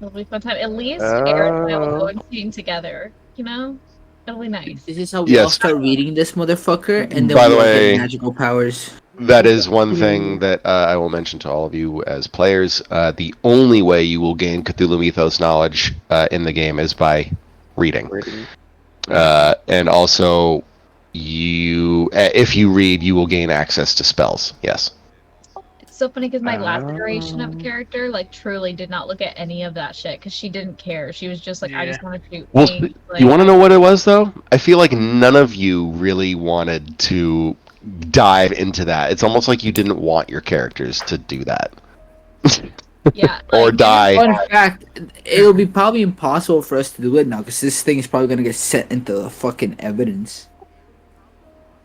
It'll be a fun time. At least Aaron and I will go and sing together, you know? It'll be nice. This is how we all start reading this motherfucker, and then By we the all way, get magical powers. That is one thing that I will mention to all of you as players. The only way you will gain Cthulhu mythos knowledge in the game is by reading. And also, if you read, you will gain access to spells. Yes. It's so funny because my last iteration of a character, like, truly did not look at any of that shit because she didn't care. She was just like, I just want to shoot Well, things. Like, you want to know what it was, though? I feel like none of you really wanted to dive into that. It's almost like you didn't want your characters to do that. Yeah. Or die. Fun fact, it'll be probably impossible for us to do it now because this thing is probably going to get set into fucking evidence.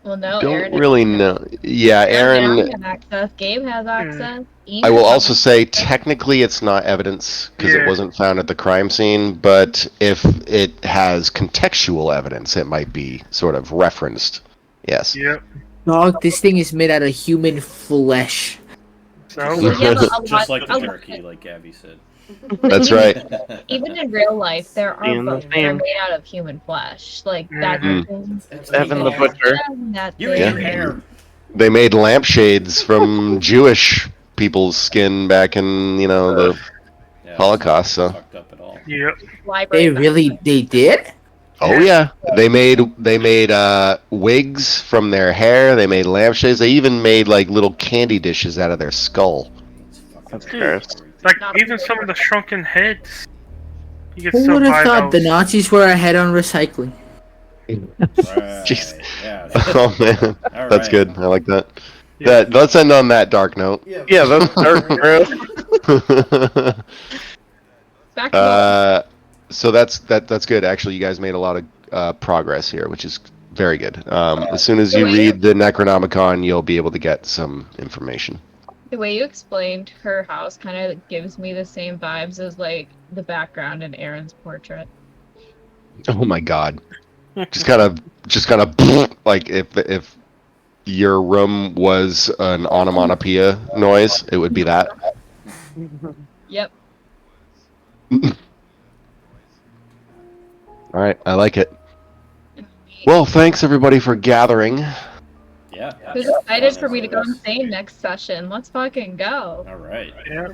Well, no, Don't Aaron really know. Yeah, Aaron. has access. Gabe has access. Ian I will has also say, technically, it's not evidence because it wasn't found at the crime scene. But if it has contextual evidence, it might be sort of referenced. Yes. Yep. Dog, this thing is made out of human flesh. So, Just like the turkey, like Gabby said. That's right. Even in real life, there are Ian the books that are Fan. made out of human flesh. Like that. Mhm. Evan the Butcher. That You eat thing. hair. They made lampshades from Jewish people's skin back in the Yeah, Holocaust. So. fucked up at all. Yep. They did? Oh yeah, they made wigs from their hair. They made lampshades. They even made like little candy dishes out of their skull. That's Dude. gross. Like even some of the shrunken heads. You could Who still would have buy thought the those. Nazis were ahead on recycling? Right. Jeez. Yeah. Oh man, All that's right. good. I like that. Yeah. Let's end on that dark note. Yeah, that's dark, bro. Back to So that's good. Actually, you guys made a lot of progress here, which is very good. As soon as you read the Necronomicon, you'll be able to get some information. the way you explained her house kind of gives me the same vibes as like the background in Aaron's portrait. Oh my god. Just kind of like if your room was an onomatopoeia noise, it would be that. Yep. All right, I like it. Well, thanks everybody for gathering. Yeah. Who's excited for me to go insane next session? Let's fucking go. All right. Yeah.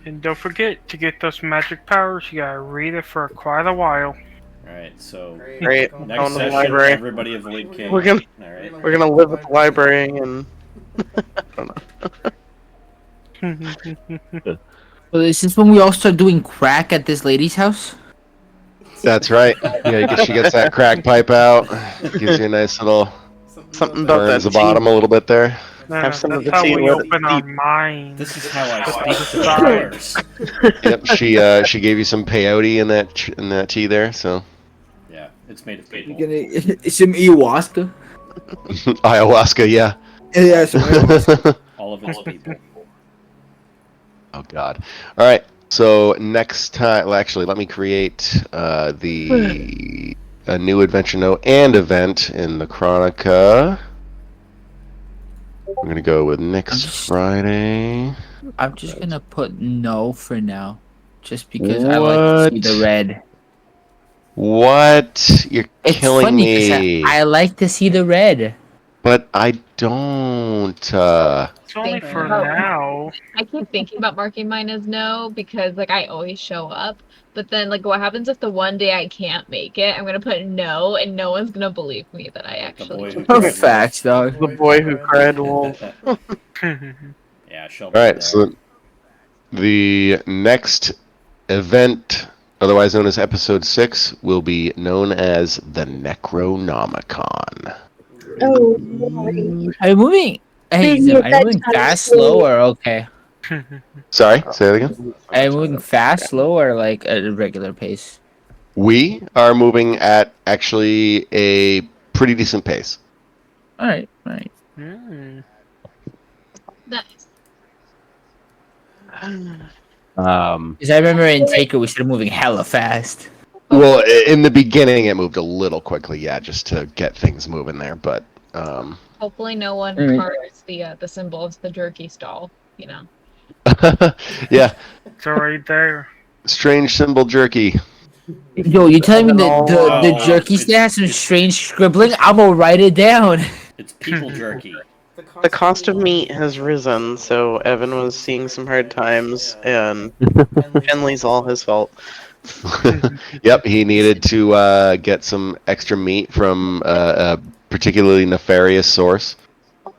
And don't forget to get those magic powers. You gotta read it for quite a while. All right. So Great. next Going to the session, library. everybody avoid cave. We're gonna All right. we're gonna live at the library and Well, is this when we all start doing crack at this lady's house? That's right. Yeah, she gets that crack pipe out. Gives you a nice little something about that burns the tea. bottom a little bit there. Have some of That's the how tea we with it open our deep. minds. This is how I speak to the powers. Yep, she gave you some peyote in that tea there, so Yeah, it's made of people. Some ayahuasca. ayahuasca, yeah. Yeah, some ayahuasca. All of its people. Oh god. All right. So next time, well, actually, let me create a new adventure note and event in the Chronica. I'm gonna go with next Friday. I'm just gonna put no for now, just because I like to see the red. What? You're It's killing funny me. because I like to see the red. But I don't. It's only Thank for you. now. I keep thinking about marking mine as no because like I always show up. But then like what happens if the one day I can't make it? I'm gonna put no and no one's gonna believe me that I actually boy who Oh, cried facts, dog. The boy who cried wolf. Yeah, Shelby. All right. So the next event, otherwise known as Episode 6, will be known as the Necronomicon. Oh, right. Are you moving? Hey, Maybe Zim, at are you that moving time, fast, so- slow, or okay? Sorry, say that again. Are you moving fast, slow, or like at a regular pace? We are moving at actually a pretty decent pace. All right, all right. Mm. nice. Because I remember in Taker we started moving hella fast. Well, in the beginning, it moved a little quickly, yeah, just to get things moving there. But Hopefully no one Alright. carves the symbol of the jerky stall, you know. yeah, It's already there. strange symbol jerky. Yo, you telling me that the Oh, jerky it's- stand has some it's- strange scribbling? I'm gonna write it down. It's people jerky. The cost of meat has risen, so Evan was seeing some hard times, and Henley's all his fault. Yep, he needed to get some extra meat from a particularly nefarious source.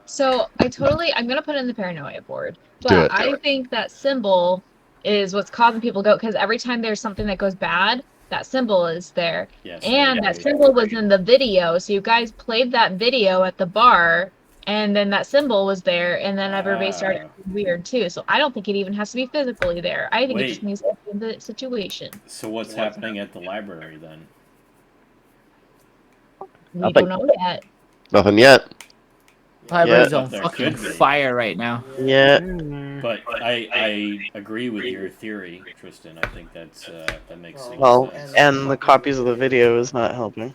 So I'm gonna put it in the paranoia board. Do But it. I think that symbol is what's causing people to go because every time there's something that goes bad, that symbol is there. Yes. And that symbol was in the video, so you guys played that video at the bar, and then that symbol was there, and then everybody started acting weird too. So I don't think it even has to be physically there. I think it just Wait. needs to be in the situation. So what's happening at the library then? We Nothing. don't know yet. Nothing yet. Library's Yeah. on There fucking could be. fire right now. Yeah. Mm. But I agree with your theory, Tristan. I think that makes sense. Well, and the copies of the video is not helping.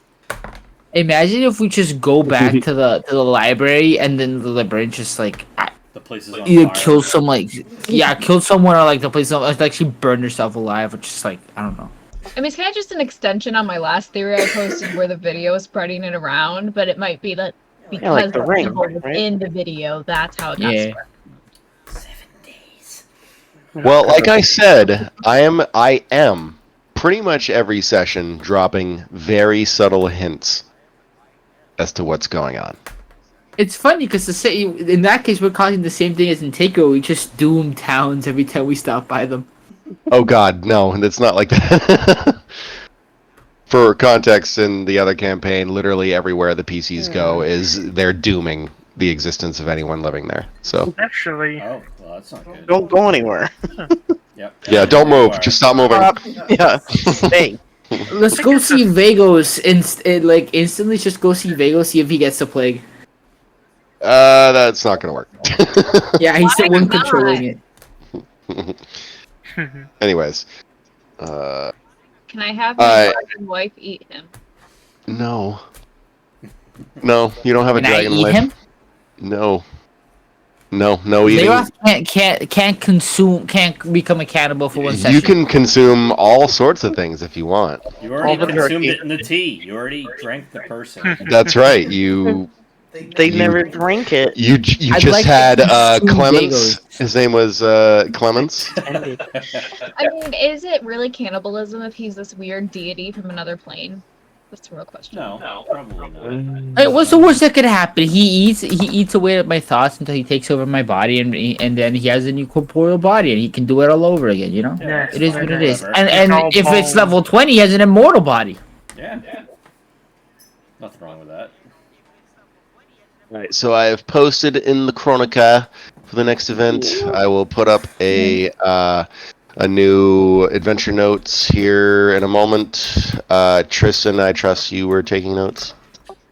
Imagine if we just go back to the library and then the librarian just like the place is on either fire. kill some kill someone or like the place like she burned herself alive or just like I don't know. I mean, it's kind of just an extension on my last theory I posted where the video is spreading it around, but it might be that because like the the ring, symbol was right? in the video. That's how it got Yeah. spread. 7 days. Well, like I said, I am pretty much every session dropping very subtle hints as to what's going on. It's funny because in that case we're causing the same thing as in Takeover. We just doom towns every time we stop by them. Oh God, no, it's not like that. For context, in the other campaign, literally everywhere the PCs go is they're dooming the existence of anyone living there. So Actually, Oh, well, that's not good. Don't go anywhere. Yep. yeah, don't There you move. are. Just stop moving. Yeah, stay. Let's go see Vagos like instantly. Just go see Vagos. See if he gets the plague. That's not gonna work. Yeah, he's the Why one not? controlling it. Anyways, Can I have my I dragon wife eat him? no, you don't have a Can I dragon eat life. him? No eating. Vagos can't become a cannibal for one session. You can consume all sorts of things if you want. You already All the consumed turkey. it in the tea. You already drank the person. That's right. You They You- never drank it. I'd like to had consume Clements. Vagos. His name was Clements. Ended. I mean, is it really cannibalism if he's this weird deity from another plane? That's the real question. No, probably not. Hey, what's the worst that could happen? He eats away at my thoughts until he takes over my body, and then he has a new corporeal body, and he can do it all over again. You know, Yeah, it is fine, what it is. whatever. And all if it's bone. level 20, he has an immortal body. Yeah. Nothing wrong with that. Right. So I have posted in the Chronica for the next event. I will put up a new adventure notes here in a moment. Tristan, I trust you were taking notes.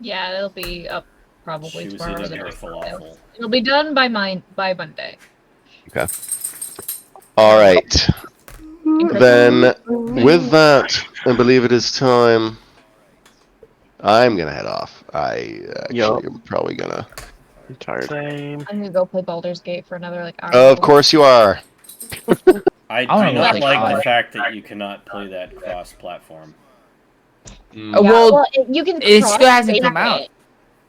Yeah, it'll be up probably She was tomorrow. eating her falafel. It'll be done by Monday. Okay. All right. Then, with that, I believe it is time. I'm gonna head off. I actually am probably gonna. I'm tired. same. I'm gonna go play Baldur's Gate for another hour. Of course you are. I wanna do not play like the COD. fact that you cannot play that cross-platform. Yeah, Well, you can. it still hasn't cross-save come out. it.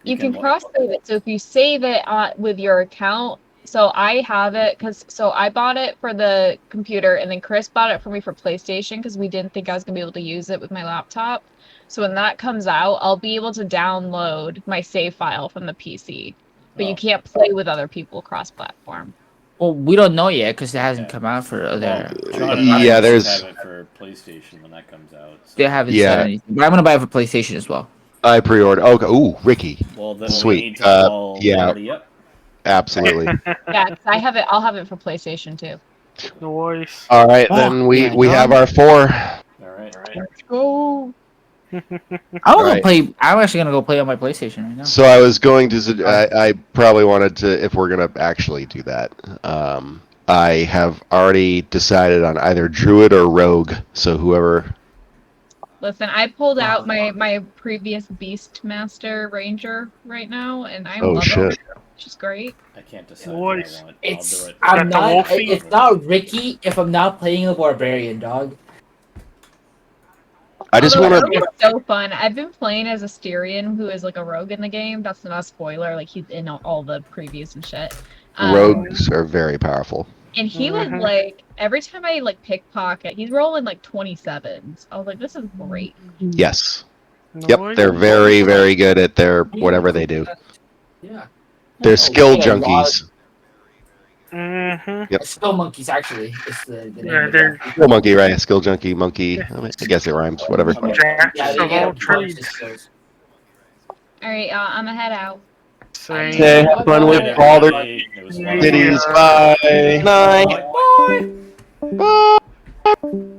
You can what? cross save it. So if you save it with your account, so I have it so I bought it for the computer, and then Chris bought it for me for PlayStation because we didn't think I was gonna be able to use it with my laptop. So when that comes out, I'll be able to download my save file from the PC, but you Oh. can't play with other people cross-platform. Well, we don't know yet because it hasn't Yeah. come out for other. Well, John and I Yeah, just there's- have it for PlayStation when that comes out. So. They haven't Yeah. said anything, but I'm gonna buy it for PlayStation as well. I pre-ordered. Okay. Ooh, Ricky. Well, then Sweet. we need to call yeah. Liberty up. Absolutely. Yeah, 'cause I have it. I'll have it for PlayStation too. Noise. All right, Oh, then we yeah, have our 4. All right. Let's go. I'm gonna Right. play. I'm actually gonna go play on my PlayStation right now. So I was going to. I probably wanted to, if we're gonna actually do that. I have already decided on either Druid or Rogue. So whoever. Listen, I pulled out my previous Beastmaster Ranger right now, and I'm Oh loving shit! it, which is great. I can't decide what I Noise. want. It's I'll do it. I'm Got the not. Wolfie? It's not Ricky if I'm not playing a barbarian dog. I just Although want to. Rogue is so fun. I've been playing as a Styrian who is like a rogue in the game. That's not a spoiler. Like he's in all the previews and shit. Rogues are very powerful. And he was Mhm. like, every time I like pickpocket, he's rolling like 27s. I was like, this is great. Yes. Yep. Noise. They're very, very good at their whatever they do. Yeah. They're skill Yeah, a lot. junkies. Mm-hmm. Skill monkeys actually. It's the name Yeah, of they're that. Skill monkey, right? Skill junkie, monkey. I mean, I guess it rhymes. Whatever. jacks Yeah, they of get all a bunch of trades. skills. All right, I'm gonna head out. Same. Okay, have fun with Later, all the everybody. It was fun. cities. Bye. Night. Bye. Bye.